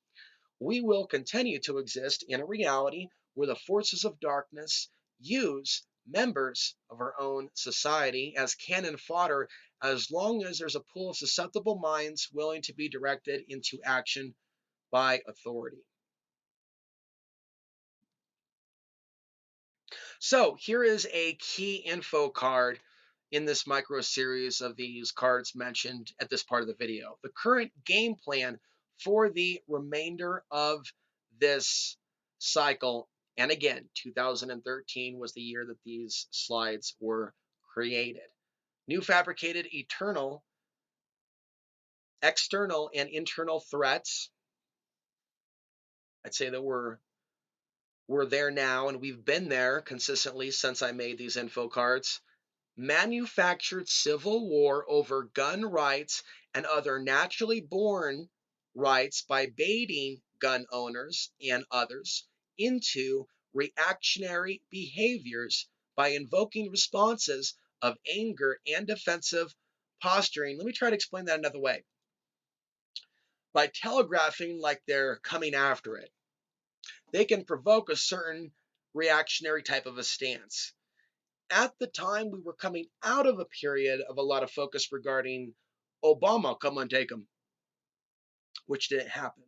We will continue to exist in a reality where the forces of darkness use members of our own society as cannon fodder as long as there's a pool of susceptible minds willing to be directed into action by authority. So here is a key info card in this micro series of these cards mentioned at this part of the video. The current game plan for the remainder of this cycle, and again, 2013 was the year that these slides were created. New fabricated eternal, external, and internal threats. I'd say that we're there now, and we've been there consistently since I made these info cards. Manufactured civil war over gun rights and other naturally born rights by baiting gun owners and others into reactionary behaviors by invoking responses of anger and defensive posturing. Let me try to explain that another way. By telegraphing like they're coming after it, they can provoke a certain reactionary type of a stance. At the time, we were coming out of a period of a lot of focus regarding Obama, come on, take him, which didn't happen.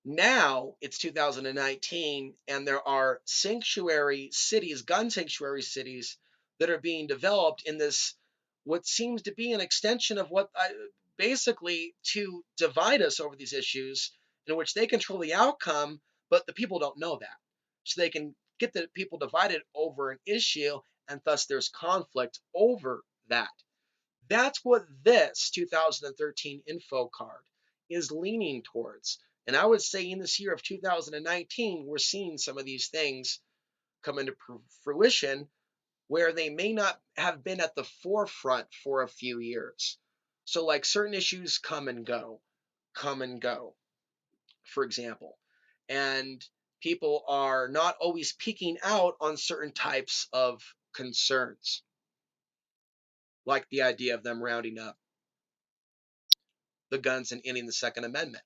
Now it's 2019, and there are sanctuary cities, gun sanctuary cities, that are being developed in this, what seems to be an extension of basically to divide us over these issues, in which they control the outcome, but the people don't know that. So they can get the people divided over an issue, and thus there's conflict over that. That's what this 2013 info card is leaning towards. And I would say in this year of 2019, we're seeing some of these things come into fruition where they may not have been at the forefront for a few years. So, like certain issues come and go, for example. And people are not always peaking out on certain types of concerns, like the idea of them rounding up the guns and ending the Second Amendment.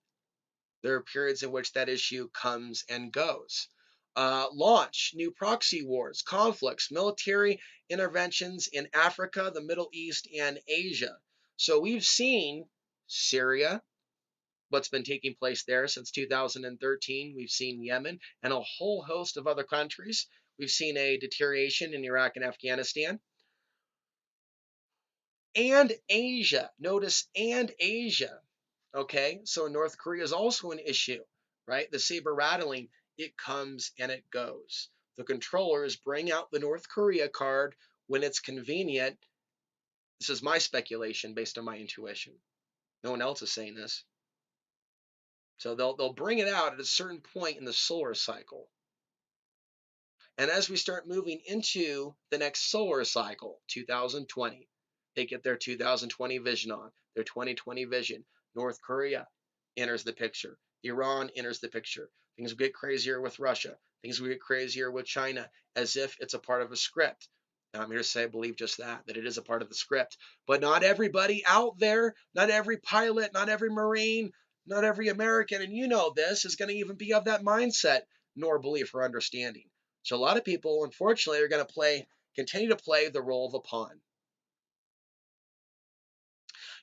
There are periods in which that issue comes and goes. Launch new proxy wars, conflicts, military interventions in Africa, the Middle East, and Asia. So we've seen Syria, what's been taking place there since 2013. We've seen Yemen and a whole host of other countries. We've seen a deterioration in Iraq and Afghanistan. And Asia. Notice, and Asia. Okay, so North Korea is also an issue, right? The saber rattling, it comes and it goes. The controllers bring out the North Korea card when it's convenient. This is my speculation based on my intuition. No one else is saying this. So they'll bring it out at a certain point in the solar cycle. And as we start moving into the next solar cycle, 2020, they get their 2020 vision on, their 2020 vision. North Korea enters the picture. Iran enters the picture. Things will get crazier with Russia. Things will get crazier with China, as if it's a part of a script. And I'm here to say I believe just that it is a part of the script. But not everybody out there, not every pilot, not every Marine, not every American, and you know this, is going to even be of that mindset, nor belief or understanding. So a lot of people, unfortunately, are going to continue to play the role of a pawn.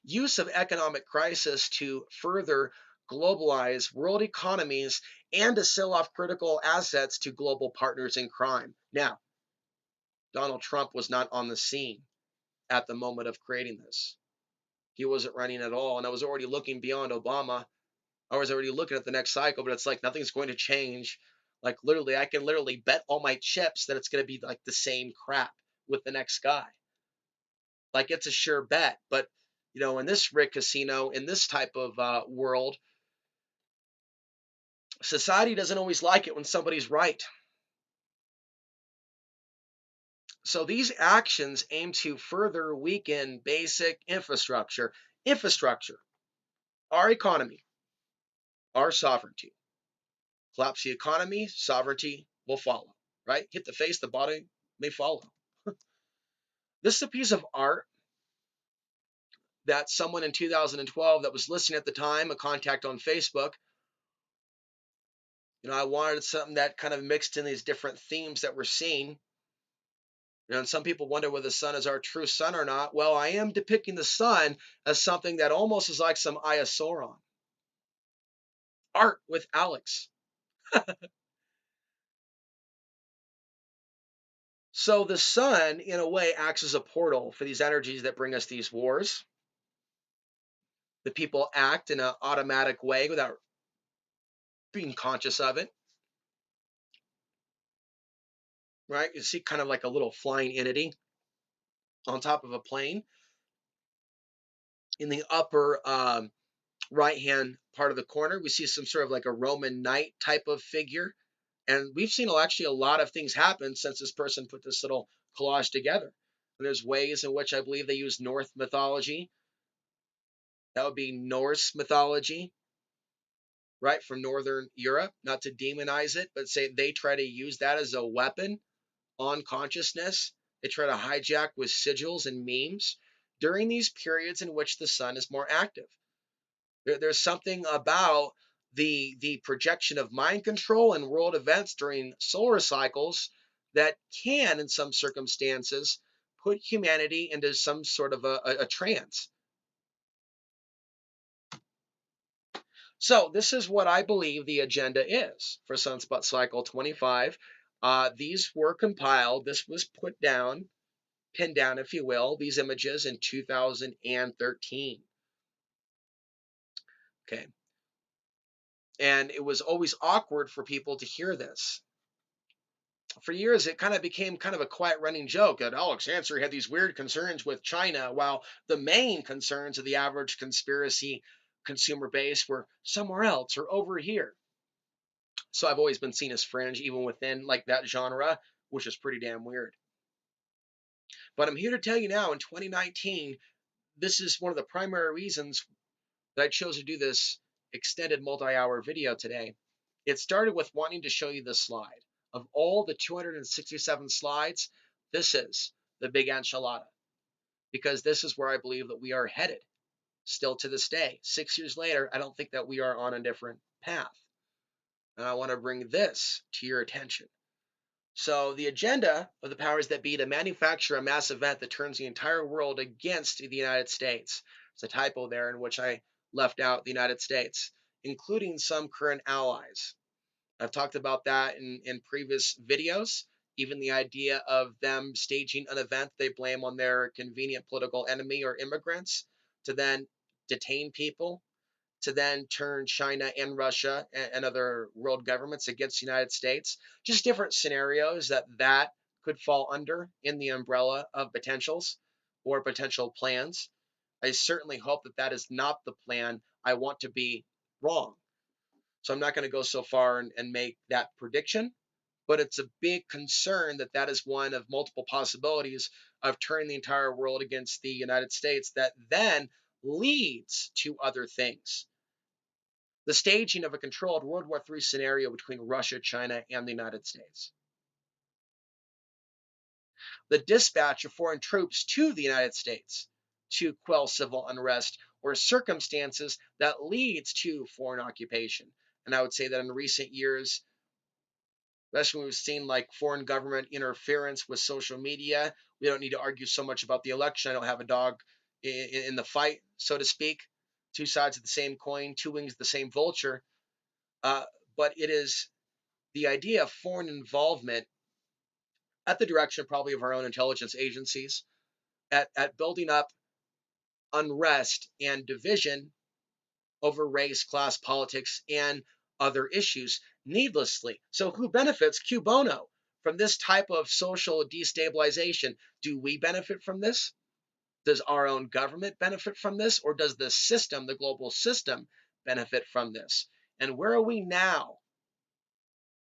Use of economic crisis to further globalize world economies and to sell off critical assets to global partners in crime. Now, Donald Trump was not on the scene at the moment of creating this. He wasn't running at all. And I was already looking beyond Obama. I was already looking at the next cycle, but it's like nothing's going to change. Like literally, I can literally bet all my chips that it's going to be like the same crap with the next guy. Like it's a sure bet. But in this Rick Casino, in this type of world, society doesn't always like it when somebody's right. So these actions aim to further weaken basic infrastructure. Infrastructure, our economy, our sovereignty. Collapse the economy, sovereignty will follow, right? Hit the face, the body may follow. This is a piece of art that someone in 2012 that was listening at the time, a contact on Facebook, I wanted something that kind of mixed in these different themes that we're seeing. And some people wonder whether the sun is our true sun or not. Well, I am depicting the sun as something that almost is like some Aya Sauron. Art with Alex. So the sun, in a way, acts as a portal for these energies that bring us these wars. The people act in an automatic way without being conscious of it. Right? You see kind of like a little flying entity on top of a plane. In the upper right-hand part of the corner, we see some sort of like a Roman knight type of figure. And we've seen actually a lot of things happen since this person put this little collage together. And there's ways in which I believe they use Norse mythology. That would be Norse mythology, right, from Northern Europe. Not to demonize it, but say they try to use that as a weapon on consciousness. They try to hijack with sigils and memes during these periods in which the sun is more active. There's something about the projection of mind control and world events during solar cycles that can, in some circumstances, put humanity into some sort of a trance. So this is what I believe the agenda is for Sunspot Cycle 25. These were compiled. This was put down, pinned down, if you will, these images in 2013. Okay. And it was always awkward for people to hear this. For years, it kind of became kind of a quiet running joke that Alex Ansary had these weird concerns with China, while the main concerns of the average conspiracy consumer base were somewhere else or over here. So I've always been seen as fringe, even within like that genre, which is pretty damn weird. But I'm here to tell you now in 2019, this is one of the primary reasons that I chose to do this extended multi-hour video today. It started with wanting to show you the slide. Of all the 267 slides, this is the big enchilada, because this is where I believe that we are headed still to this day. 6 years later, I don't think that we are on a different path. And I want to bring this to your attention. So the agenda of the powers that be to manufacture a mass event that turns the entire world against the United States. It's a typo there in which I left out the United States, including some current allies. I've talked about that in previous videos. Even the idea of them staging an event they blame on their convenient political enemy or immigrants to then detain people, to then turn China and Russia and other world governments against the United States. Just different scenarios that could fall under in the umbrella of potentials or potential plans. I certainly hope that that is not the plan. I want to be wrong. So I'm not going to go so far and make that prediction, but it's a big concern that that is one of multiple possibilities of turning the entire world against the United States that then leads to other things. The staging of a controlled World War III scenario between Russia, China, and the United States. The dispatch of foreign troops to the United States to quell civil unrest or circumstances that leads to foreign occupation. And I would say that in recent years, especially when we've seen like foreign government interference with social media, we don't need to argue so much about the election. I don't have a dog in the fight, so to speak. Two sides of the same coin, two wings of the same vulture. Uh, but it is the idea of foreign involvement at the direction probably of our own intelligence agencies at building up unrest and division over race, class, politics, and other issues needlessly. So who benefits Q bono from this type of social destabilization? Do we benefit from this? Does our own government benefit from this? Or does the system, the global system, benefit from this? And where are we now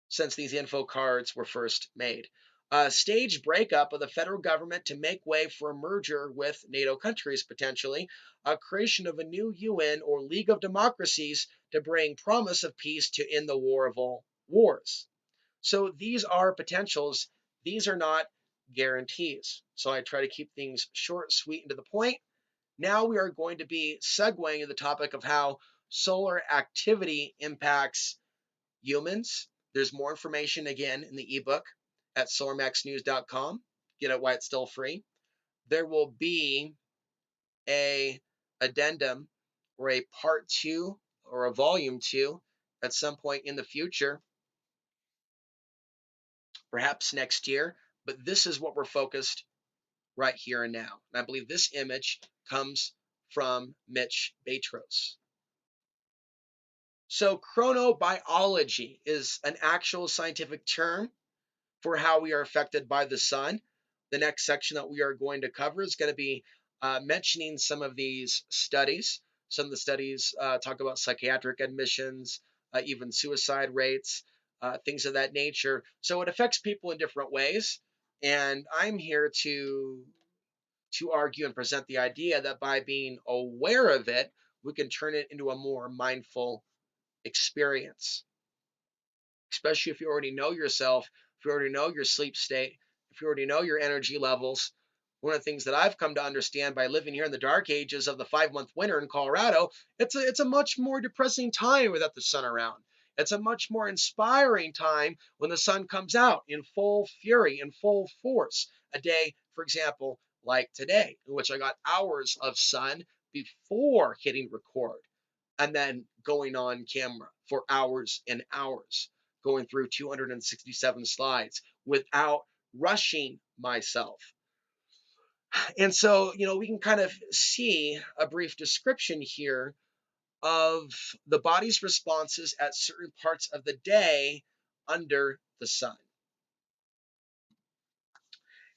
since these info cards were first made? A staged breakup of the federal government to make way for a merger with NATO countries, potentially, a creation of a new UN or League of Democracies to bring promise of peace to end the war of all wars. So these are potentials. These are not guarantees. So I try to keep things short, sweet, and to the point. Now we are going to be segueing to the topic of how solar activity impacts humans. There's more information again in the ebook at solarmaxnews.com. Get it while it's still free. There will be a addendum or a part two or a volume two at some point in the future, perhaps next year. But this is what we're focused right here and now. And I believe this image comes from Mitch Batros. So chronobiology is an actual scientific term for how we are affected by the sun. The next section that we are going to cover is going to be mentioning some of these studies. Some of the studies talk about psychiatric admissions, even suicide rates, things of that nature. So it affects people in different ways. And I'm here to argue and present the idea that by being aware of it, we can turn it into a more mindful experience, especially if you already know yourself, if you already know your sleep state, if you already know your energy levels. One of the things that I've come to understand by living here in the dark ages of the 5-month winter in Colorado, it's a much more depressing time without the sun around. It's a much more inspiring time when the sun comes out in full fury, in full force. A day, for example, like today, in which I got hours of sun before hitting record and then going on camera for hours and hours, going through 267 slides without rushing myself. And so, we can kind of see a brief description here of the body's responses at certain parts of the day under the sun.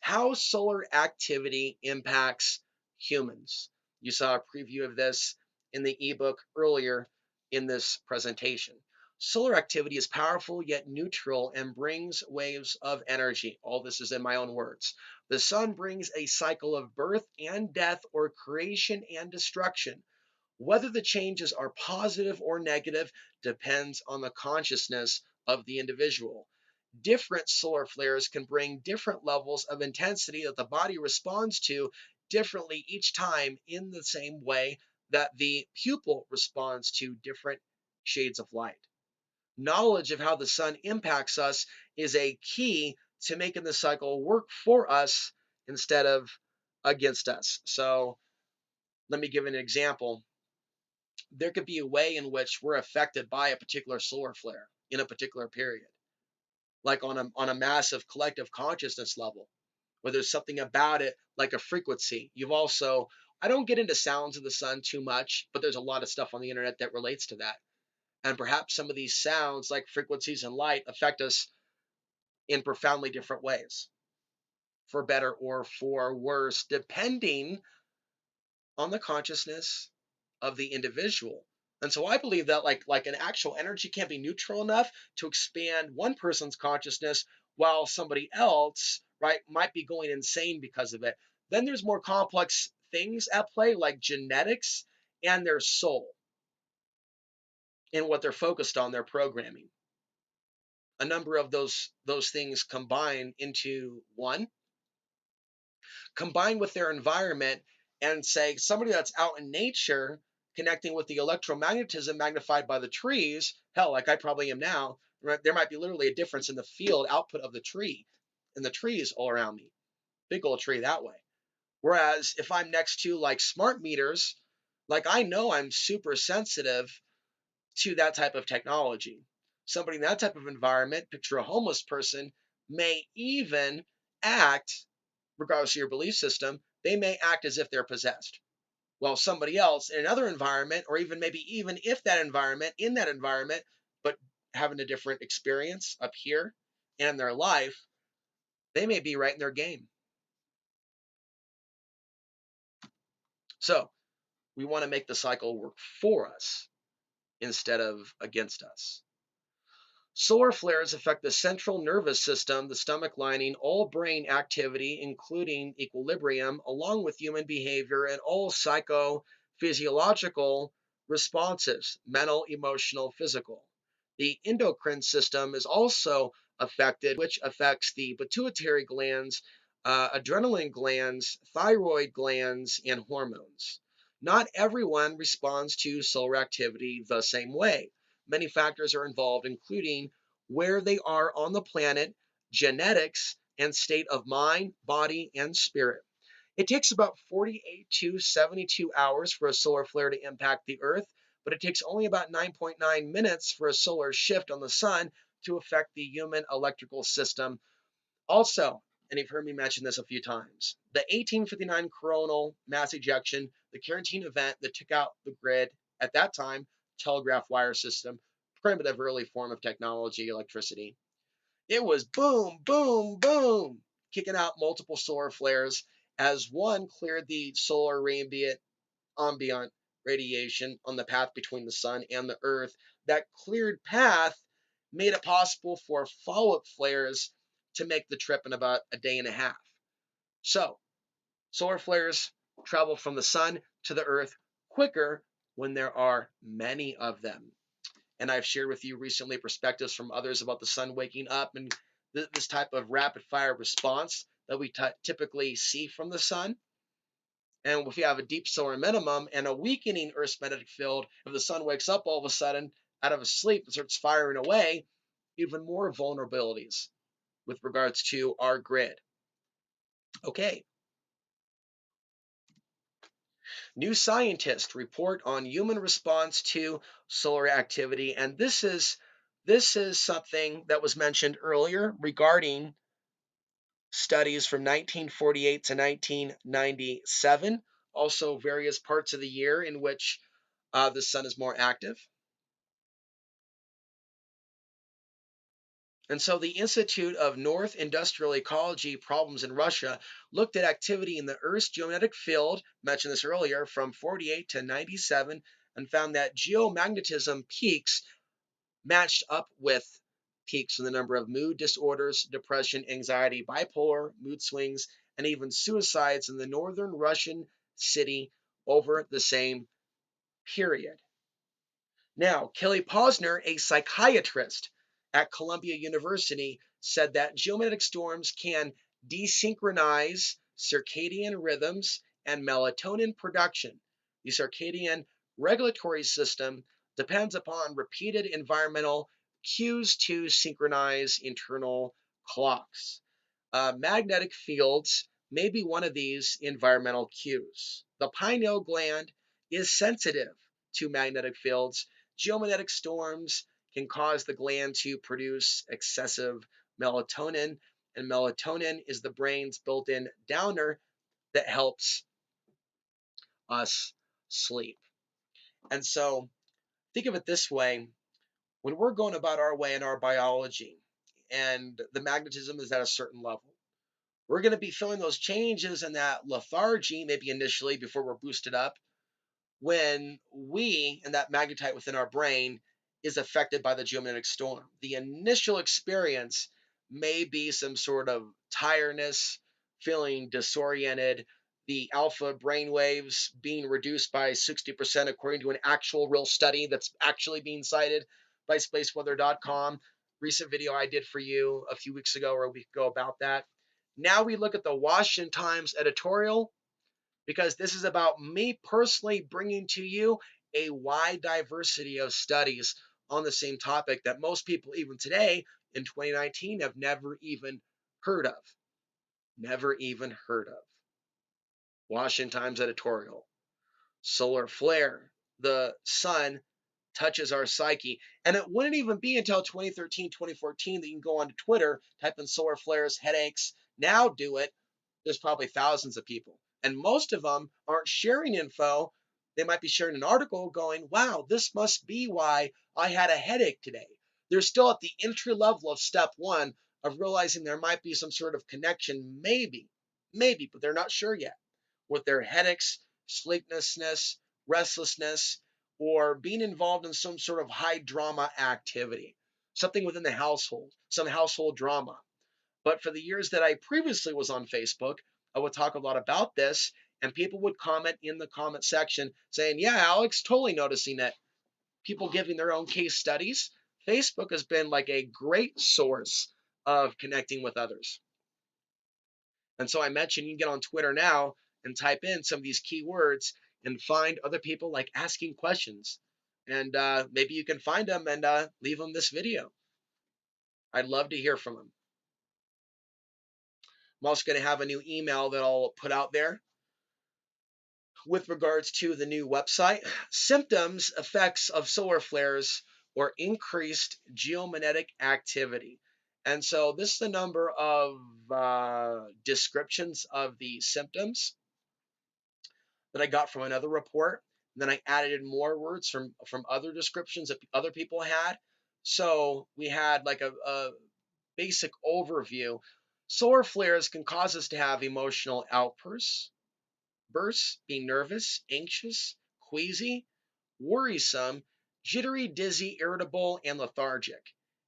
How solar activity impacts humans. You saw a preview of this in the ebook earlier in this presentation. Solar activity is powerful yet neutral and brings waves of energy. All this is in my own words. The sun brings a cycle of birth and death, or creation and destruction. Whether the changes are positive or negative depends on the consciousness of the individual. Different solar flares can bring different levels of intensity that the body responds to differently each time, in the same way that the pupil responds to different shades of light. Knowledge of how the sun impacts us is a key to making the cycle work for us instead of against us. So let me give an example. There could be a way in which we're affected by a particular solar flare in a particular period, like on a massive collective consciousness level, where there's something about it, like a frequency. You've also, I don't get into sounds of the sun too much, but there's a lot of stuff on the internet that relates to that. And perhaps some of these sounds, like frequencies and light, affect us in profoundly different ways, for better or for worse, depending on the consciousness of the individual. And so I believe that like an actual energy can't be neutral enough to expand one person's consciousness while somebody else, right, might be going insane because of it. Then there's more complex things at play, like genetics and their soul and what they're focused on, their programming. A number of those things combine into one, combined with their environment, and say somebody that's out in nature connecting with the electromagnetism magnified by the trees, hell, like I probably am now, right, there might be literally a difference in the field output of the tree and the trees all around me. Big old tree that way. Whereas if I'm next to like smart meters, like I know I'm super sensitive to that type of technology. Somebody in that type of environment, picture a homeless person, may even act, regardless of your belief system, they may act as if they're possessed. While somebody else in another environment, or even maybe even if that environment, in that environment, but having a different experience up here and in their life, they may be right in their game. So we want to make the cycle work for us instead of against us. Solar flares affect the central nervous system, the stomach lining, all brain activity, including equilibrium, along with human behavior and all psychophysiological responses, mental, emotional, physical. The endocrine system is also affected, which affects the pituitary glands, adrenaline glands, thyroid glands, and hormones. Not everyone responds to solar activity the same way. Many factors are involved, including where they are on the planet, genetics, and state of mind, body, and spirit. It takes about 48 to 72 hours for a solar flare to impact the Earth, but it takes only about 9.9 minutes for a solar shift on the sun to affect the human electrical system. Also, and you've heard me mention this a few times, the 1859 coronal mass ejection, the Carantine event that took out the grid at that time, telegraph wire system, primitive early form of technology, electricity. It was boom, boom, boom, kicking out multiple solar flares as one cleared the solar ambient radiation on the path between the sun and the Earth. That cleared path made it possible for follow-up flares to make the trip in about a day and a half. So, solar flares travel from the sun to the Earth quicker when there are many of them. And I've shared with you recently perspectives from others about the sun waking up and this type of rapid fire response that we typically see from the sun. And if you have a deep solar minimum and a weakening Earth's magnetic field, if the sun wakes up all of a sudden out of a sleep and starts firing away, even more vulnerabilities with regards to our grid. Okay. New scientists report on human response to solar activity, and this is something that was mentioned earlier regarding studies from 1948 to 1997, also various parts of the year in which the sun is more active. And so the Institute of North Industrial Ecology Problems in Russia looked at activity in the Earth's geomagnetic field, mentioned this earlier, from 48 to 97, and found that geomagnetism peaks matched up with peaks in the number of mood disorders, depression, anxiety, bipolar, mood swings, and even suicides in the northern Russian city over the same period. Now, Kelly Posner, a psychiatrist at Columbia University, said that geomagnetic storms can desynchronize circadian rhythms and melatonin production. The circadian regulatory system depends upon repeated environmental cues to synchronize internal clocks. Magnetic fields may be one of these environmental cues. The pineal gland is sensitive to magnetic fields. Geomagnetic storms can cause the gland to produce excessive melatonin, and melatonin is the brain's built in downer that helps us sleep. And so think of it this way: when we're going about our way in our biology and the magnetism is at a certain level, we're going to be feeling those changes in that lethargy, maybe initially before we're boosted up, when we and that magnetite within our brain is affected by the geomagnetic storm. The initial experience may be some sort of tiredness, feeling disoriented, the alpha brain waves being reduced by 60% according to an actual real study that's actually being cited by spaceweather.com. Recent video I did for you a few weeks ago or a week ago about that. Now we look at the Washington Times editorial, because this is about me personally bringing to you a wide diversity of studies on the same topic that most people, even today in 2019, have never even heard of. Never even heard of. Washington Times editorial. Solar flare. The sun touches our psyche. And it wouldn't even be until 2013, 2014 that you can go onto Twitter, type in solar flares, headaches. Now do it. There's probably thousands of people. And most of them aren't sharing info. They might be sharing an article going, wow, this must be why I had a headache today. They're still at the entry level of step one of realizing there might be some sort of connection, maybe, but they're not sure yet, with their headaches, sleeplessness, restlessness, or being involved in some sort of high drama activity, something within the household, some household drama. But for the years that I previously was on Facebook, I would talk a lot about this, and people would comment in the comment section saying, yeah, Alex, totally noticing it. People giving their own case studies. Facebook has been like a great source of connecting with others. And so I mentioned you can get on Twitter now and type in some of these keywords and find other people like asking questions. And maybe you can find them and leave them this video. I'd love to hear from them. I'm also going to have a new email that I'll put out there with regards to the new website. Symptoms, effects of solar flares or increased geomagnetic activity. And so this is the number of descriptions of the symptoms that I got from another report. And then I added in more words from other descriptions that other people had. So we had like a basic overview. Solar flares can cause us to have emotional outbursts, being nervous, anxious, queasy, worrisome, jittery, dizzy, irritable, and lethargic.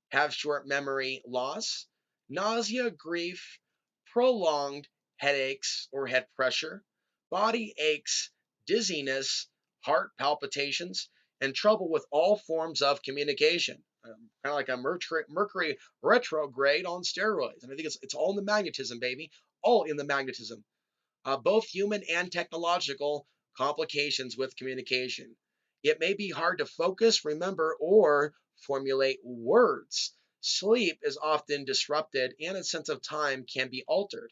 Have short memory loss, nausea, grief, prolonged headaches or head pressure, body aches, dizziness, heart palpitations, and trouble with all forms of communication. Kind of like a Mercury retrograde on steroids. And I think it's all in the magnetism, baby. All in the magnetism. Both human and technological complications with communication. It may be hard to focus, remember, or formulate words. Sleep is often disrupted, and a sense of time can be altered.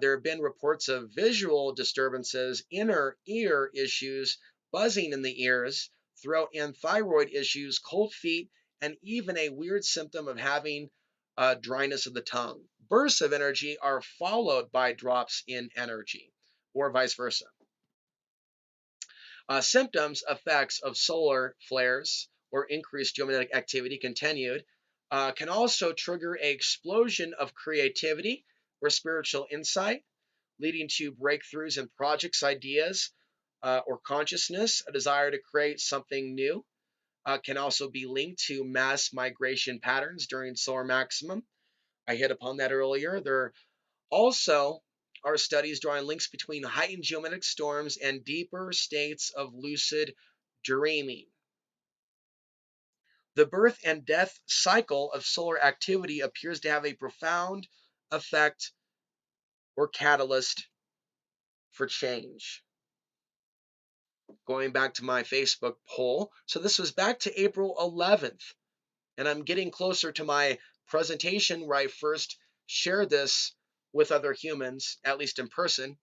There have been reports of visual disturbances, inner ear issues, buzzing in the ears, throat and thyroid issues, cold feet, and even a weird symptom of having dryness of the tongue. Bursts of energy are followed by drops in energy, or vice versa. Symptoms, effects of solar flares or increased geomagnetic activity continued. can also trigger an explosion of creativity or spiritual insight, leading to breakthroughs in projects, ideas, or consciousness. A desire to create something new can also be linked to mass migration patterns during solar maximum. I hit upon that earlier. There also are studies drawing links between heightened geomagnetic storms and deeper states of lucid dreaming. The birth and death cycle of solar activity appears to have a profound effect or catalyst for change. Going back to my Facebook poll, so this was back to April 11th, and I'm getting closer to my presentation where I first shared this with other humans, at least in person,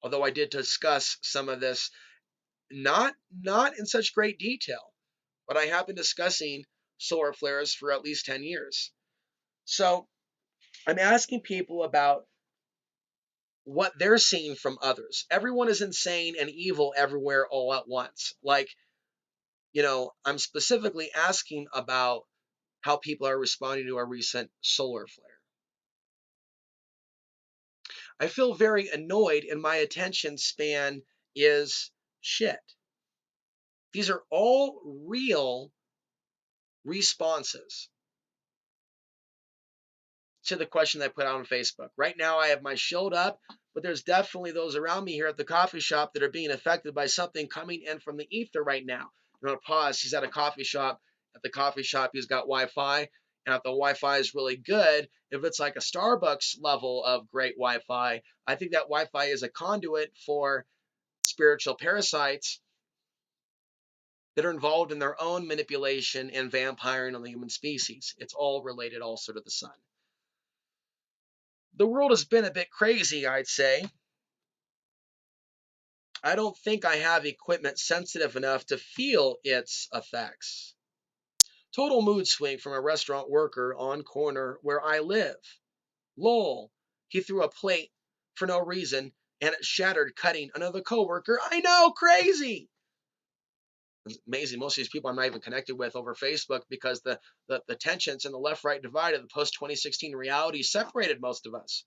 although I did discuss some of this not in such great detail, but I have been discussing solar flares for at least 10 years. So I'm asking people about what they're seeing from others. Everyone is insane and evil everywhere all at once. Like, I'm specifically asking about how people are responding to a recent solar flare. I feel very annoyed and my attention span is shit. These are all real responses to the question that I put out on Facebook. Right now, I have my shield up, but there's definitely those around me here at the coffee shop that are being affected by something coming in from the ether right now. I'm going to pause. He's at a coffee shop. At the coffee shop, he's got Wi-Fi. And if the Wi-Fi is really good, if it's like a Starbucks level of great Wi-Fi, I think that Wi-Fi is a conduit for spiritual parasites that are involved in their own manipulation and vampiring on the human species. It's all related also to the sun. The world has been a bit crazy, I'd say. I don't think I have equipment sensitive enough to feel its effects. Total mood swing from a restaurant worker on corner where I live. Lol. He threw a plate for no reason and it shattered, cutting another coworker. I know, crazy. It's amazing. Most of these people I'm not even connected with over Facebook because the tensions in the left-right divide of the post-2016 reality separated most of us.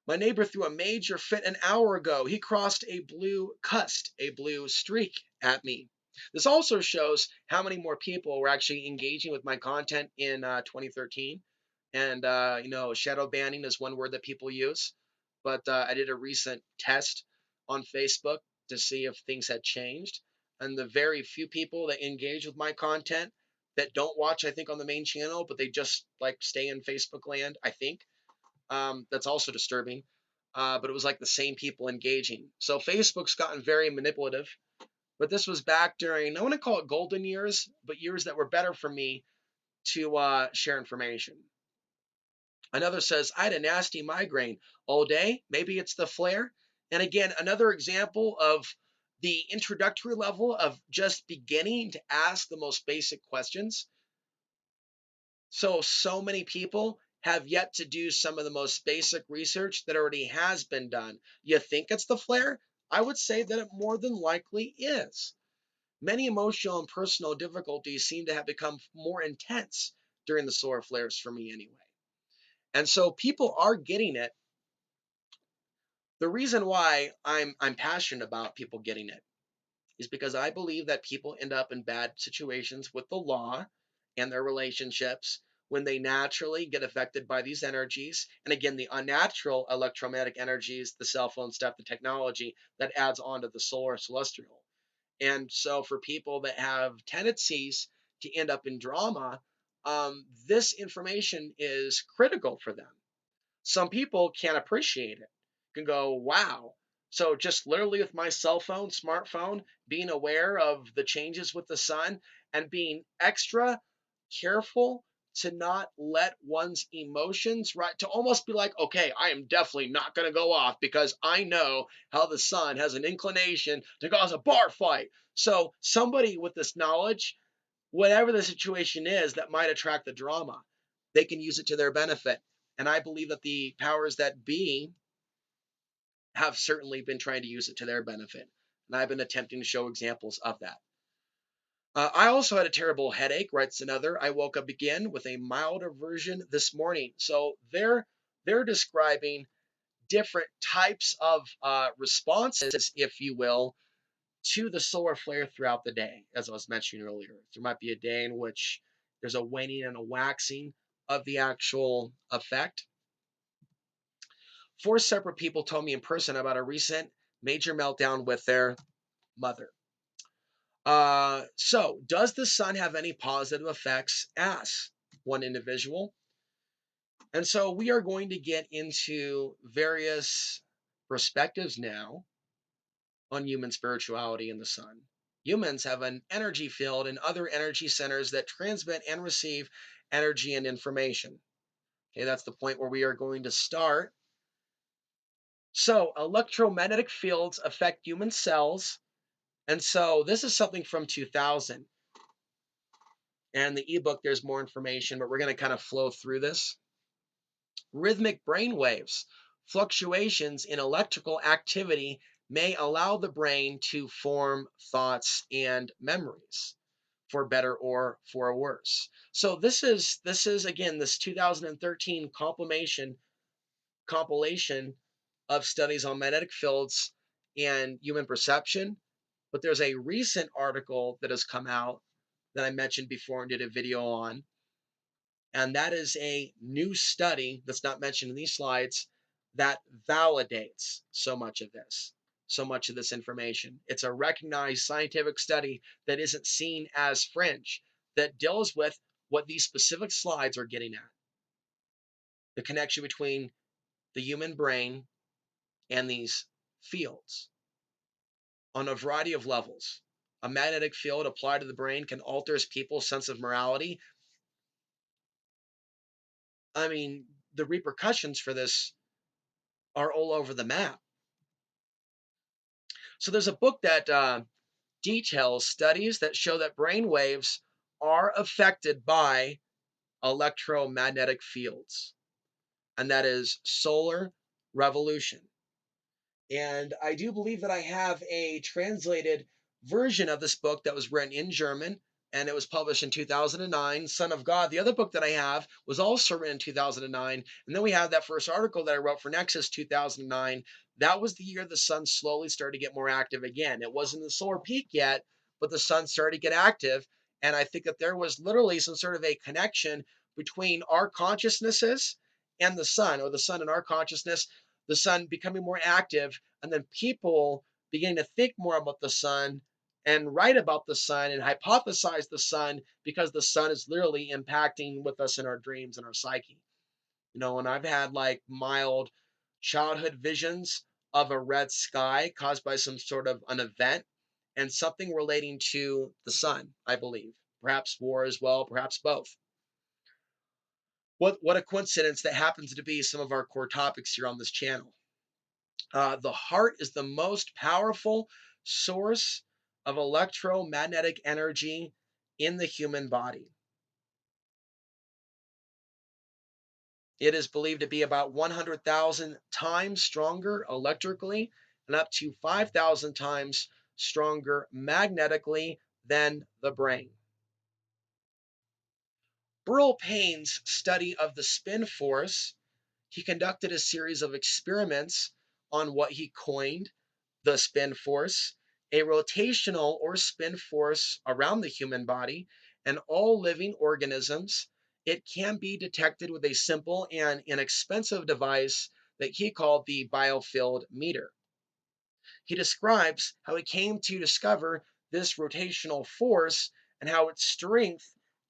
My neighbor threw a major fit an hour ago. He cussed a blue streak at me. This also shows how many more people were actually engaging with my content in 2013. And, shadow banning is one word that people use. But I did a recent test on Facebook to see if things had changed. And the very few people that engage with my content that don't watch, I think, on the main channel, but they just like stay in Facebook land, I think, that's also disturbing. But it was like the same people engaging. So Facebook's gotten very manipulative. But this was back during, I want to call it golden years, but years that were better for me to share information. Another says, I had a nasty migraine all day. Maybe it's the flare. And again, another example of the introductory level of just beginning to ask the most basic questions. So many people have yet to do some of the most basic research that already has been done. You think it's the flare? I would say that it more than likely is. Many emotional and personal difficulties seem to have become more intense during the solar flares for me anyway. And so people are getting it. The reason why I'm passionate about people getting it is because I believe that people end up in bad situations with the law and their relationships when they naturally get affected by these energies. And again, the unnatural electromagnetic energies, the cell phone stuff, the technology that adds on to the solar celestial. And so for people that have tendencies to end up in drama, this information is critical for them. Some people can't appreciate it, can go, wow. So just literally with my cell phone, smartphone, being aware of the changes with the sun and being extra careful to not let one's emotions, right, to almost be like, okay, I am definitely not going to go off because I know how the sun has an inclination to cause a bar fight. So somebody with this knowledge, whatever the situation is that might attract the drama, they can use it to their benefit. And I believe that the powers that be have certainly been trying to use it to their benefit. And I've been attempting to show examples of that. I also had a terrible headache, writes another. I woke up again with a milder version this morning. So they're describing different types of responses, if you will, to the solar flare throughout the day, as I was mentioning earlier. There might be a day in which there's a waning and a waxing of the actual effect. 4 separate people told me in person about a recent major meltdown with their mother. So, does the sun have any positive effects? Asks one individual. And so we are going to get into various perspectives now on human spirituality and the sun. Humans have an energy field and other energy centers that transmit and receive energy and information. Okay, that's the point where we are going to start. So, electromagnetic fields affect human cells. And so, this is something from 2000. And the ebook, there's more information, but we're going to kind of flow through this. Rhythmic brain waves, fluctuations in electrical activity may allow the brain to form thoughts and memories, for better or for worse. So this is again this 2013 compilation of studies on magnetic fields and human perception. But there's a recent article that has come out that I mentioned before and did a video on, and that is a new study that's not mentioned in these slides that validates so much of this information. It's a recognized scientific study that isn't seen as fringe, that deals with what these specific slides are getting at: the connection between the human brain and these fields on a variety of levels. A magnetic field applied to the brain can alter people's sense of morality. I mean, the repercussions for this are all over the map. So there's a book that details studies that show that brain waves are affected by electromagnetic fields, and that is Solar Revolution. And I do believe that I have a translated version of this book that was written in German, and it was published in 2009. Son of God, the other book that I have, was also written in 2009. And then we have that first article that I wrote for Nexus 2009. That was the year the sun slowly started to get more active again. It wasn't the solar peak yet, but the sun started to get active. And I think that there was literally some sort of a connection between our consciousnesses and the sun, or the sun and our consciousness, the sun becoming more active, and then people beginning to think more about the sun and write about the sun and hypothesize the sun, because the sun is literally impacting with us in our dreams and our psyche. And I've had like mild childhood visions of a red sky caused by some sort of an event and something relating to the sun, I believe. Perhaps war as well, perhaps both. What a coincidence that happens to be some of our core topics here on this channel. The heart is the most powerful source of electromagnetic energy in the human body. It is believed to be about 100,000 times stronger electrically and up to 5,000 times stronger magnetically than the brain. Burl Payne's study of the spin force, he conducted a series of experiments on what he coined the spin force, a rotational or spin force around the human body and all living organisms. It can be detected with a simple and inexpensive device that he called the biofield meter. He describes how he came to discover this rotational force and how its strength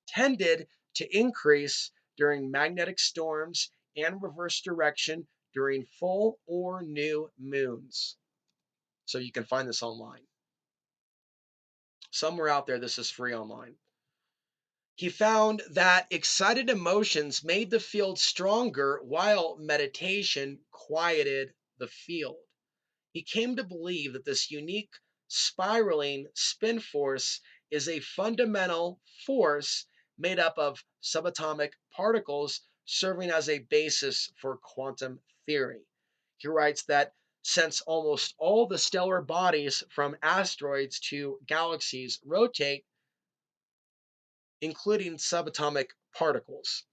tended to increase during magnetic storms and reverse direction during full or new moons. So you can find this online. Somewhere out there, this is free online. He found that excited emotions made the field stronger while meditation quieted the field. He came to believe that this unique spiraling spin force is a fundamental force made up of subatomic particles serving as a basis for quantum theory. He writes that since almost all the stellar bodies from asteroids to galaxies rotate, including subatomic particles.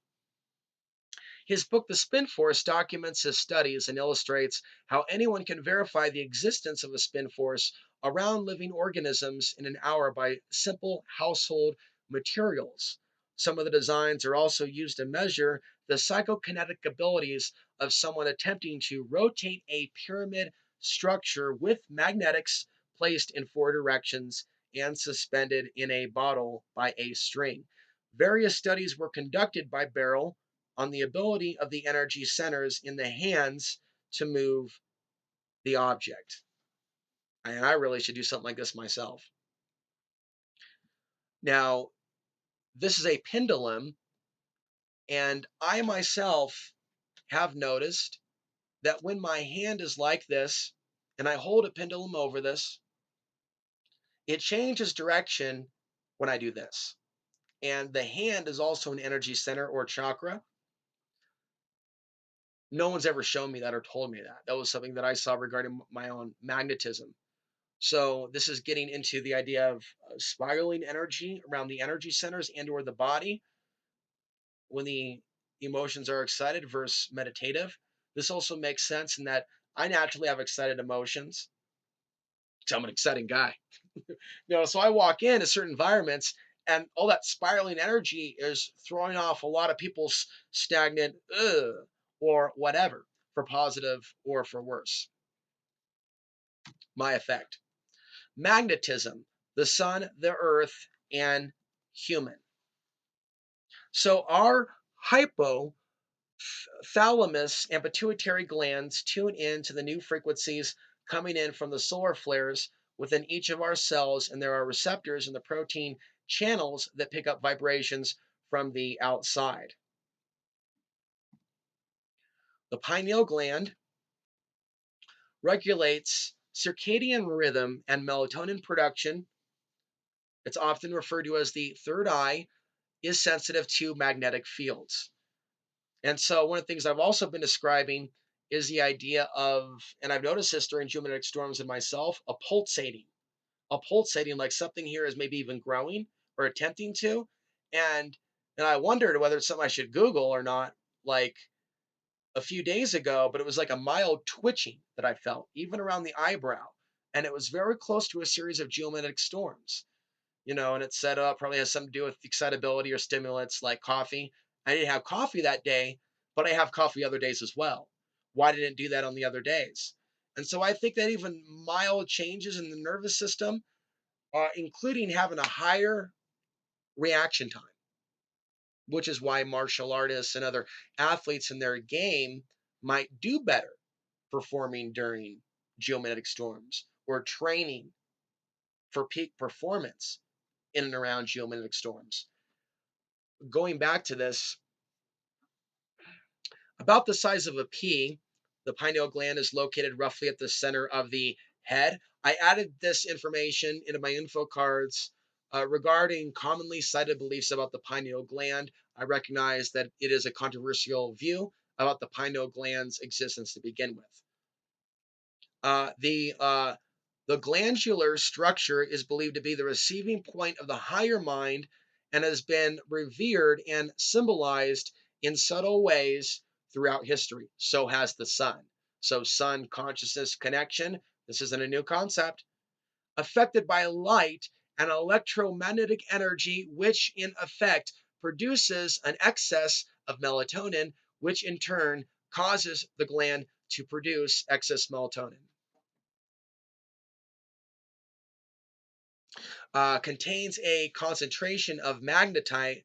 His book, The Spin Force, documents his studies and illustrates how anyone can verify the existence of a spin force around living organisms in an hour by simple household materials. Some of the designs are also used to measure the psychokinetic abilities of someone attempting to rotate a pyramid structure with magnetics placed in four directions and suspended in a bottle by a string. Various studies were conducted by Barrel on the ability of the energy centers in the hands to move the object. And I really should do something like this myself. Now, this is a pendulum, and I myself have noticed that when my hand is like this and I hold a pendulum over this, it changes direction when I do this. And the hand is also an energy center or chakra. No one's ever shown me that or told me that. That was something that I saw regarding my own magnetism. So this is getting into the idea of spiraling energy around the energy centers and or the body when the emotions are excited versus meditative. This also makes sense in that I naturally have excited emotions because I'm an exciting guy. So I walk into certain environments and all that spiraling energy is throwing off a lot of people's stagnant or whatever, for positive or for worse. My effect. Magnetism, the sun, the earth, and human. So our hypothalamus and pituitary glands tune in to the new frequencies coming in from the solar flares within each of our cells, and there are receptors in the protein channels that pick up vibrations from the outside. The pineal gland regulates circadian rhythm and melatonin production. It's often referred to as the third eye, is sensitive to magnetic fields. And so one of the things I've also been describing is the idea of, and I've noticed this during geomagnetic storms in myself, a pulsating like something here is maybe even growing or attempting to. And and I wondered whether it's something I should Google or not, like a few days ago, but it was like a mild twitching that I felt, even around the eyebrow. And it was very close to a series of geomagnetic storms. And it said probably has something to do with excitability or stimulants like coffee. I didn't have coffee that day, but I have coffee other days as well. Why didn't it do that on the other days? And so I think that even mild changes in the nervous system, including having a higher reaction time, which is why martial artists and other athletes in their game might do better performing during geomagnetic storms or training for peak performance in and around geomagnetic storms. Going back to this, about the size of a pea, the pineal gland is located roughly at the center of the head. I added this information into my info cards regarding commonly cited beliefs about the pineal gland. I recognize that it is a controversial view about the pineal gland's existence to begin with. The glandular structure is believed to be the receiving point of the higher mind and has been revered and symbolized in subtle ways throughout history. So has the sun. So, sun consciousness connection. This isn't a new concept. Affected by light and electromagnetic energy, which in effect produces an excess of melatonin, which in turn causes the gland to produce excess melatonin. Contains a concentration of magnetite.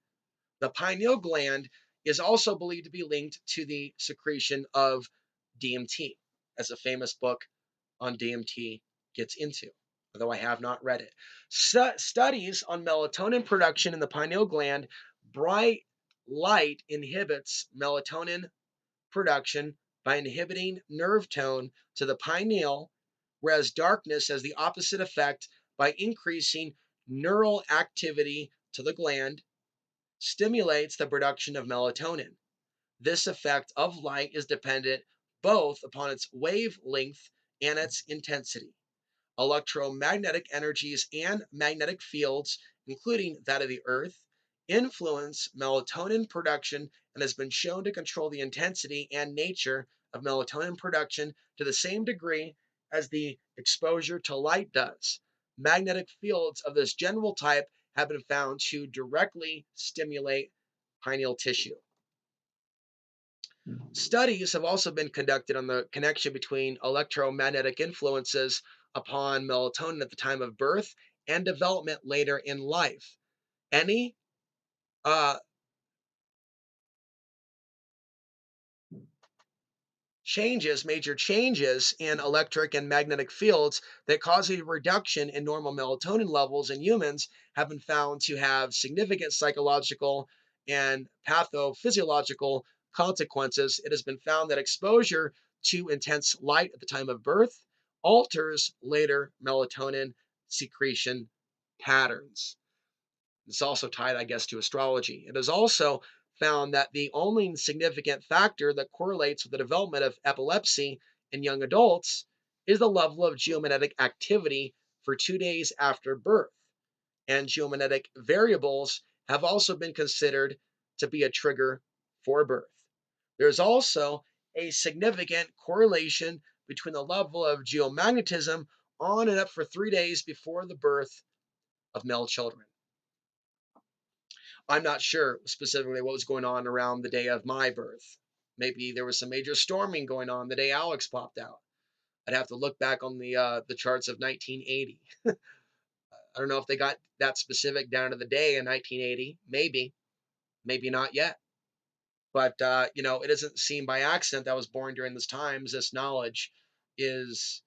The pineal gland is also believed to be linked to the secretion of DMT, as a famous book on DMT gets into, although I have not read it. Studies on melatonin production in the pineal gland. Bright light inhibits melatonin production by inhibiting nerve tone to the pineal, whereas darkness has the opposite effect by increasing neural activity to the gland, stimulates the production of melatonin. This effect of light is dependent both upon its wavelength and its intensity. Electromagnetic energies and magnetic fields, including that of the Earth, influence melatonin production and has been shown to control the intensity and nature of melatonin production to the same degree as the exposure to light does. Magnetic fields of this general type have been found to directly stimulate pineal tissue. Studies have also been conducted on the connection between electromagnetic influences upon melatonin at the time of birth and development later in life. Any uh, major changes in electric and magnetic fields that cause a reduction in normal melatonin levels in humans have been found to have significant psychological and pathophysiological consequences. It has been found that exposure to intense light at the time of birth alters later melatonin secretion patterns. It's also tied, I guess, to astrology. It is also found that the only significant factor that correlates with the development of epilepsy in young adults is the level of geomagnetic activity for 2 days after birth. And geomagnetic variables have also been considered to be a trigger for birth. There's also a significant correlation between the level of geomagnetism on and up for 3 days before the birth of male children. I'm not sure specifically what was going on around the day of my birth. Maybe there was some major storming going on the day Alex popped out. I'd have to look back on the charts of 1980. I don't know if they got that specific down to the day in 1980. Maybe, maybe not yet. But it doesn't seem by accident that I was born during this time. This knowledge is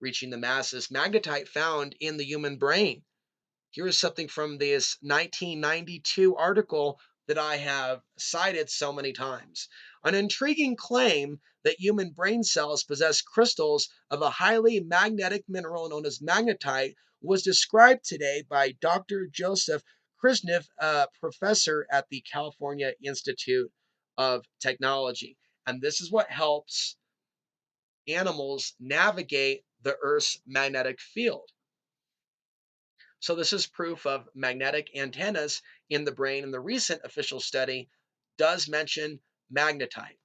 reaching the masses. Magnetite found in the human brain. Here's something from this 1992 article that I have cited so many times. An intriguing claim that human brain cells possess crystals of a highly magnetic mineral known as magnetite was described today by Dr. Joseph Krishnev, a professor at the California Institute of Technology. And this is what helps animals navigate the Earth's magnetic field. So this is proof of magnetic antennas in the brain, and the recent official study does mention magnetite.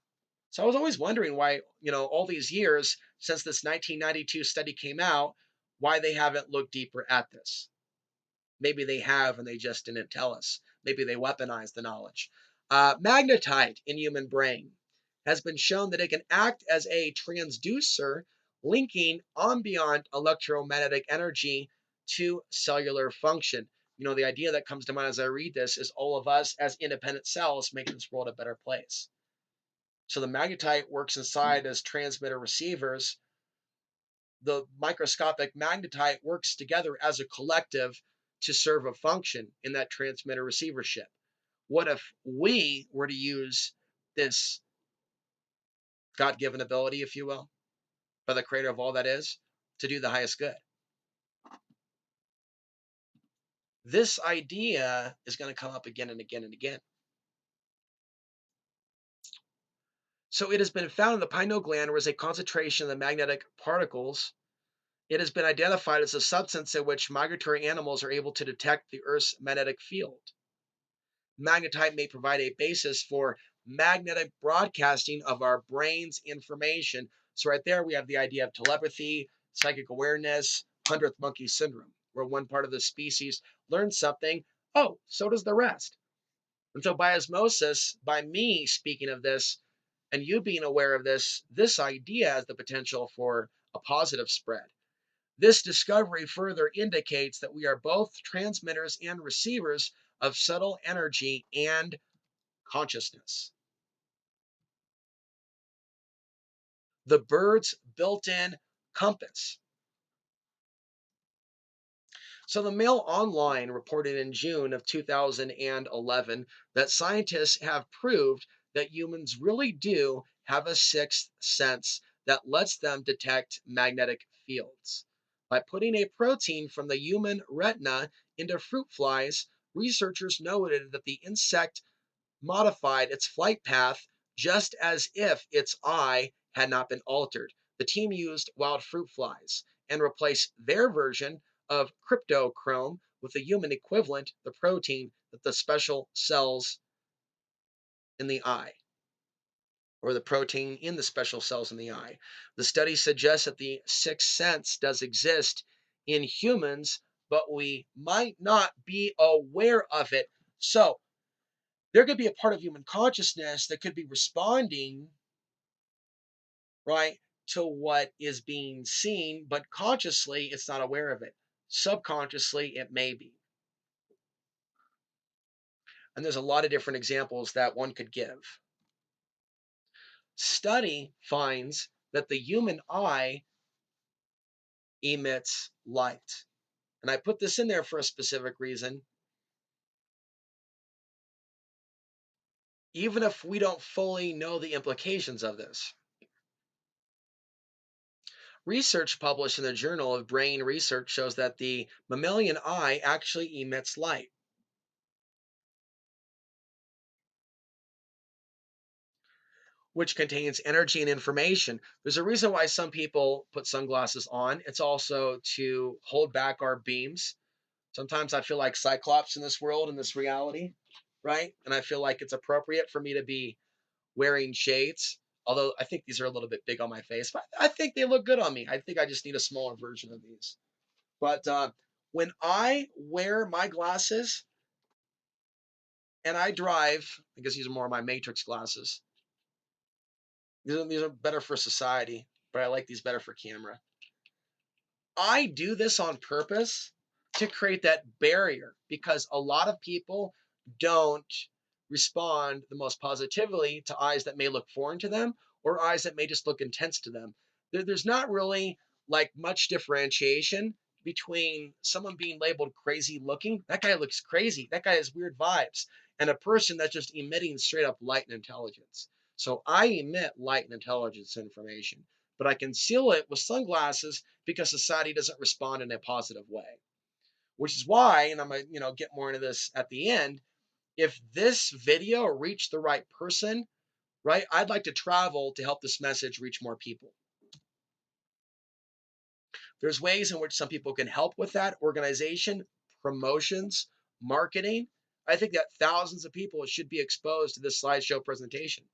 So I was always wondering why, all these years since this 1992 study came out, why they haven't looked deeper at this. Maybe they have and they just didn't tell us. Maybe they weaponized the knowledge. Magnetite in human brain has been shown that it can act as a transducer, linking ambient electromagnetic energy to cellular function. The idea that comes to mind as I read this is all of us as independent cells making this world a better place. So the magnetite works inside as transmitter receivers. The microscopic magnetite works together as a collective to serve a function in that transmitter receivership. What if we were to use this God given ability, if you will, by the creator of all that is, to do the highest good? This idea is going to come up again and again and again. So it has been found in the pineal gland where is a concentration of the magnetic particles. It has been identified as a substance in which migratory animals are able to detect the Earth's magnetic field. Magnetite may provide a basis for magnetic broadcasting of our brain's information. So right there we have the idea of telepathy, psychic awareness, 100th monkey syndrome, where one part of the species learns something, oh, so does the rest. And so by osmosis, by me speaking of this and you being aware of this idea has the potential for a positive spread. This discovery further indicates that we are both transmitters and receivers of subtle energy and consciousness. The bird's built-in compass. So the Mail Online reported in June of 2011 that scientists have proved that humans really do have a sixth sense that lets them detect magnetic fields. By putting a protein from the human retina into fruit flies, researchers noted that the insect modified its flight path just as if its eye had not been altered. The team used wild fruit flies and replaced their version of cryptochrome with the human equivalent, the protein that the special cells in the eye, or the protein in the special cells in the eye. The study suggests that the sixth sense does exist in humans, but we might not be aware of it. So, there could be a part of human consciousness that could be responding, right, to what is being seen, but consciously it's not aware of it. Subconsciously, it may be. And there's a lot of different examples that one could give. Study finds that the human eye emits light. And I put this in there for a specific reason. Even if we don't fully know the implications of this. Research published in the Journal of Brain Research shows that the mammalian eye actually emits light, which contains energy and information. There's a reason why some people put sunglasses on. It's also to hold back our beams. Sometimes I feel like Cyclops in this world, in this reality, right? And I feel like it's appropriate for me to be wearing shades. Although I think these are a little bit big on my face, but I think they look good on me. I think I just need a smaller version of these. But when I wear my glasses and I drive, I guess these are more of my Matrix glasses. These are better for society, but I like these better for camera. I do this on purpose to create that barrier because a lot of people don't respond the most positively to eyes that may look foreign to them or eyes that may just look intense to them. There's not really like much differentiation between someone being labeled crazy looking, that guy looks crazy, that guy has weird vibes, and a person that's just emitting straight up light and intelligence. So I emit light and intelligence information, but I conceal it with sunglasses because society doesn't respond in a positive way. Which is why, and I'm gonna get more into this at the end, if this video reached the right person, right, I'd like to travel to help this message reach more people. There's ways in which some people can help with that: organization, promotions, marketing. I think that thousands of people should be exposed to this slideshow presentation.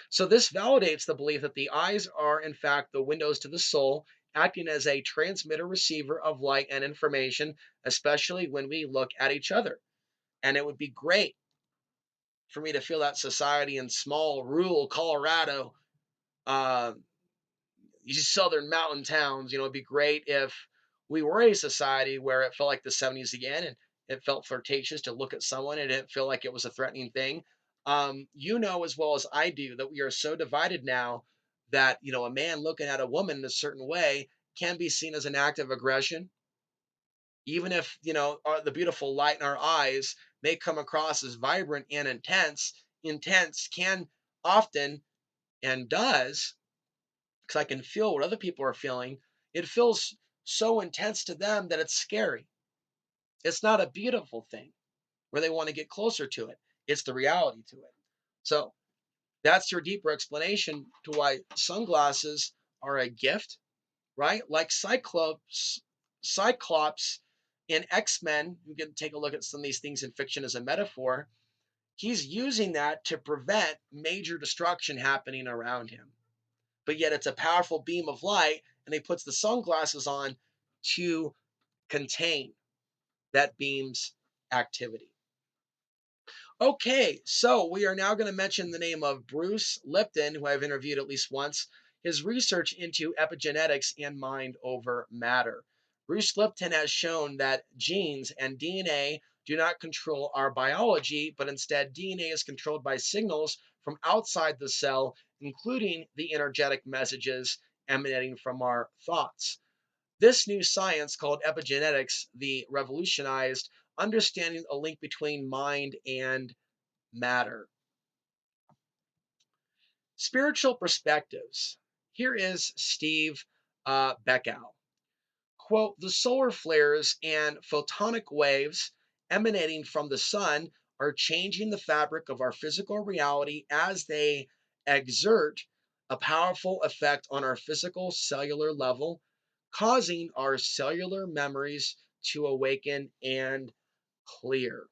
So this validates the belief that the eyes are in fact the windows to the soul, acting as a transmitter receiver of light and information, especially when we look at each other. And it would be great for me to feel that society in small rural Colorado, uh, these southern mountain towns. It'd be great if we were a society where it felt like the 70s again, and it felt flirtatious to look at someone and it didn't feel like it was a threatening thing. You know as well as I do that we are so divided now that a man looking at a woman in a certain way can be seen as an act of aggression, even if the beautiful light in our eyes may come across as vibrant and intense. Intense can often, and does, because I can feel what other people are feeling. It feels so intense to them that it's scary. It's not a beautiful thing where they want to get closer to it. It's the reality to it. So that's your deeper explanation to why sunglasses are a gift, right? Like Cyclops in X-Men, you can take a look at some of these things in fiction as a metaphor. He's using that to prevent major destruction happening around him. But yet it's a powerful beam of light, and he puts the sunglasses on to contain that beam's activity. Okay, so we are now going to mention the name of Bruce Lipton, who I've interviewed at least once, his research into epigenetics and mind over matter. Bruce Lipton has shown that genes and DNA do not control our biology, but instead DNA is controlled by signals from outside the cell, including the energetic messages emanating from our thoughts. This new science called epigenetics, the revolutionized understanding a link between mind and matter. Spiritual perspectives. Here is Steve Beckow. Quote, the solar flares and photonic waves emanating from the sun are changing the fabric of our physical reality as they exert a powerful effect on our physical cellular level, causing our cellular memories to awaken and clear.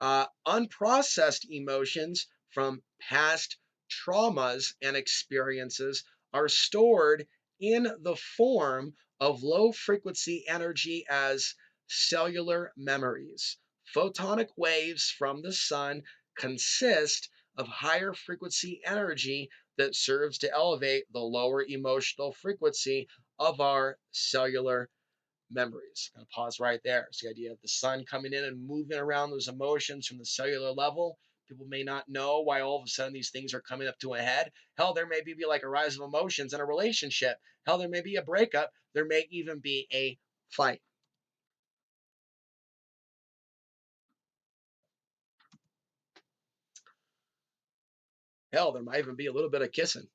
Unprocessed emotions from past traumas and experiences are stored in the form of low frequency energy as cellular memories. Photonic waves from the sun consist of higher frequency energy that serves to elevate the lower emotional frequency of our cellular memories. Gonna pause right there. It's the idea of the sun coming in and moving around those emotions from the cellular level. People may not know why all of a sudden these things are coming up to a head. Hell, there may be like a rise of emotions in a relationship. Hell, there may be a breakup. There may even be a fight. Hell, there might even be a little bit of kissing.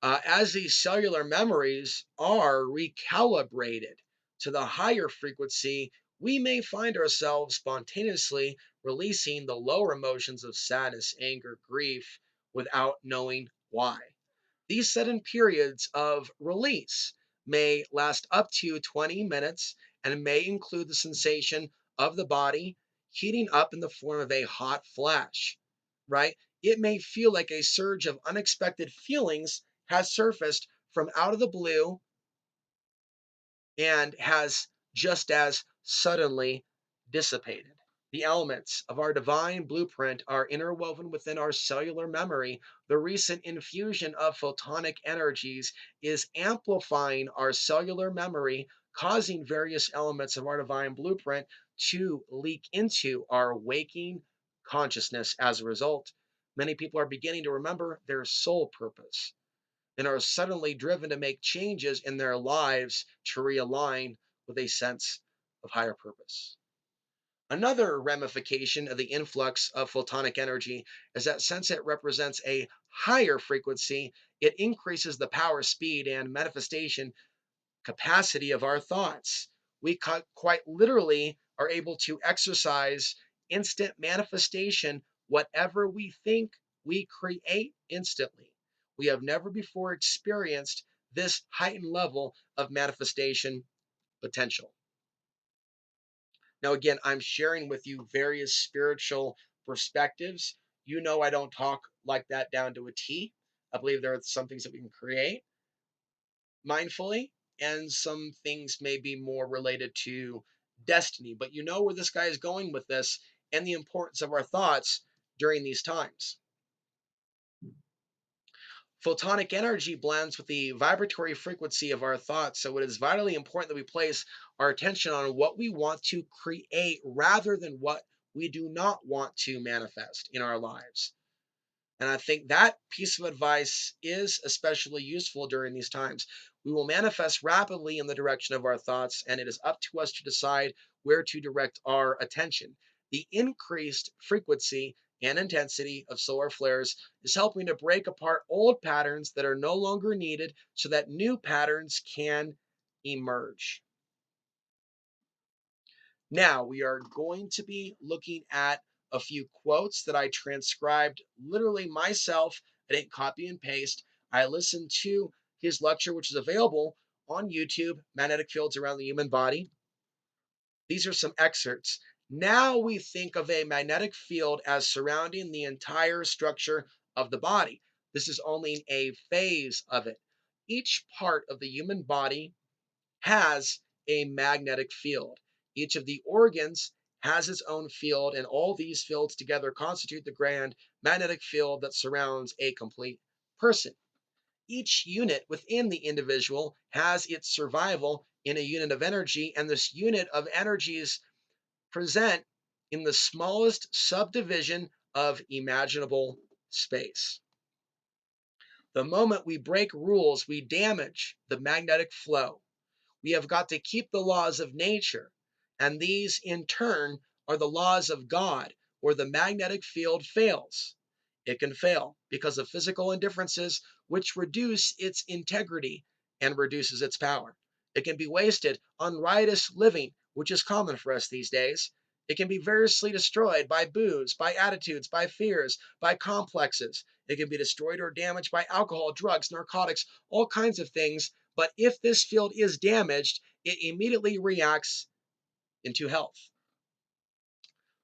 As these cellular memories are recalibrated to the higher frequency, we may find ourselves spontaneously releasing the lower emotions of sadness, anger, grief without knowing why. These sudden periods of release may last up to 20 minutes and may include the sensation of the body heating up in the form of a hot flash, right? It may feel like a surge of unexpected feelings has surfaced from out of the blue and has just as suddenly dissipated. The elements of our divine blueprint are interwoven within our cellular memory. The recent infusion of photonic energies is amplifying our cellular memory, causing various elements of our divine blueprint to leak into our waking consciousness as a result. Many people are beginning to remember their soul purpose and are suddenly driven to make changes in their lives to realign with a sense of higher purpose. Another ramification of the influx of photonic energy is that since it represents a higher frequency, it increases the power, speed, and manifestation capacity of our thoughts. We quite literally are able to exercise instant manifestation. Whatever we think, we create instantly. We have never before experienced this heightened level of manifestation potential. Now, again, I'm sharing with you various spiritual perspectives. You know, I don't talk like that down to a T. I believe there are some things that we can create mindfully, and some things may be more related to destiny. But you know where this guy is going with this and the importance of our thoughts during these times. Photonic energy blends with the vibratory frequency of our thoughts, so it is vitally important that we place our attention on what we want to create rather than what we do not want to manifest in our lives. And I think that piece of advice is especially useful during these times. We will manifest rapidly in the direction of our thoughts, and it is up to us to decide where to direct our attention. The increased frequency and intensity of solar flares is helping to break apart old patterns that are no longer needed so that new patterns can emerge. Now, we are going to be looking at a few quotes that I transcribed literally myself. I didn't copy and paste. I listened to his lecture, which is available on YouTube, Magnetic Fields Around the Human Body. These are some excerpts. Now we think of a magnetic field as surrounding the entire structure of the body. This is only a phase of it. Each part of the human body has a magnetic field. Each of the organs has its own field, and all these fields together constitute the grand magnetic field that surrounds a complete person. Each unit within the individual has its survival in a unit of energy, and this unit of energies present in the smallest subdivision of imaginable space. The moment we break rules, we damage the magnetic flow. We have got to keep the laws of nature, and these in turn are the laws of God, where the magnetic field fails. It can fail because of physical indifferences, which reduce its integrity and reduces its power. It can be wasted on riotous living, which is common for us these days. It can be variously destroyed by booze, by attitudes, by fears, by complexes. It can be destroyed or damaged by alcohol, drugs, narcotics, all kinds of things, But if this field is damaged, it immediately reacts into health.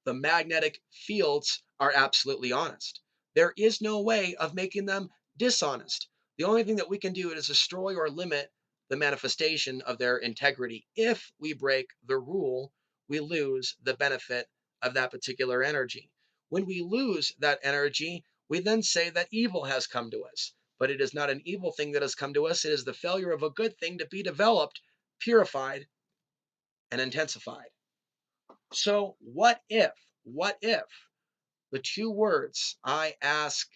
The magnetic fields are absolutely honest. There is no way of making them dishonest. The only thing that we can do is destroy or limit the manifestation of their integrity. If we break the rule, we lose the benefit of that particular energy. When we lose that energy, we then say that evil has come to us. But it is not an evil thing that has come to us, it is the failure of a good thing to be developed, purified, and intensified. So, what if the two words I ask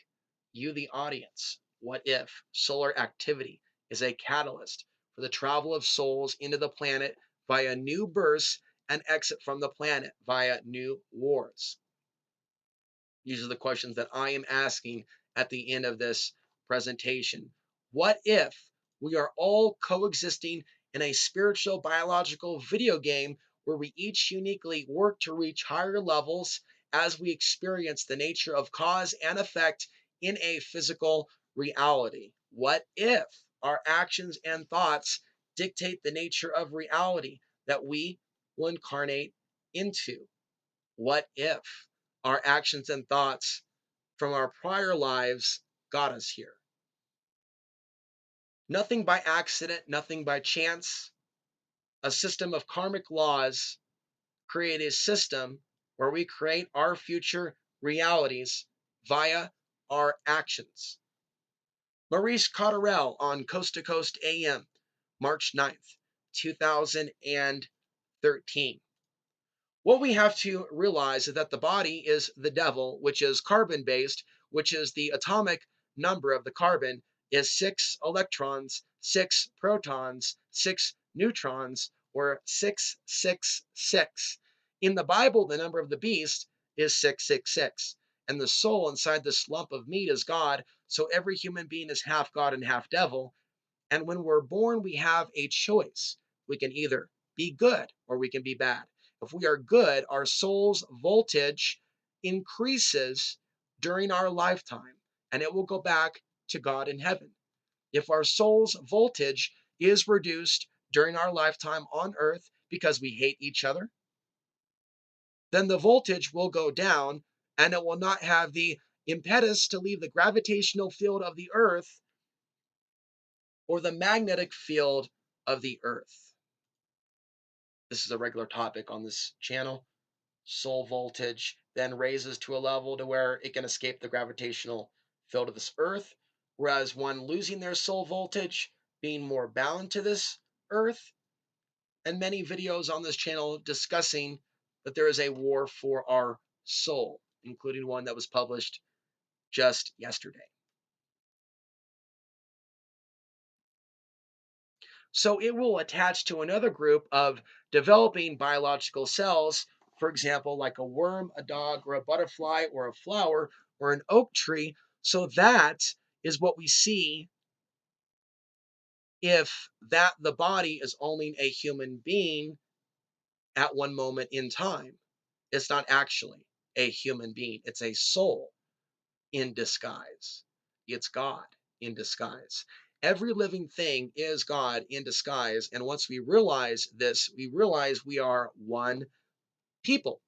you, the audience, what if solar activity is a catalyst for the travel of souls into the planet via new births and exit from the planet via new wars? These are the questions that I am asking at the end of this presentation. What if we are all coexisting in a spiritual biological video game where we each uniquely work to reach higher levels as we experience the nature of cause and effect in a physical reality? What if our actions and thoughts dictate the nature of reality that we will incarnate into? What if our actions and thoughts from our prior lives got us here? Nothing by accident, nothing by chance. A system of karmic laws create a system where we create our future realities via our actions. Maurice Cotterell on Coast to Coast AM, March 9th, 2013. What we have to realize is that the body is the devil, which is carbon based, which is the atomic number of the carbon is 6 electrons, 6 protons, 6 neutrons, or 666. In the Bible, the number of the beast is 666. And the soul inside this lump of meat is God. So every human being is half God and half devil. And when we're born, we have a choice. We can either be good or we can be bad. If we are good, our soul's voltage increases during our lifetime and it will go back to God in heaven. If our soul's voltage is reduced during our lifetime on earth because we hate each other, then the voltage will go down and it will not have the impetus to leave the gravitational field of the earth or the magnetic field of the earth. This is a regular topic on this channel. Soul voltage then raises to a level to where it can escape the gravitational field of this earth, whereas one losing their soul voltage, being more bound to this earth, and many videos on this channel discussing that there is a war for our soul, including one that was published just yesterday. So it will attach to another group of developing biological cells, for example, like a worm, a dog, or a butterfly, or a flower, or an oak tree. So that is what we see if that the body is only a human being at one moment in time. It's not actually a human being, it's a soul in disguise. It's God in disguise. Every living thing is God in disguise. And once we realize this, we realize we are one people.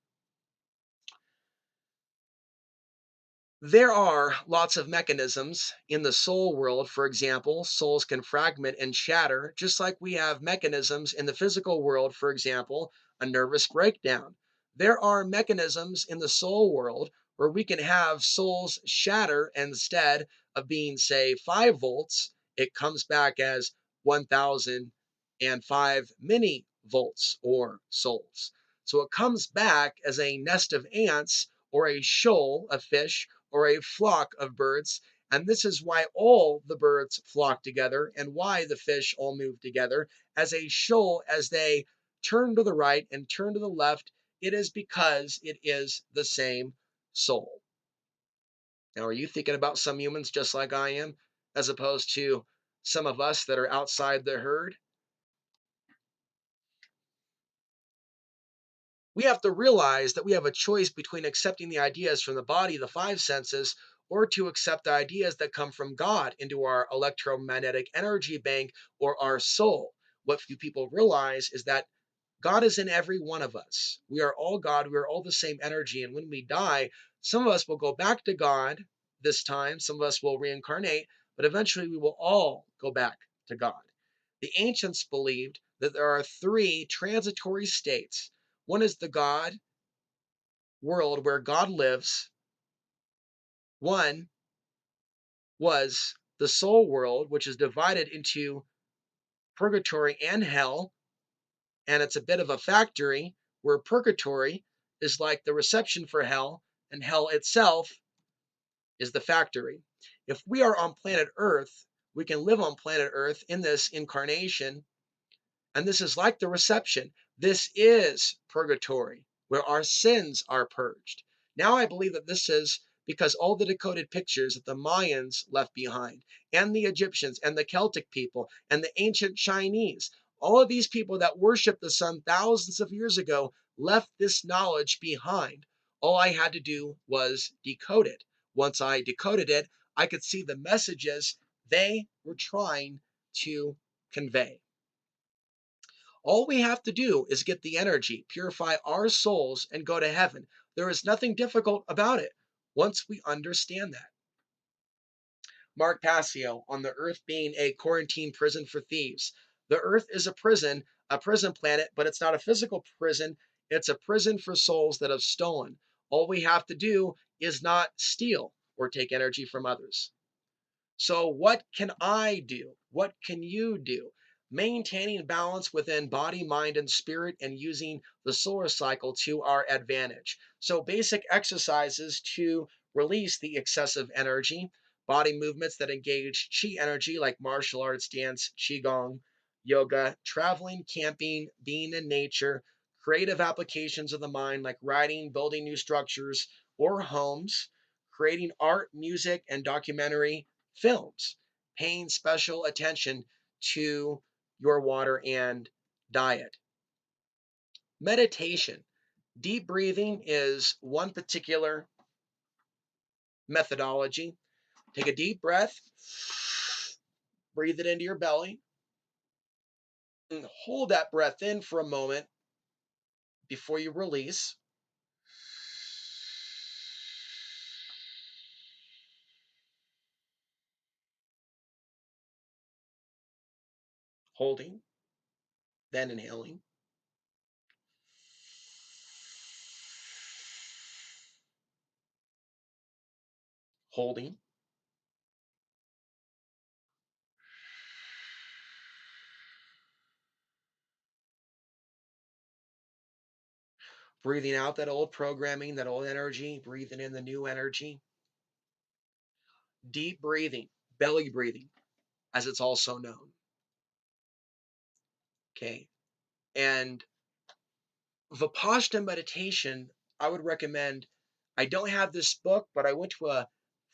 There are lots of mechanisms in the soul world. For example, souls can fragment and shatter, just like we have mechanisms in the physical world. For example, a nervous breakdown. There are mechanisms in the soul world where we can have souls shatter, and instead of being, say, 5 volts, it comes back as 1005 mini volts or souls. So it comes back as a nest of ants or a shoal of fish or a flock of birds. And this is why all the birds flock together and why the fish all move together as a shoal as they turn to the right and turn to the left. It is because it is the same soul. Now, are you thinking about some humans just like I am, as opposed to some of us that are outside the herd? We have to realize that we have a choice between accepting the ideas from the body, the 5 senses, or to accept ideas that come from God into our electromagnetic energy bank or our soul. What few people realize is that God is in every one of us. We are all God. We are all the same energy. And when we die, some of us will go back to God this time. Some of us will reincarnate, but eventually we will all go back to God. The ancients believed that there are three transitory states. One is the God world where God lives. One was the soul world, which is divided into purgatory and hell. And it's a bit of a factory where purgatory is like the reception for hell, and hell itself is the factory. If we are on planet Earth, we can live on planet Earth in this incarnation, and this is like the reception. This is purgatory, where our sins are purged. Now I believe that this is because all the decoded pictures that the Mayans left behind, and the Egyptians, and the Celtic people, and the ancient Chinese, all of these people that worshiped the sun thousands of years ago left this knowledge behind. All I had to do was decode it. Once I decoded it, I could see the messages they were trying to convey. All we have to do is get the energy, purify our souls, and go to heaven. There is nothing difficult about it once we understand that. Mark Passio on the Earth being a quarantine prison for thieves. The Earth is a prison planet, but it's not a physical prison. It's a prison for souls that have stolen. All we have to do is not steal or take energy from others. So, what can I do? What can you do? Maintaining balance within body, mind, and spirit, and using the solar cycle to our advantage. So, basic exercises to release the excessive energy, body movements that engage chi energy, like martial arts, dance, qigong, yoga, traveling, camping, being in nature, creative applications of the mind, like writing, building new structures or homes, creating art, music, and documentary films, paying special attention to your water and diet. Meditation. Deep breathing is one particular methodology. Take a deep breath, breathe it into your belly, and hold that breath in for a moment before you release. Holding, then inhaling. Holding, breathing out that old programming, that old energy, breathing in the new energy. Deep breathing, belly breathing, as it's also known. Okay. And Vipassana meditation, I would recommend. I don't have this book, but I went to a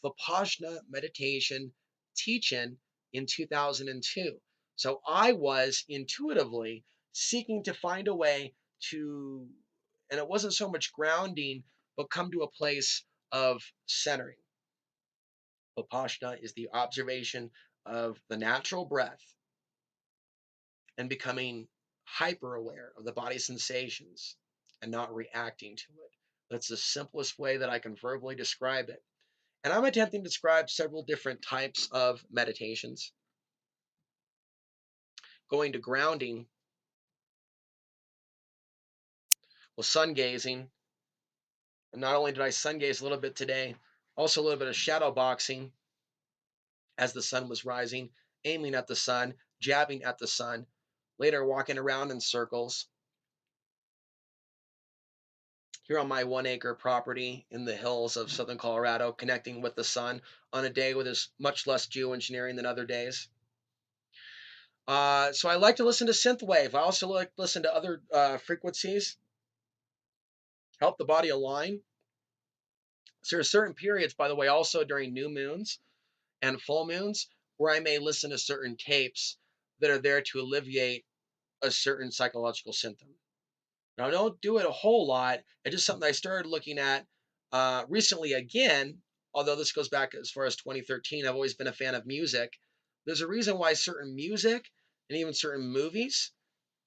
Vipassana meditation teach-in in 2002. So I was intuitively seeking to find a way to, and it wasn't so much grounding, but come to a place of centering. Vipassana is the observation of the natural breath and becoming hyper aware of the body's sensations and not reacting to it. That's the simplest way that I can verbally describe it. And I'm attempting to describe several different types of meditations. Going to grounding, well, sun gazing. And not only did I sun gaze a little bit today, also a little bit of shadow boxing as the sun was rising, aiming at the sun, jabbing at the sun, later walking around in circles. Here on my 1 acre property in the hills of southern Colorado, connecting with the sun on a day with as much less geoengineering than other days. So I like to listen to synthwave. I also like to listen to other frequencies, help the body align. So there are certain periods, by the way, also during new moons and full moons, where I may listen to certain tapes that are there to alleviate a certain psychological symptom. Now, I don't do it a whole lot. It's just something I started looking at recently again although this goes back as far as 2013, I've always been a fan of music. There's a reason why certain music and even certain movies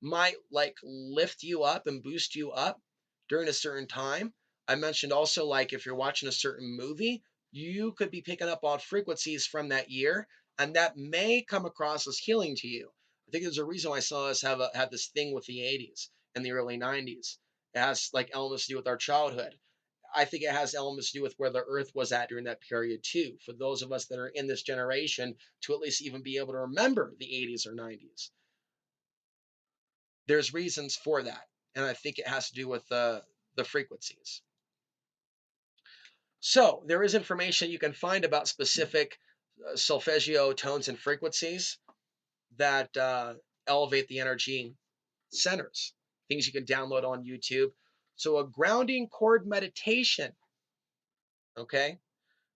might like lift you up and boost you up during a certain time. I mentioned also, like, if you're watching a certain movie, you could be picking up on frequencies from that year, and that may come across as healing to you. I think there's a reason why some of us have this thing with the 80s and the early 90s. It has like elements to do with our childhood. I think it has elements to do with where the earth was at during that period too, for those of us that are in this generation to at least even be able to remember the 80s or 90s. There's reasons for that, and I think it has to do with the frequencies. So there is information you can find about specific solfeggio tones and frequencies that elevate the energy centers, things you can download on YouTube. So a grounding chord meditation, okay,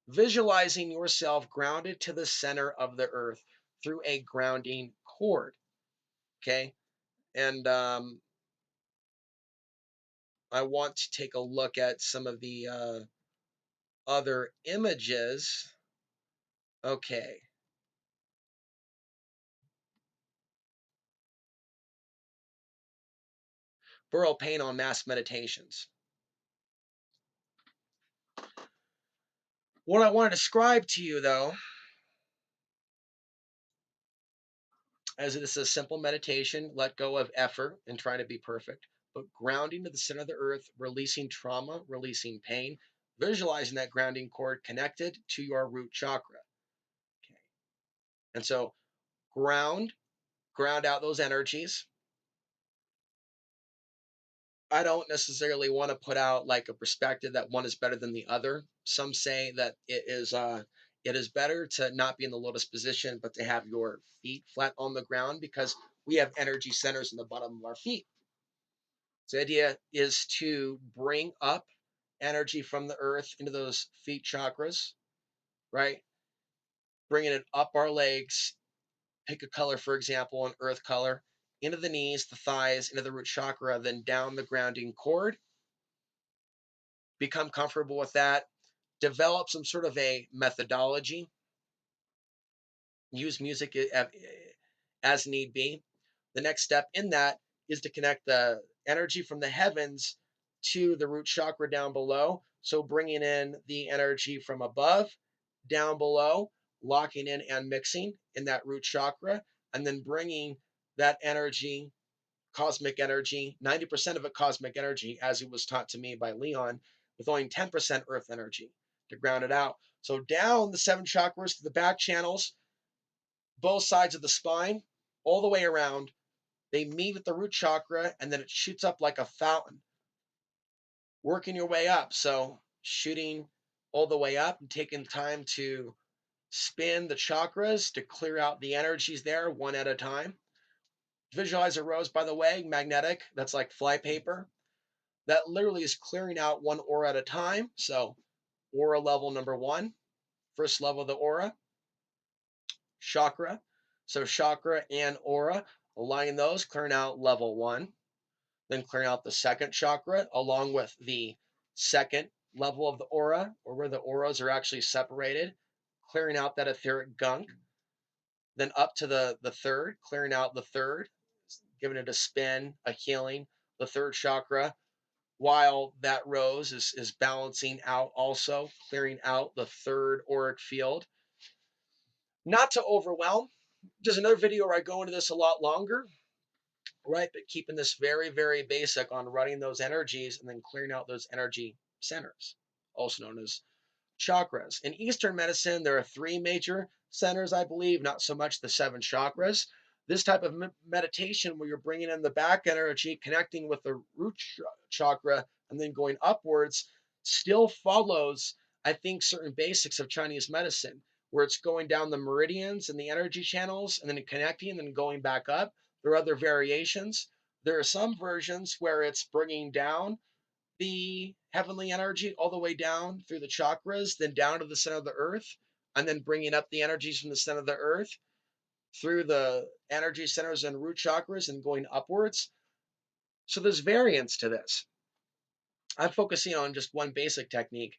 visualizing yourself grounded to the center of the earth through a grounding chord, okay. And I want to take a look at some of the other images. Okay. Burrow Pain on Mass Meditations. What I want to describe to you, though, as this is a simple meditation, let go of effort and try to be perfect, but grounding to the center of the earth, releasing trauma, releasing pain, visualizing that grounding cord connected to your root chakra. Okay. And so ground out those energies. I don't necessarily want to put out like a perspective that one is better than the other. Some say that it is better to not be in the lotus position, but to have your feet flat on the ground because we have energy centers in the bottom of our feet. So the idea is to bring up energy from the earth into those feet chakras, right? Bringing it up our legs. Pick a color, for example, an earth color, into the knees, the thighs, into the root chakra, then down the grounding cord. Become comfortable with that. Develop some sort of a methodology. Use music as need be. The next step in that is to connect the energy from the heavens to the root chakra down below. So bringing in the energy from above, down below, locking in and mixing in that root chakra, and then bringing that energy, cosmic energy, 90% of it cosmic energy, as it was taught to me by Leon, with only 10% earth energy to ground it out. So down the 7 chakras to the back channels, both sides of the spine, all the way around. They meet at the root chakra, and then it shoots up like a fountain, working your way up. So shooting all the way up and taking time to spin the chakras to clear out the energies there one at a time. Visualize a rose, by the way, magnetic. That's like flypaper. That literally is clearing out one aura at a time. So aura level number 1, first level of the aura, chakra. So chakra and aura, aligning those, clearing out level 1. Then clearing out the second chakra along with the second level of the aura, or where the auras are actually separated, clearing out that etheric gunk. Then up to the third, clearing out the third, giving it a spin, a healing, the third chakra, while that rose is balancing out also, clearing out the third auric field. Not to overwhelm. There's another video where I go into this a lot longer, right? But keeping this very, very basic on running those energies and then clearing out those energy centers, also known as chakras. In Eastern medicine, there are 3 major centers, I believe, not so much the 7 chakras. This type of meditation where you're bringing in the back energy, connecting with the root chakra, and then going upwards, still follows, I think, certain basics of Chinese medicine, where it's going down the meridians and the energy channels, and then connecting and then going back up. There are other variations. There are some versions where it's bringing down the heavenly energy all the way down through the chakras, then down to the center of the earth, and then bringing up the energies from the center of the earth through the energy centers and root chakras and going upwards. So there's variance to this. I'm focusing on just one basic technique.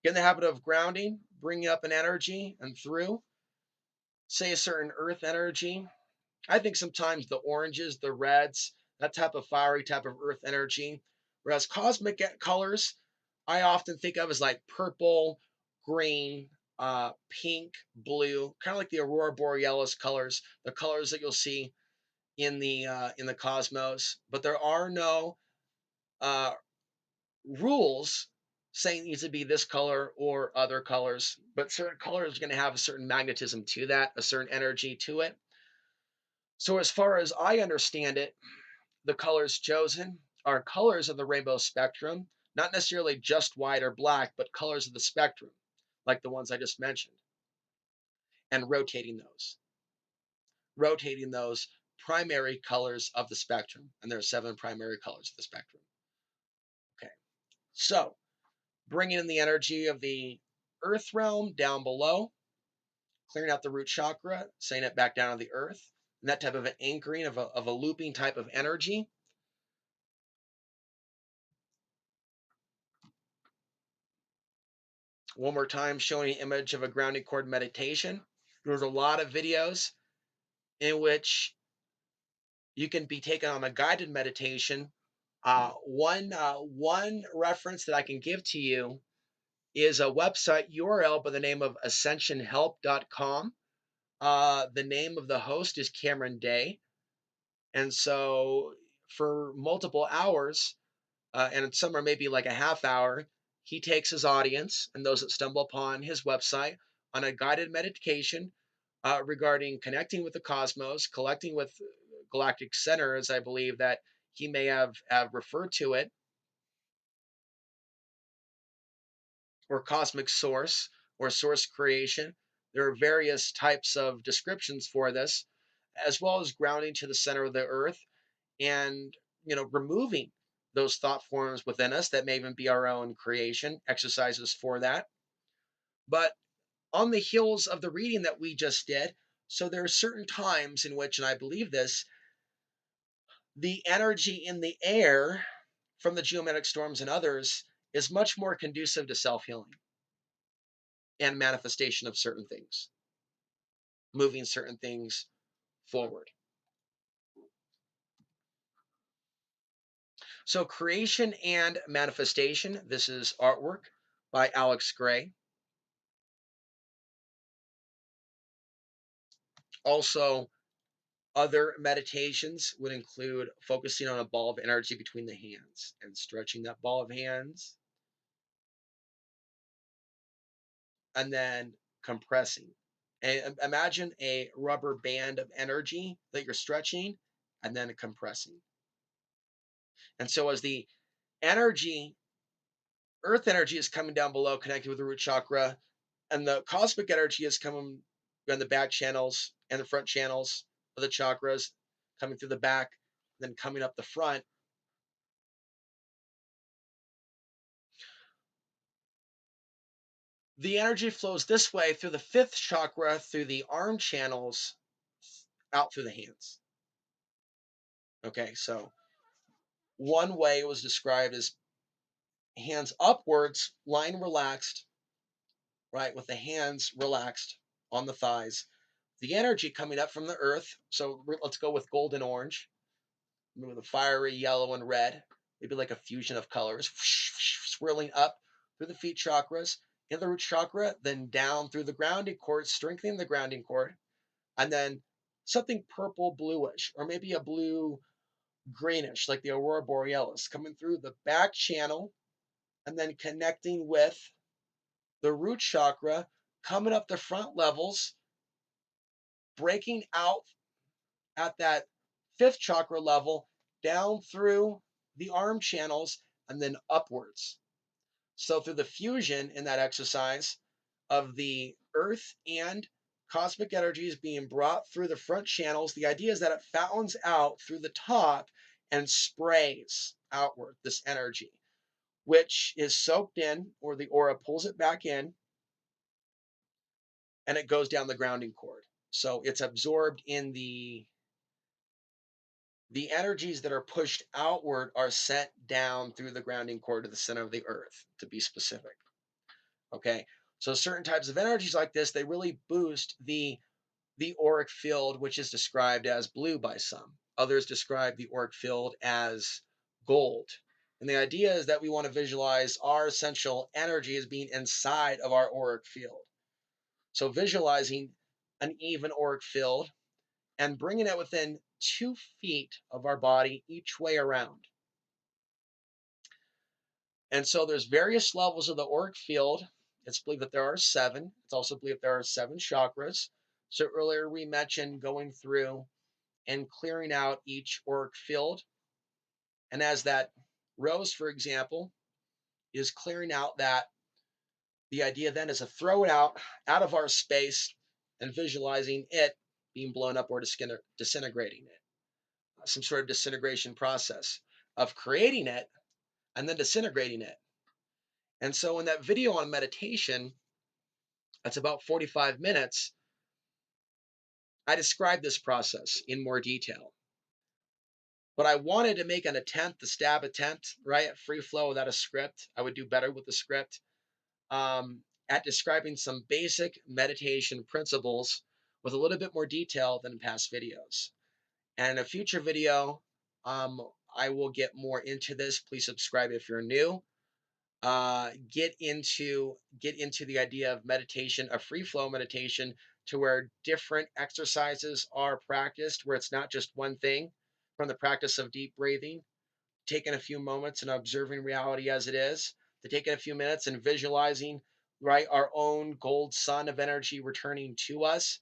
Get in the habit of grounding, bringing up an energy and through, say a certain earth energy. I think sometimes the oranges, the reds, that type of fiery type of earth energy. Whereas cosmic colors, I often think of as like purple, green, pink, blue, kind of like the aurora borealis colors, the colors that you'll see in the cosmos. But there are no uh, rules saying it needs to be this color or other colors. But certain colors are going to have a certain magnetism to that, a certain energy to it. So as far as I understand it, the colors chosen are colors of the rainbow spectrum, not necessarily just white or black, but colors of the spectrum, like the ones I just mentioned, and rotating those primary colors of the spectrum. And there are 7 primary colors of the spectrum. Okay, so bringing in the energy of the earth realm down below, clearing out the root chakra, sending it back down to the earth, and that type of an anchoring of a looping type of energy. One more time, showing an image of a grounding cord meditation. There's a lot of videos in which you can be taken on a guided meditation. One reference that I can give to you is a website URL by the name of ascensionhelp.com. The name of the host is Cameron Day. And so for multiple hours, and some are maybe like a half hour, he takes his audience and those that stumble upon his website on a guided meditation regarding connecting with the cosmos, collecting with galactic center, as I believe that he may have referred to it, or cosmic source, or source creation. There are various types of descriptions for this, as well as grounding to the center of the earth and removing those thought forms within us that may even be our own creation, exercises for that. But on the heels of the reading that we just did, so there are certain times in which, and I believe this, the energy in the air from the geomagnetic storms and others is much more conducive to self-healing and manifestation of certain things, moving certain things forward. So creation and manifestation, this is artwork by Alex Gray. Also, other meditations would include focusing on a ball of energy between the hands and stretching that ball of hands, and then compressing. And imagine a rubber band of energy that you're stretching and then compressing. And so as the energy, earth energy is coming down below, connecting with the root chakra, and the cosmic energy is coming in the back channels and the front channels of the chakras, coming through the back, then coming up the front. The energy flows this way through the 5th chakra, through the arm channels, out through the hands. Okay, so one way it was described as hands upwards, lying relaxed, right, with the hands relaxed on the thighs. The energy coming up from the earth, so let's go with gold and orange, with a fiery yellow and red, maybe like a fusion of colors, swirling up through the feet chakras, in the root chakra, then down through the grounding cord, strengthening the grounding cord, and then something purple bluish, or maybe a blue greenish, like the aurora borealis, coming through the back channel, and then connecting with the root chakra, coming up the front levels, breaking out at that 5th chakra level, down through the arm channels, and then upwards. So through the fusion in that exercise of the earth and cosmic energies being brought through the front channels, the idea is that it fountains out through the top and sprays outward this energy, which is soaked in, or the aura pulls it back in, and it goes down the grounding cord. So it's absorbed in the energies that are pushed outward are sent down through the grounding cord to the center of the earth, to be specific. Okay, So certain types of energies like this, they really boost the auric field, which is described as blue by some. Others describe the auric field as gold. And the idea is that we want to visualize our essential energy as being inside of our auric field. So visualizing an even auric field and bringing it within 2 feet of our body each way around. And so there's various levels of the auric field. It's believed that there are 7. It's also believed there are 7 chakras. So earlier we mentioned going through and clearing out each auric field. And as that rose, for example, is clearing out that, the idea then is to throw it out of our space and visualizing it being blown up or disintegrating it. Some sort of disintegration process of creating it and then disintegrating it. And so in that video on meditation, that's about 45 minutes, I described this process in more detail. But I wanted to make an attempt, a stab attempt, right? At free flow without a script. I would do better with the script. At describing some basic meditation principles with a little bit more detail than in past videos. And in a future video, I will get more into this. Please subscribe if you're new. Get into the idea of meditation, a free flow meditation, to where different exercises are practiced, where it's not just one thing, from the practice of deep breathing, taking a few moments and observing reality as it is, to taking a few minutes and visualizing, right, our own gold sun of energy returning to us,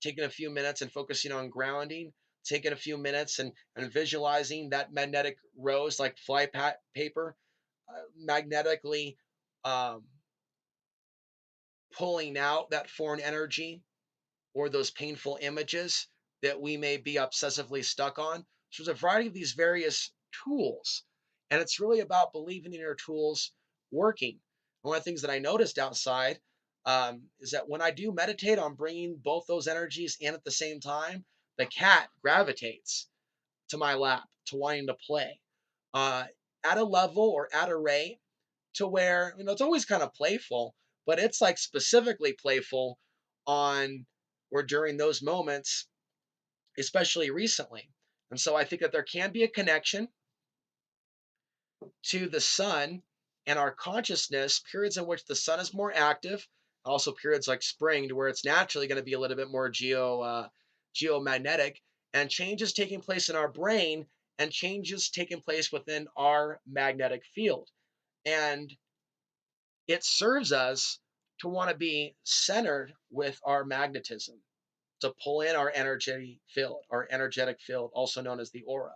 taking a few minutes and focusing on grounding, taking a few minutes and visualizing that magnetic rose like paper, magnetically um, pulling out that foreign energy or those painful images that we may be obsessively stuck on. So there's a variety of these various tools, and it's really about believing in your tools working. One of the things that I noticed outside is that when I do meditate on bringing both those energies in at the same time, the cat gravitates to my lap, to wanting to play uh, at a level or at a rate to where, it's always kind of playful, but it's like specifically playful on or during those moments, especially recently. And so I think that there can be a connection to the sun and our consciousness, periods in which the sun is more active, also periods like spring, to where it's naturally going to be a little bit more geomagnetic, and changes taking place in our brain and changes taking place within our magnetic field. And it serves us to want to be centered with our magnetism, to pull in our energetic field, also known as the aura.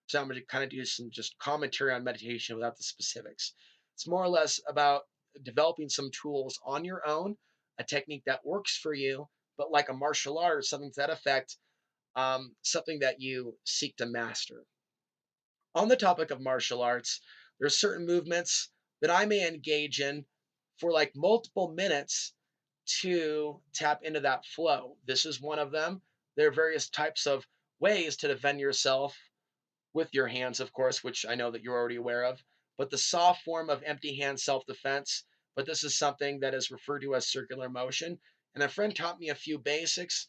So I'm going to kind of do some just commentary on meditation without the specifics. It's more or less about developing some tools on your own, a technique that works for you, but like a martial art or something to that effect, something that you seek to master. On the topic of martial arts, there's certain movements that I may engage in for like multiple minutes to tap into that flow. This is one of them. There are various types of ways to defend yourself with your hands, of course, which I know that you're already aware of, but the soft form of empty hand self defense. But this is something that is referred to as circular motion. And a friend taught me a few basics,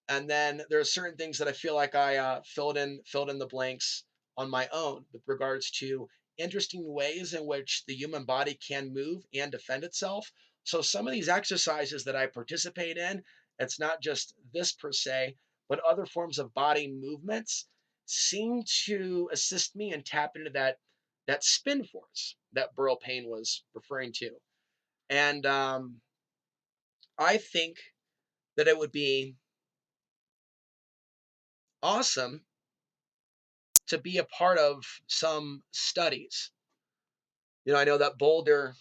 and then there are certain things that I feel like I filled in the blanks on my own with regards to interesting ways in which the human body can move and defend itself. So some of these exercises that I participate in, it's not just this per se, but other forms of body movements seem to assist me and tap into that spin force that Burl Payne was referring to. And I think that it would be awesome to be a part of some studies. I know that Boulder,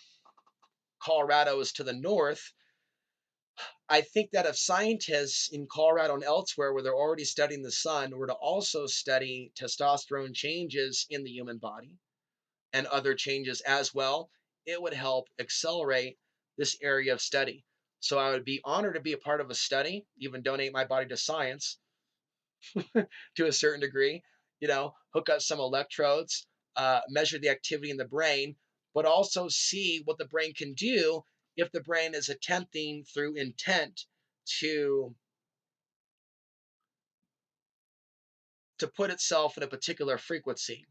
Colorado is to the north. I think that if scientists in Colorado and elsewhere, where they're already studying the sun, were to also study testosterone changes in the human body and other changes as well, it would help accelerate this area of study. So I would be honored to be a part of a study, even donate my body to science, to a certain degree, hook up some electrodes, measure the activity in the brain, but also see what the brain can do if the brain is attempting through intent to put itself in a particular frequency.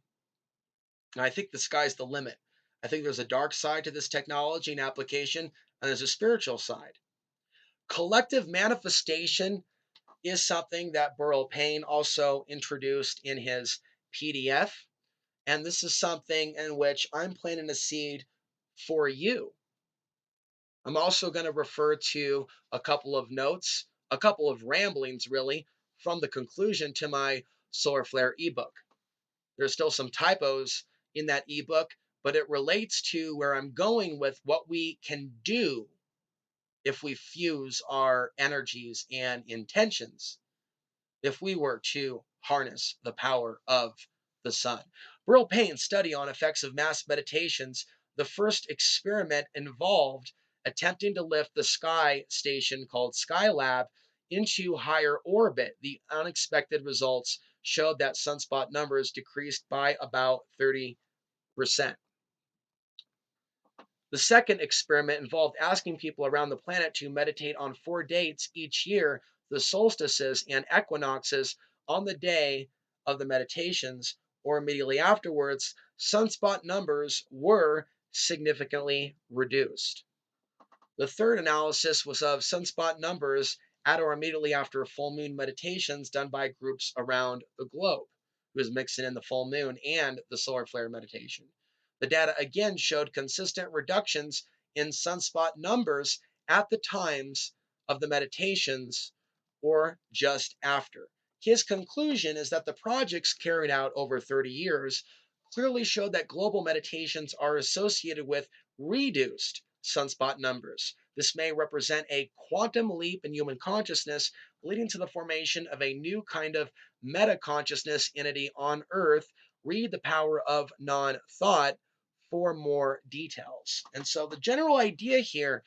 And I think the sky's the limit. I think there's a dark side to this technology and application, and there's a spiritual side. Collective manifestation is something that Burl Payne also introduced in his PDF. And this is something in which I'm planting a seed for you. I'm also going to refer to a couple of notes, a couple of ramblings, really, from the conclusion to my solar flare ebook. There's still some typos in that ebook, but it relates to where I'm going with what we can do if we fuse our energies and intentions, if we were to harness the power of the sun. Burl Payne's study on effects of mass meditations, the first experiment involved attempting to lift the sky station called Skylab into higher orbit. The unexpected results showed that sunspot numbers decreased by about 30%. The second experiment involved asking people around the planet to meditate on 4 dates each year, the solstices and equinoxes. On the day of the meditations or immediately afterwards, sunspot numbers were significantly reduced. The third analysis was of sunspot numbers at or immediately after full moon meditations done by groups around the globe, who was mixing in the full moon and the solar flare meditation. The data again showed consistent reductions in sunspot numbers at the times of the meditations or just after. His conclusion is that the projects carried out over 30 years clearly showed that global meditations are associated with reduced sunspot numbers. This may represent a quantum leap in human consciousness, leading to the formation of a new kind of meta consciousness entity on Earth. Read The Power of Non Thought for more details. And so, the general idea here,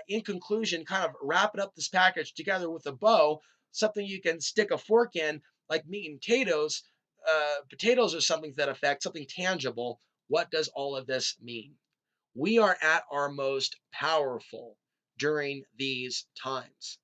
in conclusion, kind of wrapping up this package together with a bow, something you can stick a fork in, like meat and potatoes. Potatoes are something that affect something tangible. What does all of this mean? We are at our most powerful during these times.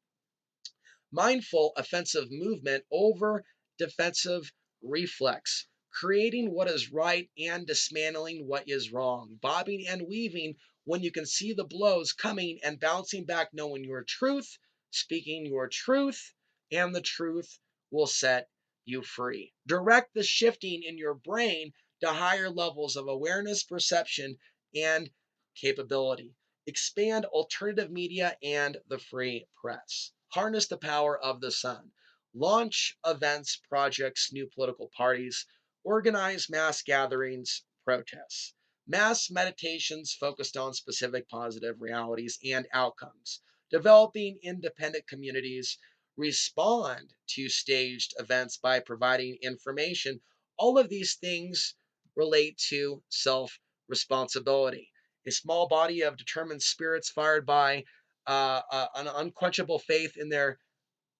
Mindful offensive movement over defensive reflex, creating what is right and dismantling what is wrong, bobbing and weaving when you can see the blows coming and bouncing back, knowing your truth, speaking your truth, and the truth will set you free. Direct the shifting in your brain to higher levels of awareness, perception, and capability. Expand alternative media and the free press. Harness the power of the sun. Launch events, projects, new political parties. Organize mass gatherings, protests. Mass meditations focused on specific positive realities and outcomes. Developing independent communities. Respond to staged events by providing information. All of these things relate to self responsibility. A small body of determined spirits fired by an unquenchable faith in their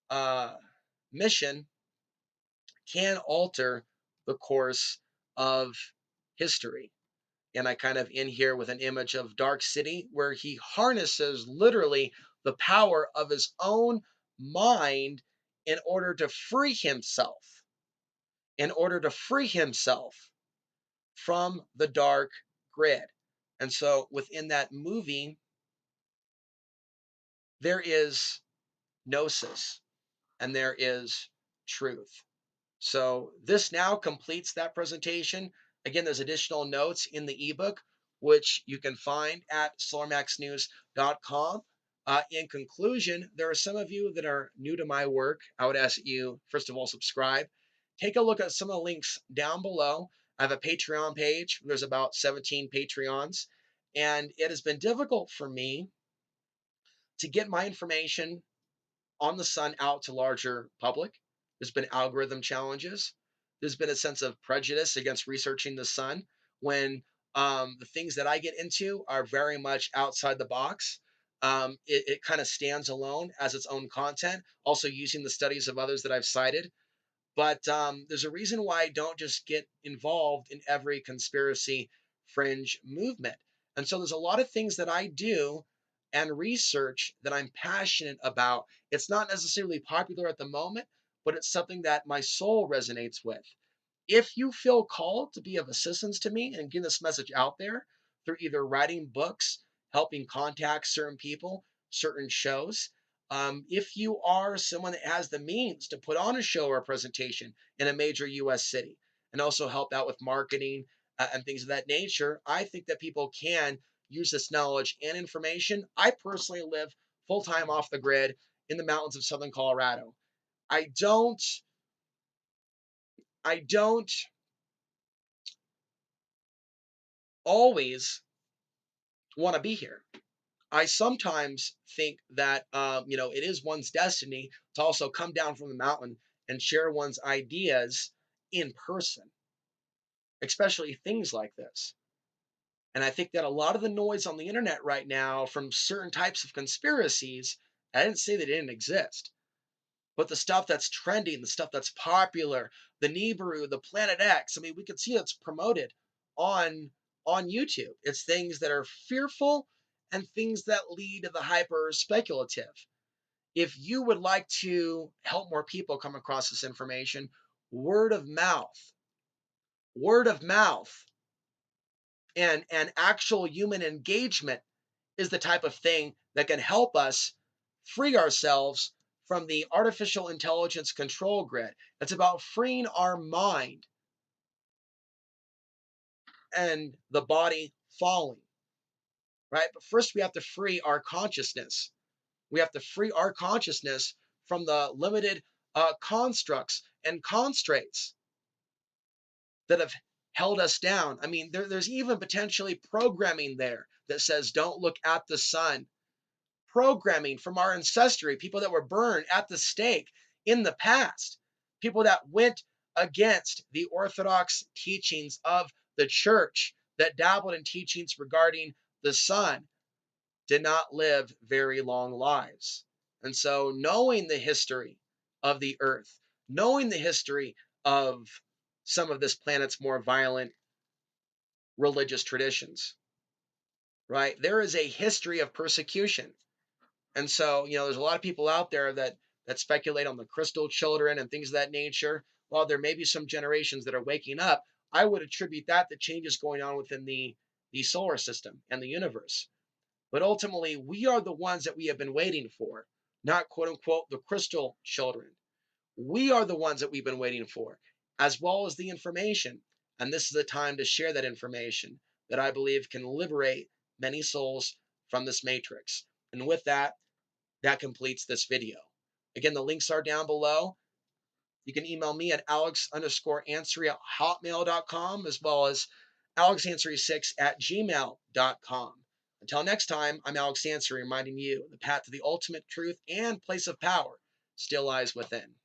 uh, mission can alter the course of history. And I kind of end here with an image of Dark City, where he harnesses literally the power of his own mind in order to free himself, in order to free himself from the dark grid. And so within that movie, there is gnosis and there is truth. So this now completes that presentation. Again, there's additional notes in the ebook, which you can find at solarmaxnews.com. In conclusion, there are some of you that are new to my work. I would ask that you, first of all, subscribe. Take a look at some of the links down below. I have a Patreon page. There's about 17 Patreons. And it has been difficult for me to get my information on the sun out to larger public. There's been algorithm challenges. There's been a sense of prejudice against researching the sun when the things that I get into are very much outside the box. It kind of stands alone as its own content, also using the studies of others that I've cited. But there's a reason why I don't just get involved in every conspiracy fringe movement. And so there's a lot of things that I do and research that I'm passionate about. It's not necessarily popular at the moment, but it's something that my soul resonates with. If you feel called to be of assistance to me and get this message out there through either writing books, helping contact certain people, certain shows, if you are someone that has the means to put on a show or a presentation in a major US city and also help out with marketing and things of that nature, I think that people can use this knowledge and information. I personally live full time off the grid in the mountains of southern Colorado. I don't I don't always want to be here. I sometimes think that it is one's destiny to also come down from the mountain and share one's ideas in person, especially things like this. And I think that a lot of the noise on the internet right now from certain types of conspiracies, I didn't say they didn't exist, but the stuff that's trending, the stuff that's popular, the Nibiru, the Planet X, I mean, we can see it's promoted on on YouTube. It's things that are fearful and things that lead to the hyper speculative. If you would like to help more people come across this information, word of mouth, word of mouth, and actual human engagement is the type of thing that can help us free ourselves from the artificial intelligence control grid. It's about freeing our mind and the body falling, right? But first, we have to free our consciousness. We have to free our consciousness from the limited constructs and constraints that have held us down. I mean, there's even potentially programming there that says, don't look at the sun. Programming from our ancestry, people that were burned at the stake in the past, people that went against the orthodox teachings of the church, that dabbled in teachings regarding the sun, did not live very long lives. And so, knowing the history of the earth, knowing the history of some of this planet's more violent religious traditions, right? There is a history of persecution. And so, there's a lot of people out there that speculate on the crystal children and things of that nature. While there may be some generations that are waking up, I would attribute that to changes going on within the solar system and the universe. But ultimately, we are the ones that we have been waiting for, not quote unquote the crystal children. We are the ones that we've been waiting for, as well as the information. And this is the time to share that information that I believe can liberate many souls from this matrix. And with that, that completes this video. Again, the links are down below. You can email me at alex_ansary@hotmail.com, as well as alexansary6@gmail.com. Until next time, I'm Alex Ansary, reminding you the path to the ultimate truth and place of power still lies within.